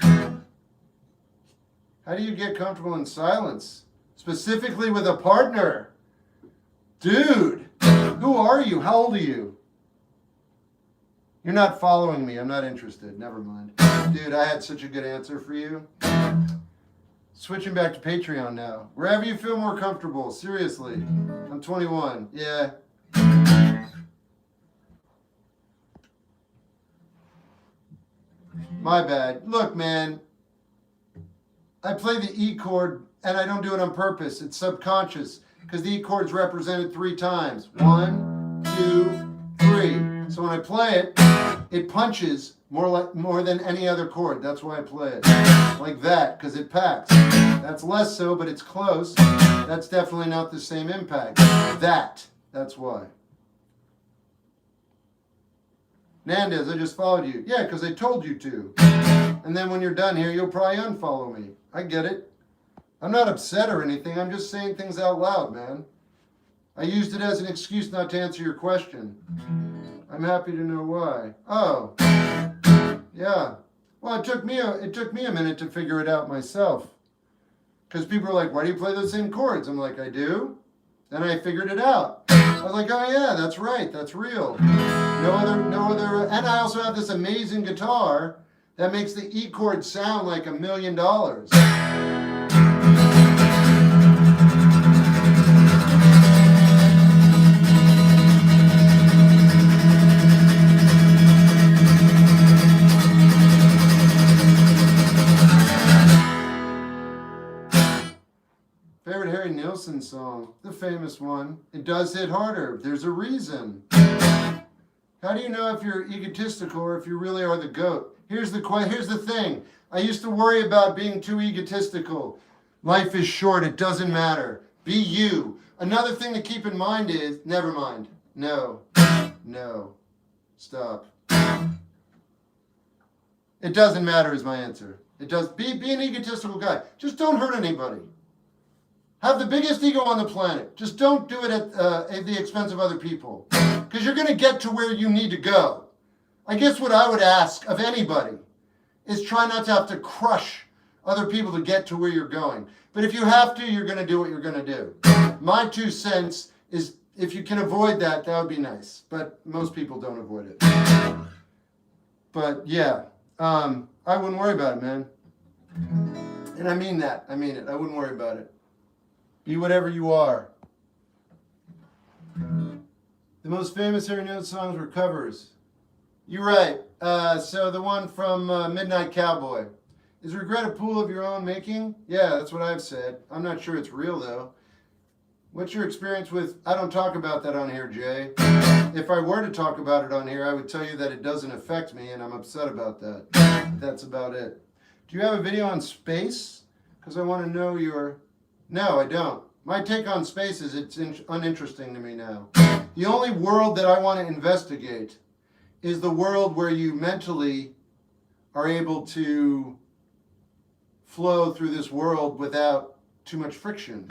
A: How do you get comfortable in silence? Specifically with a partner? Dude, who are you? How old are you? You're not following me. I'm not interested. Never mind. Dude, I had such a good answer for you. Switching back to Patreon now. Wherever you feel more comfortable. Seriously. I'm 21. Yeah. My bad. Look, man. I play the E chord and I don't do it on purpose. It's subconscious because the E chord's represented 3 times. 1, 2, 3. So when I play it, it punches more than any other chord. That's why I play it like that, because it packs. That's less so, but it's close. That's definitely not the same impact. That's why. Nandez, I just followed you. Yeah, because I told you to. And then when you're done here, you'll probably unfollow me. I get it. I'm not upset or anything. I'm just saying things out loud, man. I used it as an excuse not to answer your question. I'm happy to know why. Oh, yeah. Well, it took me a minute to figure it out myself. Because people are like, why do you play those same chords? I'm like, I do. Then I figured it out. I was like, oh yeah, that's right. That's real. No other. And I also have this amazing guitar that makes the E chord sound like $1 million. Favorite Harry Nilsson song? The famous one. It does hit harder. There's a reason. How do you know if you're egotistical or if you really are the GOAT? Here's the thing. I used to worry about being too egotistical. Life is short. It doesn't matter. Be you. Another thing to keep in mind is, never mind. No. Stop. It doesn't matter is my answer. It does. Be an egotistical guy. Just don't hurt anybody. Have the biggest ego on the planet. Just don't do it at the expense of other people. Because you're going to get to where you need to go. I guess what I would ask of anybody is try not to have to crush other people to get to where you're going. But if you have to, you're going to do what you're going to do. My 2 cents is if you can avoid that, that would be nice. But most people don't avoid it. But yeah, I wouldn't worry about it, man. And I mean that. I mean it. I wouldn't worry about it. Be whatever you are. The most famous Harry Nilsson songs were covers. You're right. So the one from Midnight Cowboy. Is regret a pool of your own making? Yeah, that's what I've said. I'm not sure it's real, though. What's your experience with... I don't talk about that on here, Jay. If I were to talk about it on here, I would tell you that it doesn't affect me, and I'm upset about that. That's about it. Do you have a video on space? Because I want to know your... No, I don't. My take on space is it's uninteresting to me now. The only world that I want to investigate is the world where you mentally are able to flow through this world without too much friction.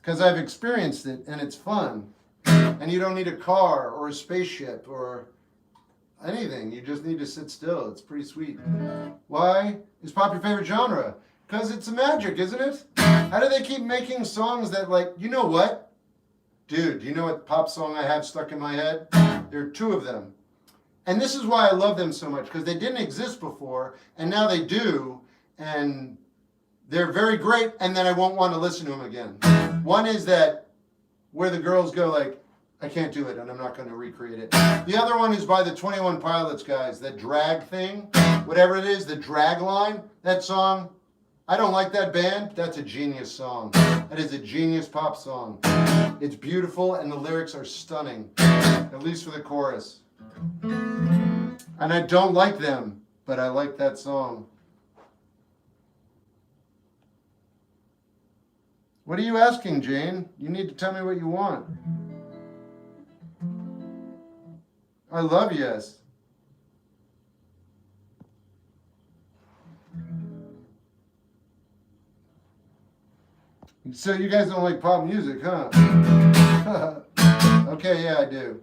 A: Because I've experienced it and it's fun. And you don't need a car or a spaceship or anything. You just need to sit still. It's pretty sweet. Why is pop your favorite genre? Because it's magic, isn't it? How do they keep making songs that, like, you know what? Dude, do you know what pop song I have stuck in my head? There are 2 of them. And this is why I love them so much, because they didn't exist before, and now they do, and they're very great, and then I won't want to listen to them again. One is that where the girls go like, I can't do it, and I'm not going to recreate it. The other one is by the 21 Pilots guys, that drag thing, whatever it is, the drag line, that song, I don't like that band. That's a genius song. That is a genius pop song. It's beautiful and the lyrics are stunning, at least for the chorus. And I don't like them, but I like that song. What are you asking, Jane? You need to tell me what you want. I love Yes. So you guys don't like pop music, huh? Okay, yeah, I do.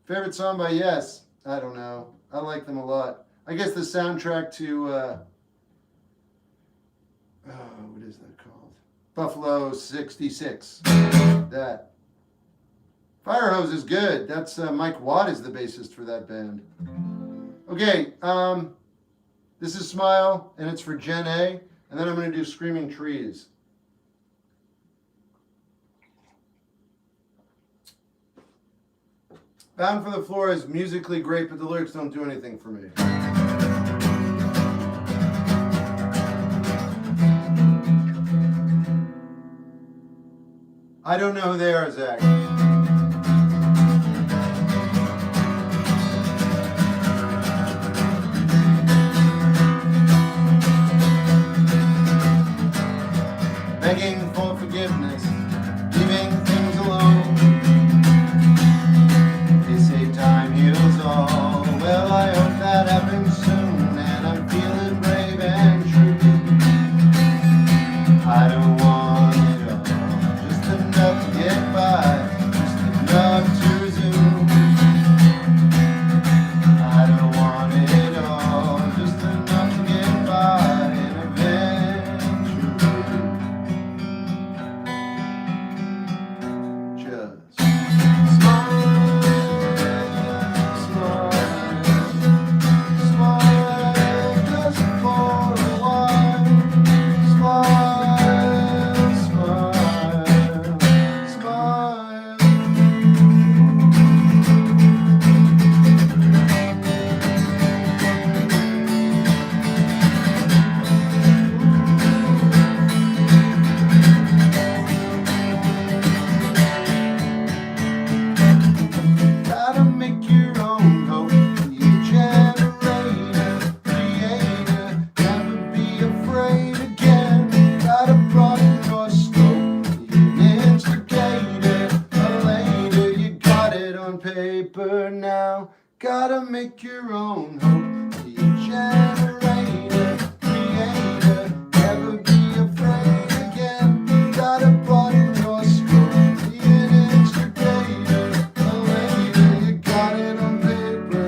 A: Favorite song by Yes? I don't know. I like them a lot. I guess the soundtrack to, what is that called? Buffalo 66. That. Firehose is good. That's Mike Watt is the bassist for that band. Okay, this is Smile, and it's for Jen A. And then I'm going to do Screaming Trees. Bound for the Floor is musically great, but the lyrics don't do anything for me. I don't know who they are, Zach. Begging for forgiveness, leaving things alone. They say time heals all. Well, I hope that happens soon, and I'm feeling brave and true. I don't want it all, just enough to get by, just enough to zoom. I don't want it all, just enough to get by, and eventually just paper now. Gotta make your own hope. Be a generator, creator, never be afraid again. Gotta broaden your scope. Be an instigator, a later. You got it on paper.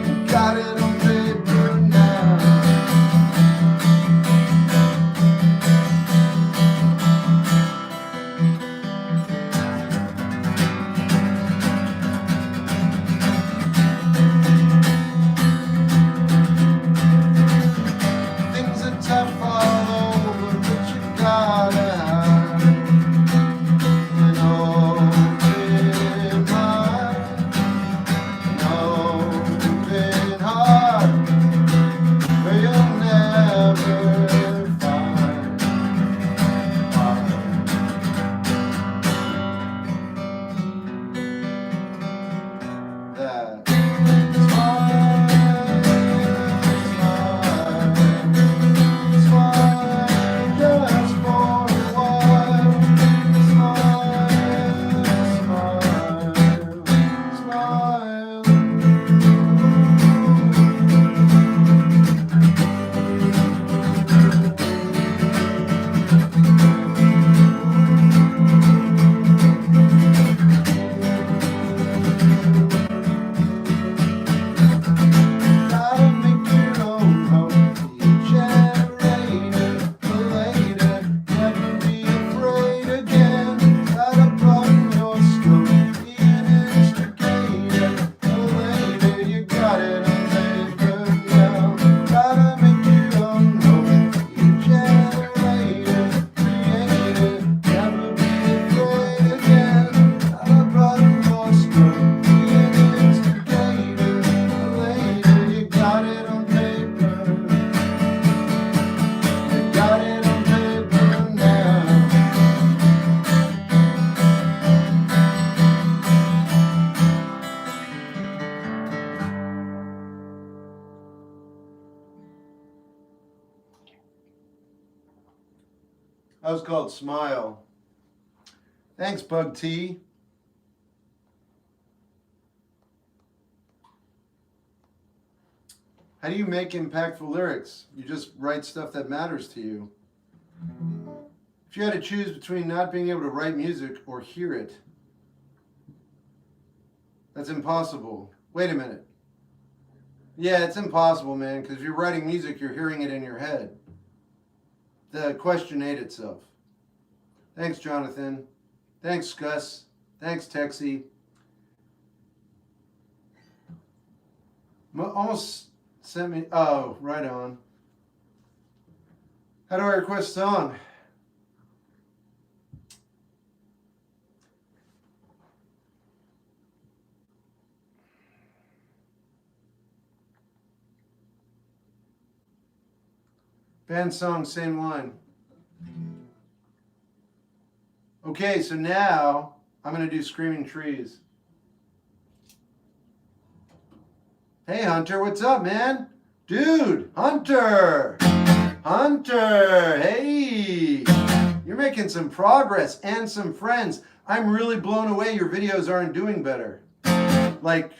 A: You got it on paper now. I was called Smile. Thanks, Bug T. How do you make impactful lyrics? You just write stuff that matters to you. If you had to choose between not being able to write music or hear it, that's impossible. Wait a minute. Yeah, it's impossible, man, because if you're writing music, you're hearing it in your head. The question ate itself. Thanks, Jonathan. Thanks, Gus. Thanks, Texie. Almost sent me. Oh, right on. How do I request a song? Band song, same line. Okay, so now I'm going to do Screaming Trees. Hey, Hunter, what's up, man? Dude, Hunter! Hunter, hey! You're making some progress and some friends. I'm really blown away your videos aren't doing better. Like,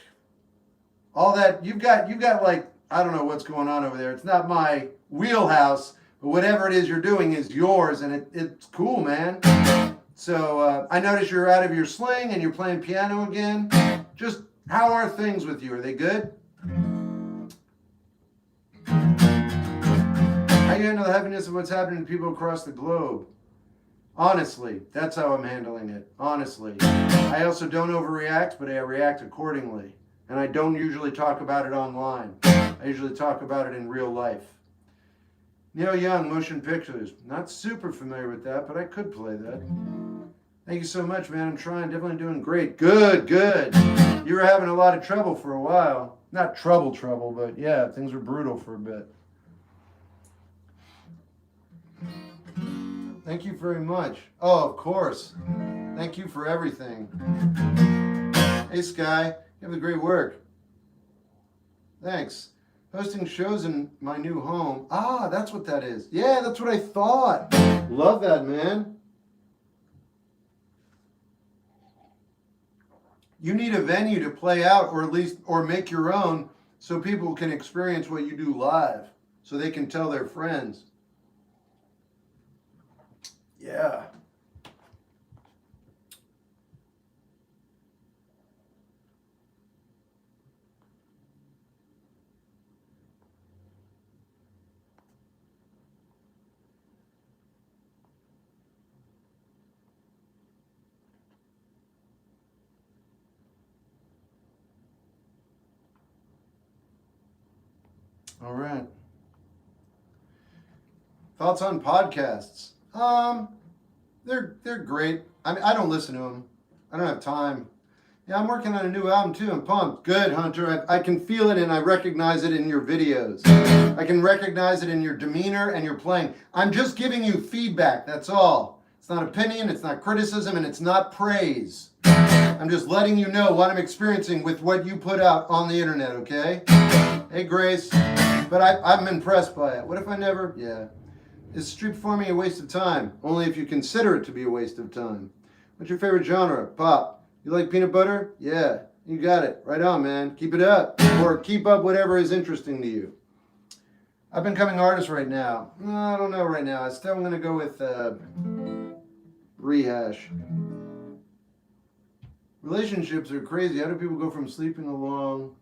A: all that, you've got like, I don't know what's going on over there. It's not my wheelhouse, but whatever it is you're doing is yours, and it's cool, man. So I notice you're out of your sling and you're playing piano again. Just how are things with you? Are they good? How do you handle the heaviness of what's happening to people across the globe? Honestly, that's how I'm handling it. Honestly. I also don't overreact, but I react accordingly. And I don't usually talk about it online. I usually talk about it in real life. Neil Young, motion pictures. Not super familiar with that, but I could play that. Thank you so much, man. I'm trying, definitely doing great. Good, good. You were having a lot of trouble for a while. Not trouble, but yeah, things were brutal for a bit. Thank you very much. Oh, of course. Thank you for everything. Hey, Sky. You have the great work. Thanks. Hosting shows in my new home. Ah, that's what that is. Yeah, that's what I thought. Love that, man. You need a venue to play out, or at least, or make your own, so people can experience what you do live, so they can tell their friends. Yeah. All right. Thoughts on podcasts? They're great. I mean, I don't listen to them. I don't have time. Yeah, I'm working on a new album too. I'm pumped. Good, Hunter. I can feel it and I recognize it in your videos. I can recognize it in your demeanor and your playing. I'm just giving you feedback. That's all. It's not opinion. It's not criticism, and it's not praise. I'm just letting you know what I'm experiencing with what you put out on the internet. Okay? Hey, Grace. But I'm impressed by it. What if I never? Yeah. Is street performing a waste of time? Only if you consider it to be a waste of time. What's your favorite genre? Pop. You like peanut butter? Yeah. You got it. Right on, man. Keep it up. Or keep up whatever is interesting to you. Up and coming artist right now. I don't know right now. I'm going to go with Rehash. Relationships are crazy. How do people go from sleeping alone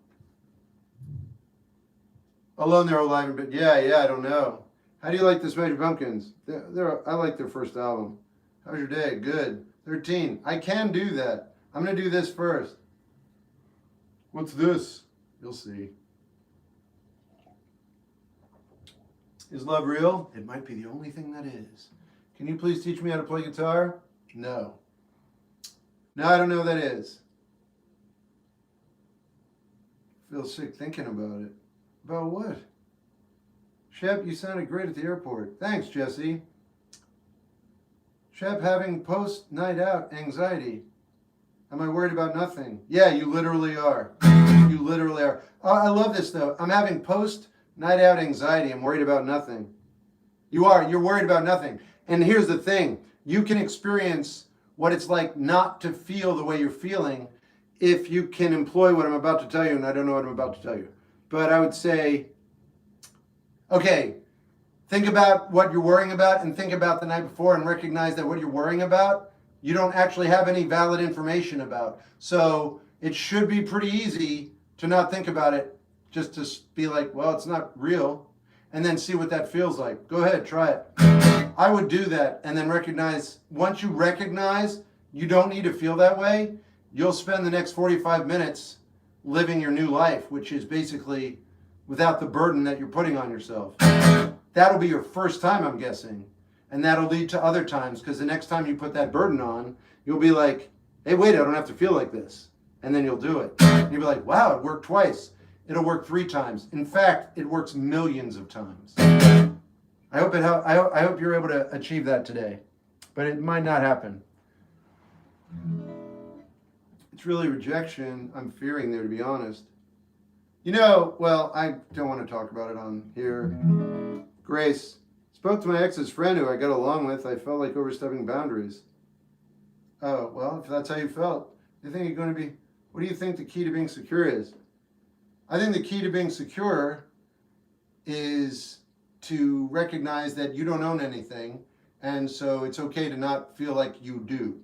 A: their whole life? But yeah, I don't know. How do you like the Smashing Pumpkins? I like their first album. How was your day? Good. 13. I can do that. I'm going to do this first. What's this? You'll see. Is love real? It might be the only thing that is. Can you please teach me how to play guitar? No. No, I don't know what that is. I feel sick thinking about it. About what? Shep, you sounded great at the airport. Thanks, Jesse. Shep, having post-night out anxiety. Am I worried about nothing? Yeah, you literally are. You literally are. Oh, I love this, though. I'm having post-night out anxiety. I'm worried about nothing. You are. You're worried about nothing. And here's the thing, you can experience what it's like not to feel the way you're feeling if you can employ what I'm about to tell you, and I don't know what I'm about to tell you. But I would say, okay, think about what you're worrying about and think about the night before and recognize that what you're worrying about, you don't actually have any valid information about. So it should be pretty easy to not think about it, just to be like, well, it's not real, and then see what that feels like. Go ahead, try it. I would do that and then recognize, once you recognize you don't need to feel that way, you'll spend the next 45 minutes living your new life, which is basically without the burden that you're putting on yourself. That'll be your first time, I'm guessing. And that'll lead to other times, because the next time you put that burden on, you'll be like, hey, wait, I don't have to feel like this. And then you'll do it. And you'll be like, wow, it worked twice. It'll work 3 times. In fact, it works millions of times. I hope you're able to achieve that today. But it might not happen. It's really rejection I'm fearing there, to be honest. You know, well, I don't want to talk about it on here. Grace, spoke to my ex's friend who I got along with. I felt like overstepping boundaries. Oh, well, if that's how you felt, you think you're going to be, what do you think the key to being secure is? I think the key to being secure is to recognize that you don't own anything, and so it's okay to not feel like you do.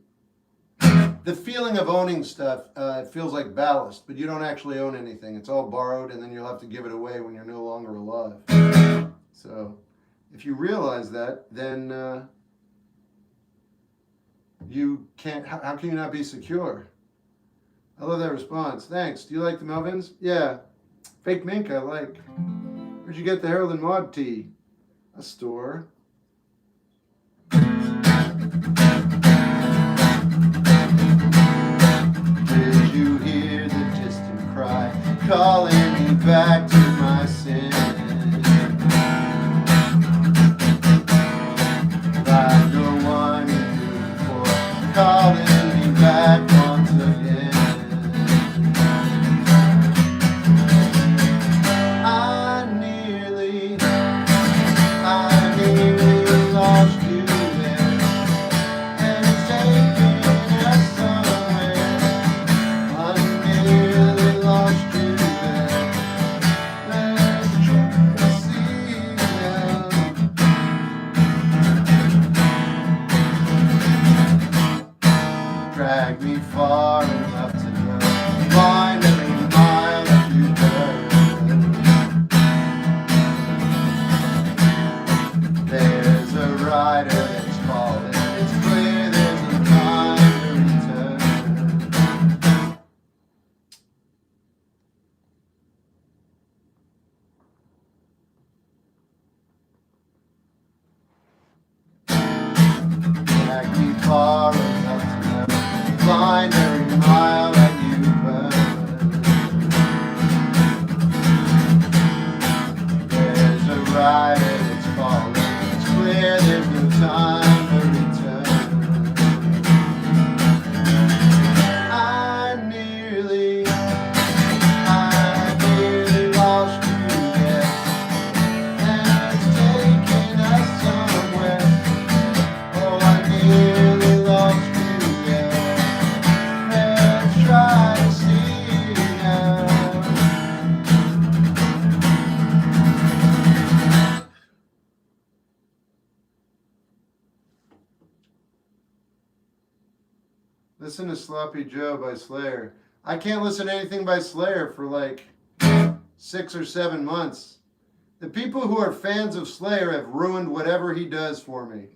A: The feeling of owning stuff feels like ballast, but you don't actually own anything. It's all borrowed, and then you'll have to give it away when you're no longer alive. So if you realize that, then you can't, how can you not be secure? I love that response. Thanks. Do you like the Melvins? Yeah. Fake mink I like. Where'd you get the Harold and Maude tea? A store. Calling me back to my sin. Like no one knew before, calling me back once again. I nearly lost you there, and it's taking us somewhere. I nearly lost you. Drag me far enough to go, find every mile that you burn. There's a rider that's calling, it's clear there's no time to return. Drag me far enough to go, find every mile that you burn. There's a rider that's calling, it's clear there's no time for return. I nearly lost you, yes, and it's taking us somewhere. Oh, I nearly lost you, yeah. Let's try to see now. Listen to Sloppy Joe by Slayer. I can't listen to anything by Slayer for like 6 or 7 months. The people who are fans of Slayer have ruined whatever he does for me.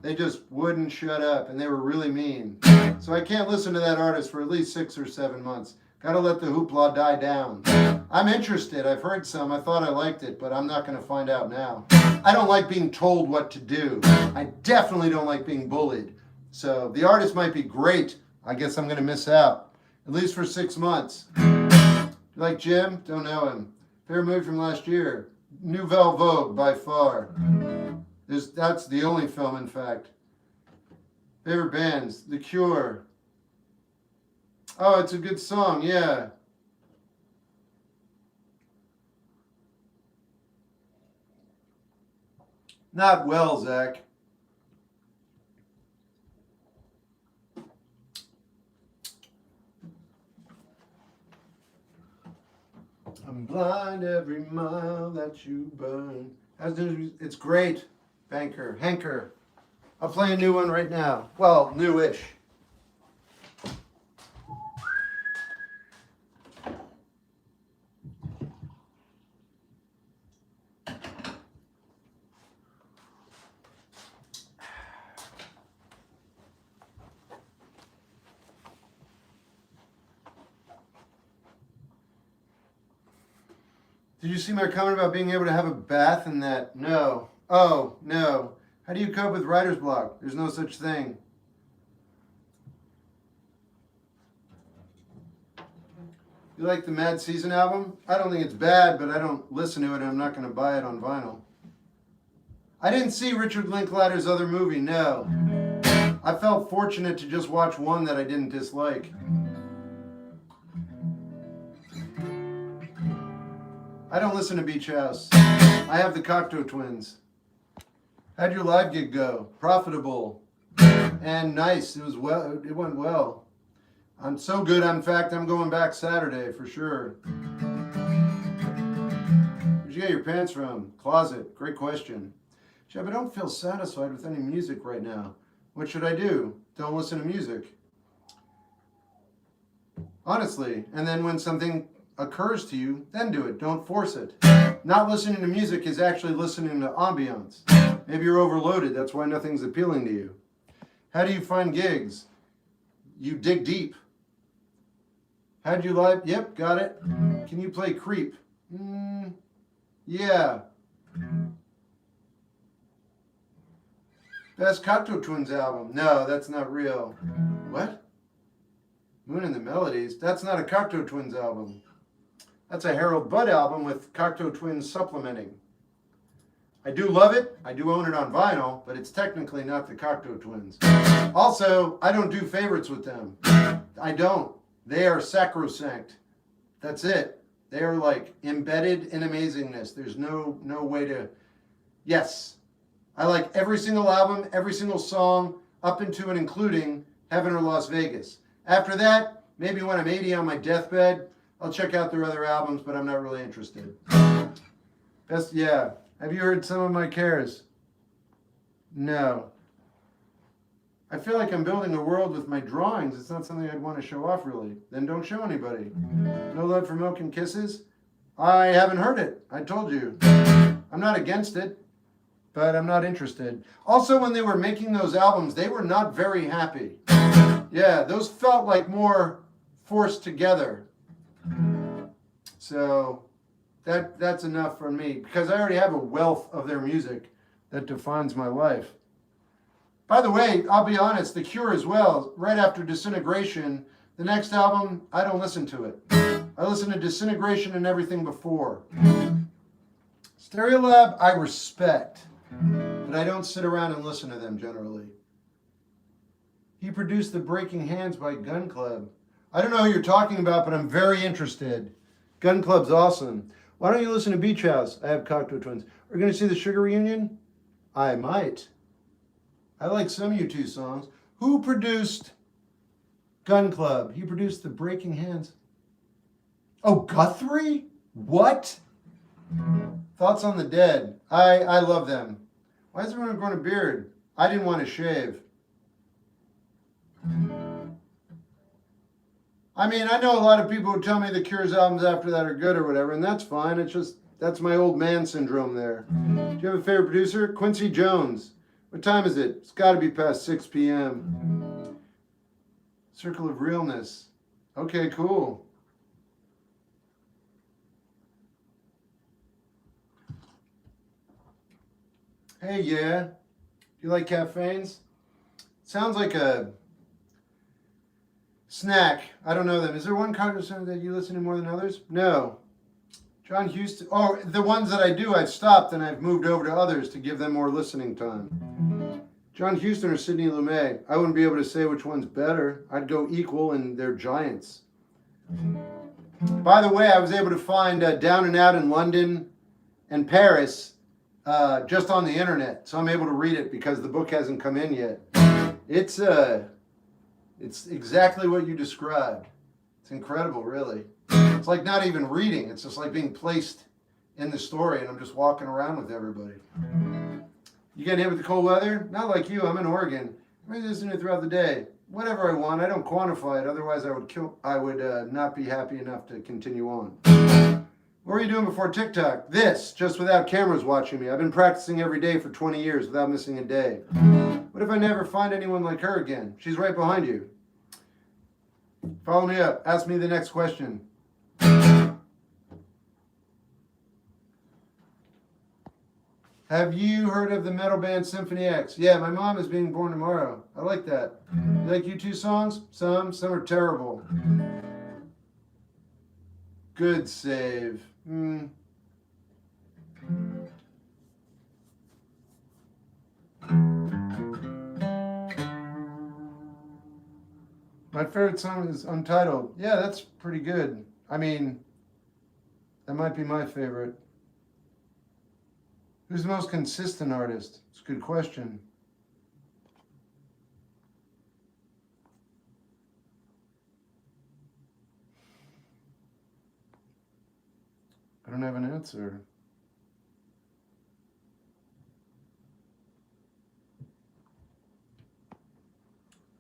A: They just wouldn't shut up, and they were really mean. So I can't listen to that artist for at least 6 or 7 months. Gotta let the hoopla die down. I'm interested. I've heard some. I thought I liked it, but I'm not gonna find out now. I don't like being told what to do. I definitely don't like being bullied. So the artist might be great. I guess I'm gonna miss out, at least for 6 months. You like Jim? Don't know him. Favorite movie from last year? Nouvelle Vogue, by far. That's the only film, in fact. Favorite bands? The Cure. Oh, it's a good song, yeah. Not well, Zach. blind every mile that you burn. It's great, Hanker. I'll play a new one right now. Well, newish. Did you see my comment about being able to have a bath in that? No. Oh, no. How do you cope with writer's block? There's no such thing. You like the Mad Season album? I don't think it's bad, but I don't listen to it and I'm not going to buy it on vinyl. I didn't see Richard Linklater's other movie, no. I felt fortunate to just watch one that I didn't dislike. I don't listen to Beach House. I have the Cocteau Twins. How'd your live gig go? Profitable and nice. It went well. I'm so good. In fact, I'm going back Saturday for sure. Where'd you get your pants from? Closet. Great question. Shep, I don't feel satisfied with any music right now. What should I do? Don't listen to music. Honestly. And then when something occurs to you, then do it. Don't force it. Not listening to music is actually listening to ambiance. Maybe you're overloaded. That's why nothing's appealing to you. How do you find gigs? You dig deep. How'd you like? Yep, got it. Can you play Creep? Yeah. Best Cocteau Twins album. No, that's not real. What? Moon and the Melodies? That's not a Cocteau Twins album. That's a Harold Budd album with Cocteau Twins supplementing. I do love it. I do own it on vinyl, but it's technically not the Cocteau Twins. Also, I don't do favorites with them. I don't. They are sacrosanct. That's it. They are like embedded in amazingness. There's no way to... Yes. I like every single album, every single song, up into and including Heaven or Las Vegas. After that, maybe when I'm 80 on my deathbed, I'll check out their other albums, but I'm not really interested. Yeah. Have you heard some of my cares? No. I feel like I'm building a world with my drawings. It's not something I'd want to show off, really. Then don't show anybody. No Love for Milk and Kisses? I haven't heard it. I told you. I'm not against it, but I'm not interested. Also, when they were making those albums, they were not very happy. Yeah, those felt like more forced together. So that's enough for me, because I already have a wealth of their music that defines my life. By the way, I'll be honest, The Cure as well, right after Disintegration, the next album, I don't listen to it. I listen to Disintegration and everything before. Stereolab, I respect, but I don't sit around and listen to them generally. He produced the Breaking Hands by Gun Club. I don't know who you're talking about, but I'm very interested. Gun Club's awesome. Why don't you listen to Beach House? I have Cocteau Twins. Are you going to see the Sugar Reunion? I might. I like some U2 songs. Who produced Gun Club? He produced the Breaking Hands. Oh, Guthrie? What? Thoughts on the Dead. I love them. Why is everyone growing a beard? I didn't want to shave. I mean, I know a lot of people who tell me the Cure's albums after that are good or whatever, and that's fine. It's just, that's my old man syndrome there. Do you have a favorite producer? Quincy Jones. What time is it? It's got to be past 6 p.m. Circle of Realness. Okay, cool. Hey, yeah. Do you like caffeines? Sounds like a snack. I don't know them. Is there one Cocteau song that you listen to more than others? No. John Huston. Oh, the ones that I do, I've stopped and I've moved over to others to give them more listening time. John Huston or Sidney Lumet. I wouldn't be able to say which one's better. I'd go equal, and they're giants. By the way, I was able to find Down and Out in London and Paris just on the internet. So I'm able to read it because the book hasn't come in yet. It's exactly what you described. It's incredible, really. It's like not even reading. It's just like being placed in the story, and I'm just walking around with everybody. You getting hit with the cold weather? Not like you. I'm in Oregon. I'm listening to it throughout the day. Whatever I want. I don't quantify it. Otherwise, I would not be happy enough to continue on. What were you doing before TikTok? This, just without cameras watching me. I've been practicing every day for 20 years without missing a day. What if I never find anyone like her again? She's right behind you. Follow me up. Ask me the next question. Have you heard of the metal band Symphony X? Yeah, my mom is being born tomorrow. I like that. You like U2 songs? Some are terrible. Good save. My favorite song is Untitled. Yeah, that's pretty good. I mean, that might be my favorite. Who's the most consistent artist? It's a good question. I don't have an answer.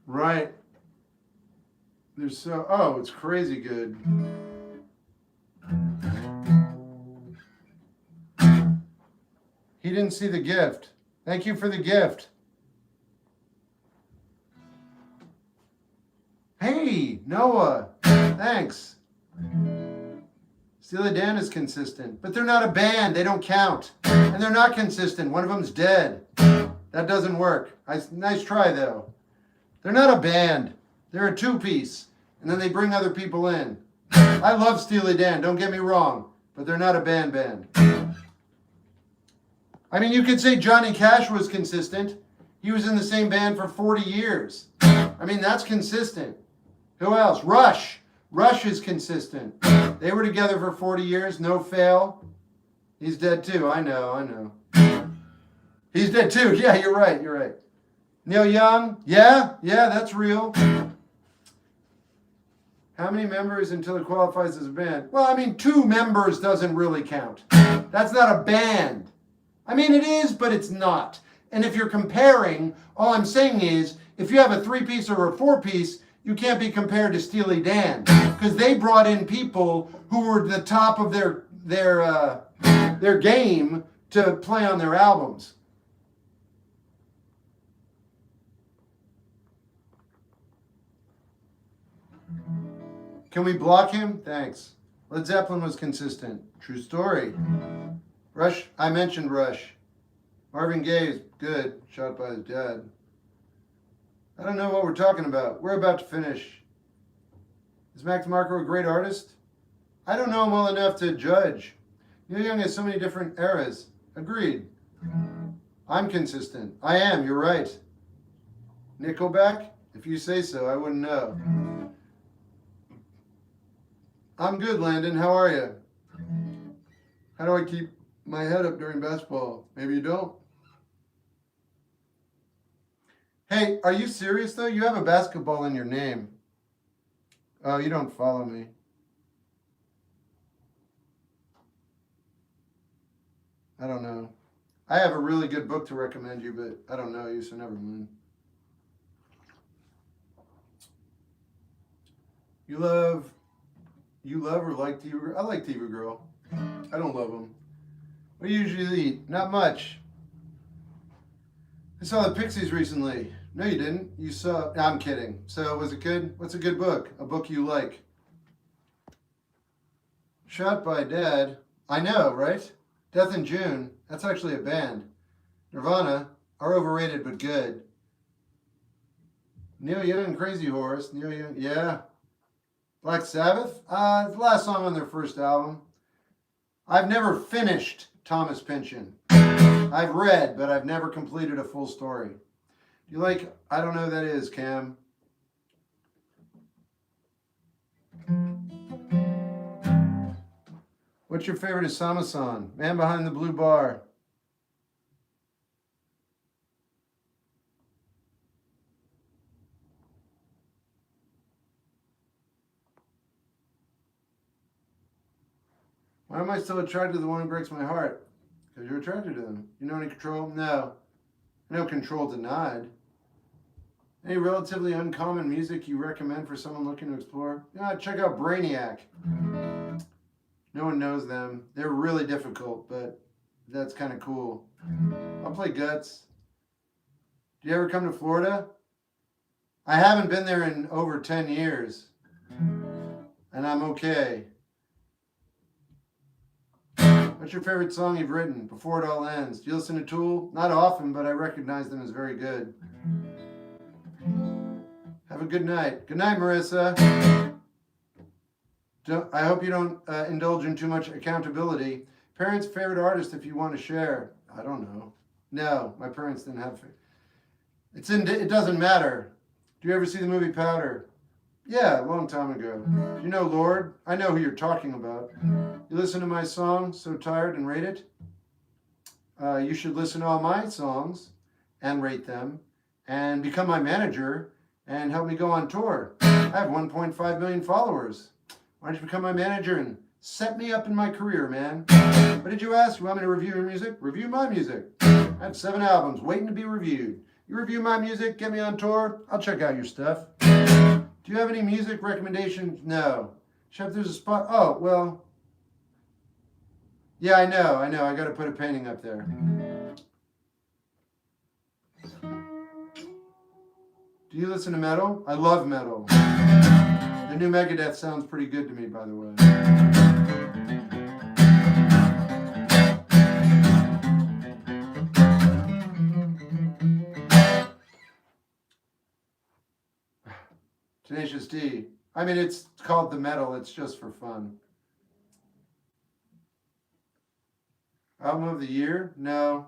A: Right. It's crazy good. He didn't see the gift. Thank you for the gift. Hey, Noah. Thanks. Steely Dan is consistent, but they're not a band. They don't count. And they're not consistent. One of them's dead. That doesn't work. Nice try, though. They're not a band. They're a two-piece. And then they bring other people in. I love Steely Dan, don't get me wrong, but they're not a band. I mean, you could say Johnny Cash was consistent. He was in the same band for 40 years. I mean, that's consistent. Who else? Rush. Rush is consistent. They were together for 40 years, no fail. He's dead too. I know. He's dead too. Yeah, you're right. Neil Young? Yeah, that's real. How many members until it qualifies as a band? Well, I mean, 2 members doesn't really count. That's not a band. I mean, it is, but it's not. And if you're comparing, all I'm saying is, if you have a 3-piece or a 4-piece, you can't be compared to Steely Dan, because they brought in people who were the top of their game to play on their albums. Can we block him? Thanks. Led Zeppelin was consistent. True story. Rush, I mentioned Rush. Marvin Gaye is good. Shot by his dad. I don't know what we're talking about. We're about to finish. Is Max Marco a great artist? I don't know him well enough to judge. Neil Young has so many different eras. Agreed. I'm consistent. I am, you're right. Nickelback? If you say so, I wouldn't know. I'm good, Landon. How are you? How do I keep my head up during basketball? Maybe you don't. Hey, are you serious though? You have a basketball in your name. Oh, you don't follow me. I don't know. I have a really good book to recommend you, but I don't know you, so never mind. You love or like TV Girl? I like TV Girl. I don't love them. What do you usually eat? Not much. I saw the Pixies recently. No, you didn't. You saw... No, I'm kidding. So, was it good? What's a good book? A book you like? Shot by Dad. I know, right? Death in June. That's actually a band. Nirvana are overrated but good. Neil Young, Crazy Horse. Neil Young, yeah. Black Sabbath? The last song on their first album. I've never finished Thomas Pynchon. I've read, but I've never completed a full story. Do you like, I don't know who that is, Cam. What's your favorite Isama song? Man Behind the Blue Bar. Why am I still attracted to the one who breaks my heart? Because you're attracted to them. You know any control? No. No control denied. Any relatively uncommon music you recommend for someone looking to explore? Yeah, check out Brainiac. No one knows them. They're really difficult, but that's kind of cool. I'll play Guts. Do you ever come to Florida? I haven't been there in over 10 years. And I'm okay. What's your favorite song you've written? Before It All Ends. Do you listen to Tool? Not often, but I recognize them as very good. Have a good night. Good night, Marissa. I hope you don't indulge in too much accountability. Parents' favorite artist if you want to share. I don't know. No, my parents didn't have it doesn't matter. Do you ever see the movie Powder? Yeah, a long time ago. Do you know Lord? I know who you're talking about. You listen to my song, So Tired, and rate it? You should listen to all my songs and rate them and become my manager and help me go on tour. I have 1.5 million followers. Why don't you become my manager and set me up in my career, man? What did you ask? You want me to review your music? Review my music. I have 7 albums waiting to be reviewed. You review my music, get me on tour, I'll check out your stuff. Do you have any music recommendations? No. Shep, there's a spot. Oh, well. Yeah, I know. I got to put a painting up there. Do you listen to metal? I love metal. The new Megadeth sounds pretty good to me, by the way. Tenacious D. I mean, it's called the metal. It's just for fun. Album of the year? No.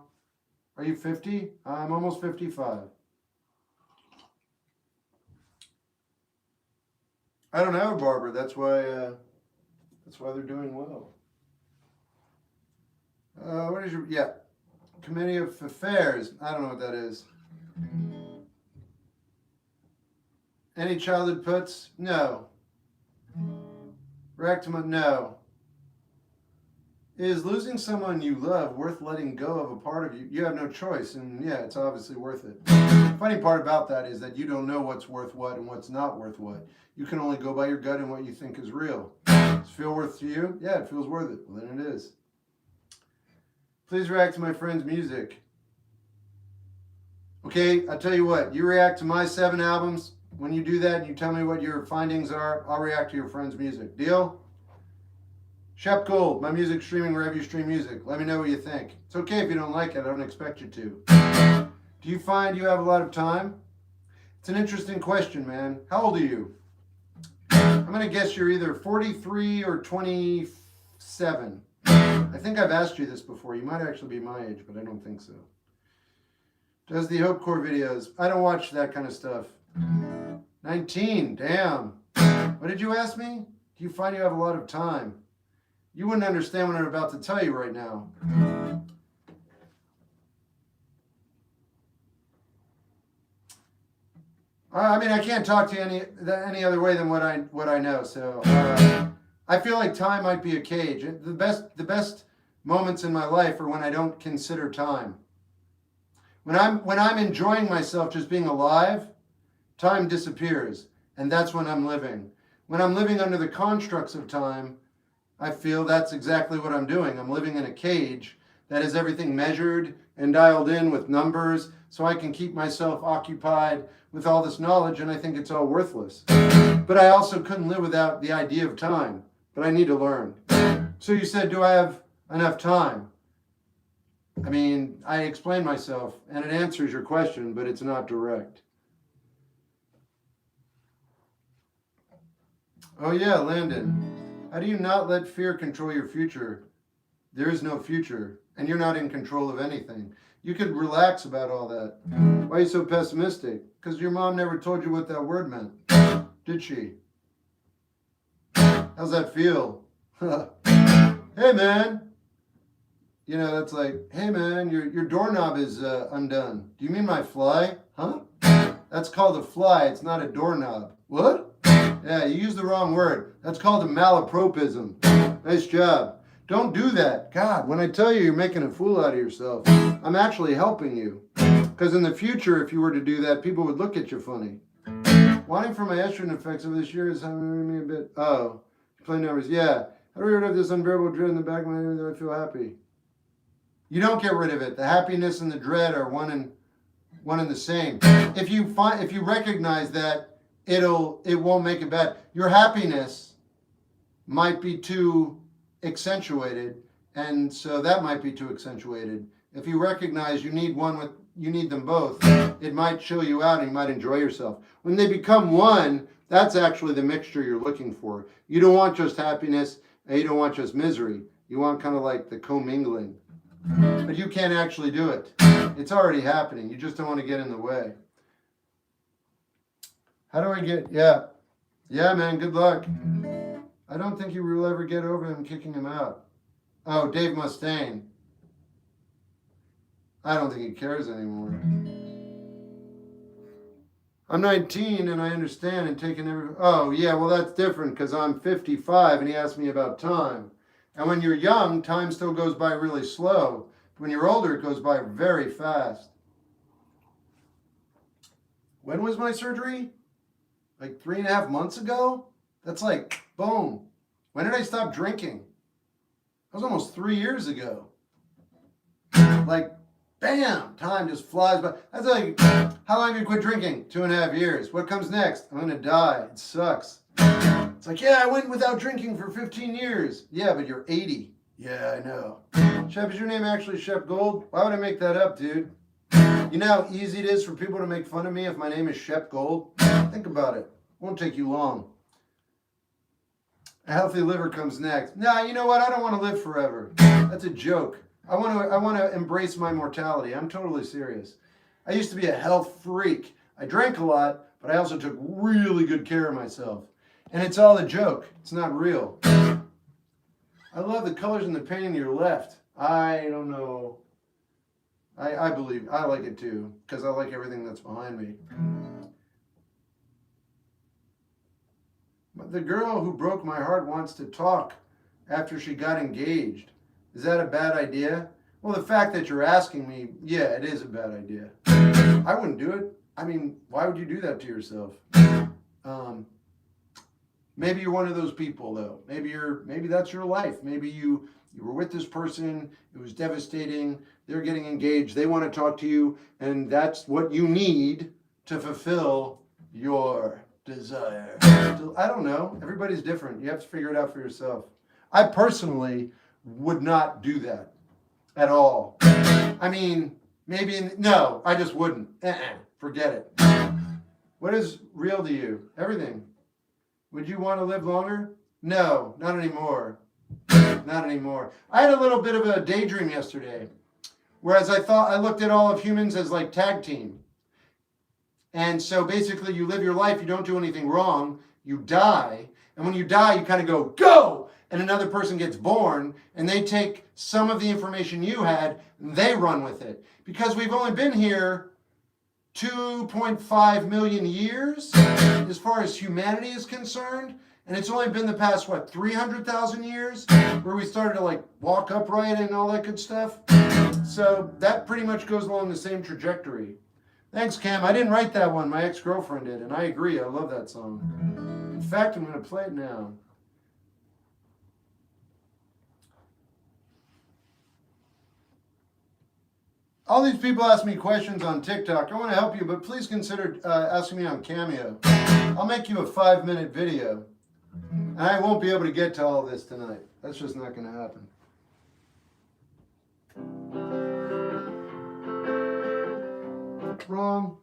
A: Are you 50? I'm almost 55. I don't have a barber. That's why they're doing well. What is your... Yeah. Committee of Affairs. I don't know what that is. Any childhood puts? No. Rectum? No. Is losing someone you love worth letting go of a part of you? You have no choice, and yeah, it's obviously worth it. The funny part about that is that you don't know what's worth what and what's not worth what. You can only go by your gut and what you think is real. Does it feel worth to you? Yeah, it feels worth it. Well, then it is. Please react to my friend's music. Okay, I'll tell you what. You react to my 7 albums. When you do that and you tell me what your findings are, I'll react to your friend's music. Deal? Shep Gold, my music streaming wherever you stream music. Let me know what you think. It's okay if you don't like it. I don't expect you to. Do you find you have a lot of time? It's an interesting question, man. How old are you? I'm going to guess you're either 43 or 27. I think I've asked you this before. You might actually be my age, but I don't think so. Does the Hope Corps videos? I don't watch that kind of stuff. 19, damn. What did you ask me? Do you find you have a lot of time? You wouldn't understand what I'm about to tell you right now. I mean, I can't talk to you any other way than what I know. So I feel like time might be a cage. The best moments in my life are when I don't consider time. When I'm enjoying myself just being alive, time disappears, and that's when I'm living. When I'm living under the constructs of time, I feel that's exactly what I'm doing. I'm living in a cage that has everything measured and dialed in with numbers, so I can keep myself occupied with all this knowledge, and I think it's all worthless. But I also couldn't live without the idea of time, but I need to learn. So you said, do I have enough time? I mean, I explained myself, and it answers your question, but it's not direct. Oh yeah, Landon. How do you not let fear control your future? There is no future, and you're not in control of anything. You could relax about all that. Why are you so pessimistic? Because your mom never told you what that word meant. Did she? How's that feel? Hey, man. You know, that's like, hey, man, your doorknob is undone. Do you mean my fly? Huh? That's called a fly. It's not a doorknob. What? Yeah, you used the wrong word. That's called a malapropism. Nice job. Don't do that. God, when I tell you you're making a fool out of yourself, I'm actually helping you. Because in the future, if you were to do that, people would look at you funny. Wanting for my estrogen effects of this year is having me a bit. Oh, play numbers. Yeah. How do we rid of this unbearable dread in the back of my head that I feel happy? You don't get rid of it. The happiness and the dread are one and the same. If you recognize that, it won't make it bad. Your happiness might be too accentuated, and so that might be too accentuated. If you recognize you need them both, it might chill you out and you might enjoy yourself. When they become one, that's actually the mixture you're looking for. You don't want just happiness and you don't want just misery. You want kind of like the commingling. But you can't actually do it. It's already happening. You just don't want to get in the way. How do I get, yeah, man, good luck. I don't think you will ever get over him kicking him out. Oh, Dave Mustaine. I don't think he cares anymore. I'm 19 and I understand and taking every... Oh, yeah, well, that's different because I'm 55 and he asked me about time. And when you're young, time still goes by really slow. When you're older, it goes by very fast. When was my surgery? Like 3.5 months ago? That's like, boom. When did I stop drinking? That was almost 3 years ago. Like, bam, time just flies by. That's like, how long have you quit drinking? 2.5 years. What comes next? I'm gonna die. It sucks. It's like, yeah, I went without drinking for 15 years. Yeah, but you're 80. Yeah, I know. Shep, is your name actually Shep Gold? Why would I make that up, dude? You know how easy it is for people to make fun of me if my name is Shep Gold? Think about it. Won't take you long. A healthy liver comes next. Nah, you know what? I don't want to live forever. That's a joke. I want to embrace my mortality. I'm totally serious. I used to be a health freak. I drank a lot, but I also took really good care of myself. And it's all a joke. It's not real. I love the colors in the painting to your left. I don't know. I believe. I like it too, because I like everything that's behind me. But the girl who broke my heart wants to talk after she got engaged. Is that a bad idea? Well, the fact that you're asking me, yeah, it is a bad idea. I wouldn't do it. I mean, why would you do that to yourself? Maybe you're one of those people, though. Maybe that's your life. Maybe you were with this person. It was devastating. They're getting engaged. They want to talk to you, and that's what you need to fulfill your desire. I don't know. Everybody's different. You have to figure it out for yourself. I personally would not do that at all. I mean, no, I just wouldn't. Forget it. What is real to you? Everything. Would you want to live longer? No, not anymore. Not anymore. I had a little bit of a daydream yesterday, whereas I looked at all of humans as like tag team. And so basically you live your life, you don't do anything wrong, you die, and when you die, you kind of go, and another person gets born, and they take some of the information you had, and they run with it. Because we've only been here 2.5 million years, as far as humanity is concerned, and it's only been the past, 300,000 years, where we started to like walk upright and all that good stuff. So that pretty much goes along the same trajectory. Thanks, Cam. I didn't write that one. My ex-girlfriend did, and I agree. I love that song. In fact, I'm going to play it now. All these people ask me questions on TikTok. I want to help you, but please consider asking me on Cameo. I'll make you a 5-minute video, and I won't be able to get to all of this tonight. That's just not going to happen. Wrong.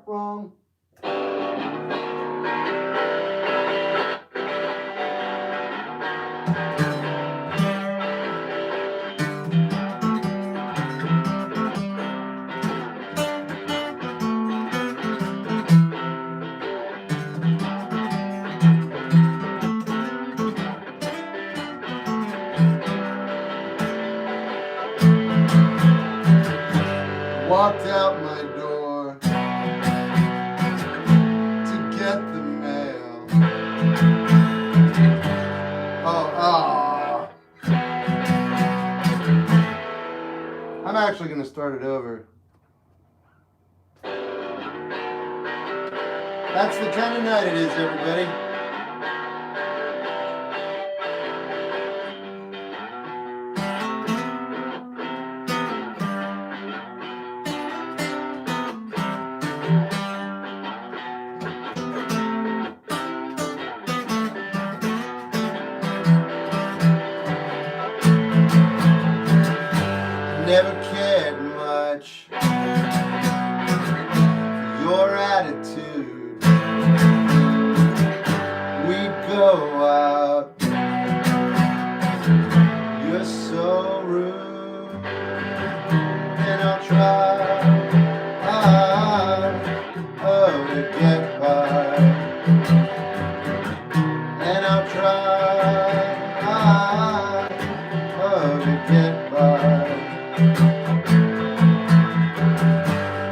A: Wrong. Walked out my door to get the mail. Oh, I'm actually going to start it over. That's the kind of night it is, everybody. Never cared much for your attitude. We'd go out, you're so rude, and I'll try to get by, and I'll try to get by.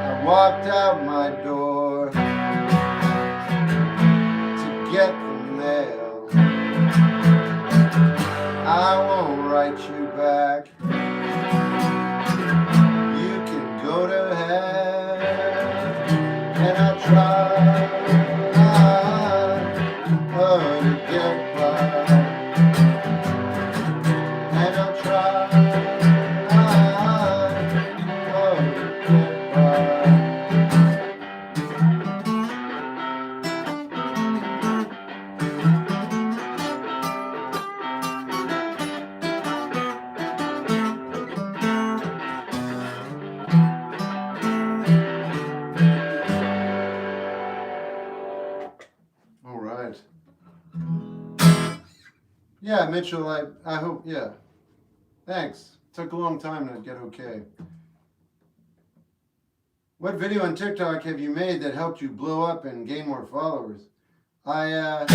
A: I walked out my door to get the mail. I won't write you back. You can go to hell, and I'll try to get by, and I'll try to get by. All right. Yeah, Mitchell, I hope, yeah. Thanks. Took a long time to get okay. What video on TikTok have you made that helped you blow up and gain more followers? I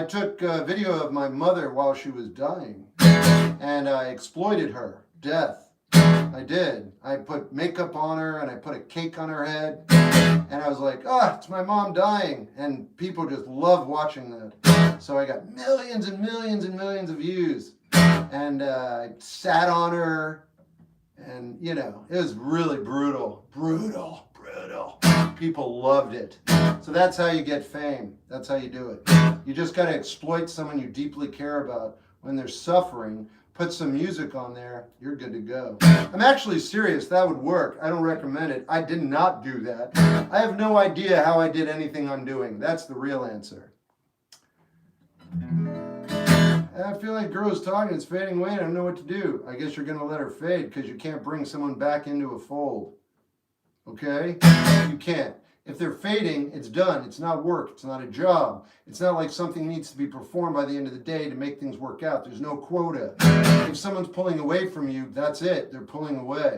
A: took a video of my mother while she was dying, and I exploited her death. I did. I put makeup on her, and I put a cake on her head, and I was like, it's my mom dying, and people just love watching that. So I got millions and millions and millions of views, and I sat on her, and it was really brutal. People loved it. So that's how you get fame. That's how you do it. You just got to exploit someone you deeply care about when they're suffering. Put some music on there, you're good to go. I'm actually serious, that would work. I don't recommend it. I did not do that. I have no idea how I did anything I'm doing. That's the real answer. I feel like girl's talking, it's fading away, I don't know what to do. I guess you're gonna let her fade because you can't bring someone back into a fold. Okay? You can't. If they're fading, it's done. It's not work. It's not a job. It's not like something needs to be performed by the end of the day to make things work out. There's no quota. If someone's pulling away from you, that's it. They're pulling away.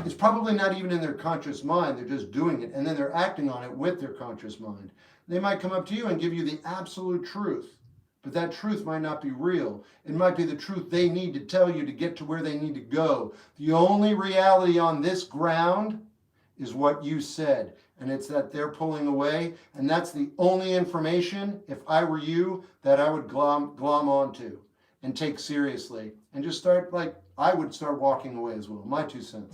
A: It's probably not even in their conscious mind. They're just doing it, and then they're acting on it with their conscious mind. They might come up to you and give you the absolute truth, but that truth might not be real. It might be the truth they need to tell you to get to where they need to go. The only reality on this ground is what you said, and it's that they're pulling away, and that's the only information, if I were you, that I would glom onto and take seriously, and just start, I would start walking away as well. My 2 cents.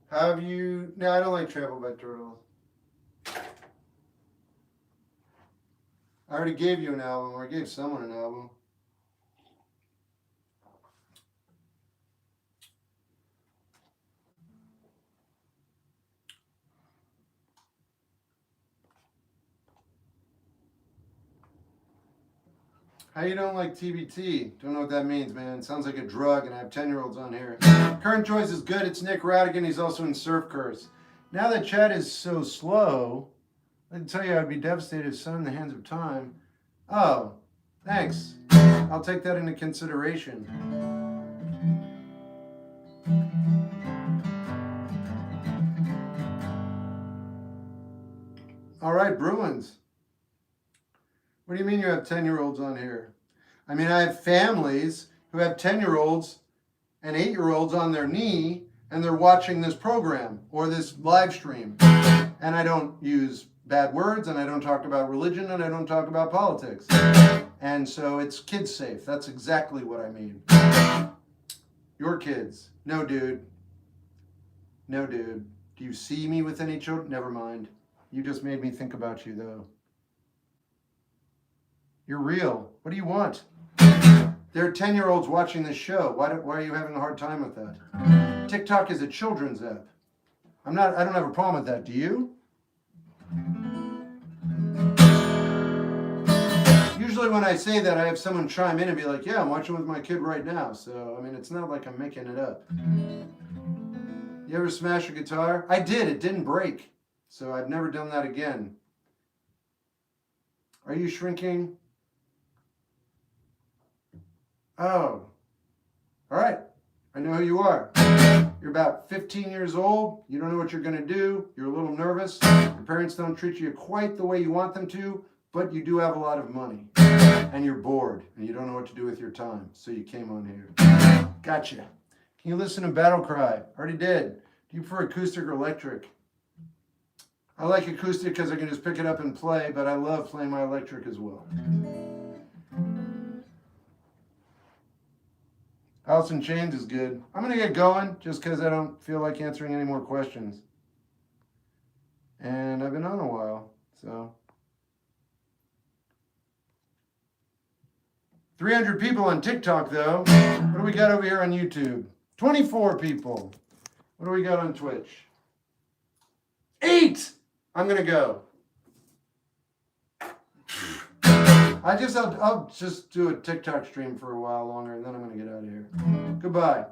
A: Have you... No, I don't like travel by turtles. I already gave you an album, or I gave someone an album. How you don't like TBT? Don't know what that means, man. Sounds like a drug, and I have 10-year-olds on here. Current choice is good. It's Nick Radigan. He's also in Surf Curse. Now that chat is so slow, I can tell you I'd be devastated if son in the hands of time. Oh, thanks. I'll take that into consideration. All right, Bruins. What do you mean you have 10-year-olds on here? I mean, I have families who have 10-year-olds and 8-year-olds on their knee and they're watching this program or this live stream. And I don't use bad words, and I don't talk about religion, and I don't talk about politics. And so it's kids safe. That's exactly what I mean. Your kids. No, dude. No, dude. Do you see me with any children? Never mind. You just made me think about you, though. You're real. What do you want? There are 10-year-olds watching this show. Why are you having a hard time with that? TikTok is a children's app. I don't have a problem with that. Do you? Usually when I say that, I have someone chime in and be like, yeah, I'm watching with my kid right now. So, I mean, it's not like I'm making it up. You ever smash a guitar? I did. It didn't break. So I've never done that again. Are you shrinking? Oh. All right. I know who you are. You're about 15 years old. You don't know what you're going to do. You're a little nervous. Your parents don't treat you quite the way you want them to, but you do have a lot of money. And you're bored, and you don't know what to do with your time. So you came on here. Gotcha. Can you listen to Battle Cry? Already did. Do you prefer acoustic or electric? I like acoustic because I can just pick it up and play, but I love playing my electric as well. Alice in Chains is good. I'm going to get going just because I don't feel like answering any more questions. And I've been on a while, so. 300 people on TikTok, though. What do we got over here on YouTube? 24 people. What do we got on Twitch? 8! I'm going to go. I'll just do a TikTok stream for a while longer, and then I'm going to get out of here. Goodbye.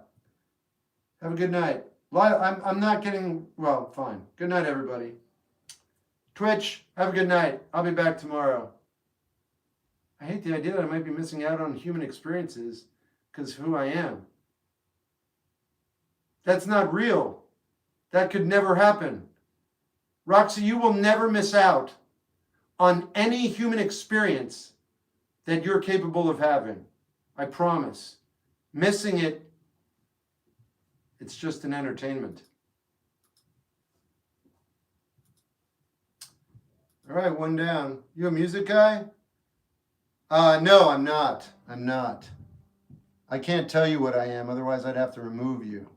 A: Have a good night. I'm not getting, well, fine. Good night, everybody. Twitch, have a good night. I'll be back tomorrow. I hate the idea that I might be missing out on human experiences because of who I am. That's not real. That could never happen. Roxy, you will never miss out on any human experience that you're capable of having. I promise. Missing it, it's just an entertainment. All right, one down. You a music guy? No, I'm not. I'm not. I can't tell you what I am, otherwise I'd have to remove you.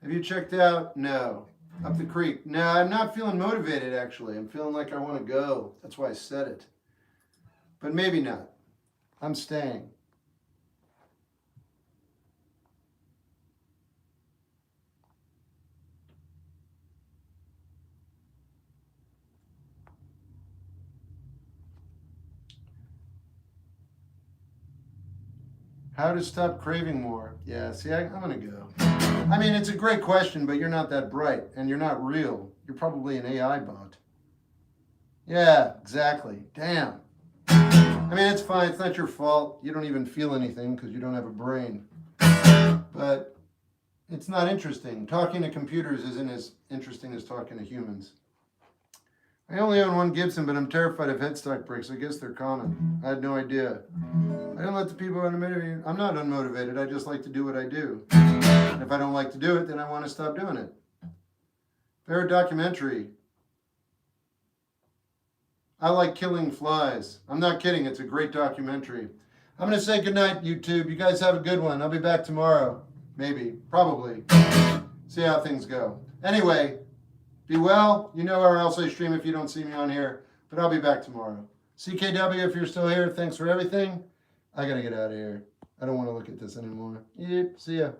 A: Have you checked out? No. Up the creek? No, I'm not feeling motivated, actually. I'm feeling like I want to go. That's why I said it. But maybe not. I'm staying. How to stop craving more? Yeah, see, I'm going to go. I mean, it's a great question, but you're not that bright, and you're not real. You're probably an AI bot. Yeah, exactly. Damn. I mean, it's fine. It's not your fault. You don't even feel anything because you don't have a brain. But it's not interesting. Talking to computers isn't as interesting as talking to humans. I only own one Gibson, but I'm terrified of headstock brakes. I guess they're common. I had no idea. I don't let the people unmotivated me. I'm not unmotivated. I just like to do what I do. And if I don't like to do it, then I want to stop doing it. Favorite documentary. I like killing flies. I'm not kidding. It's a great documentary. I'm going to say goodnight, YouTube. You guys have a good one. I'll be back tomorrow. Maybe. Probably. See how things go. Anyway, be well. You know where else I stream if you don't see me on here. But I'll be back tomorrow. CKW, if you're still here, thanks for everything. I got to get out of here. I don't want to look at this anymore. Yep. See ya.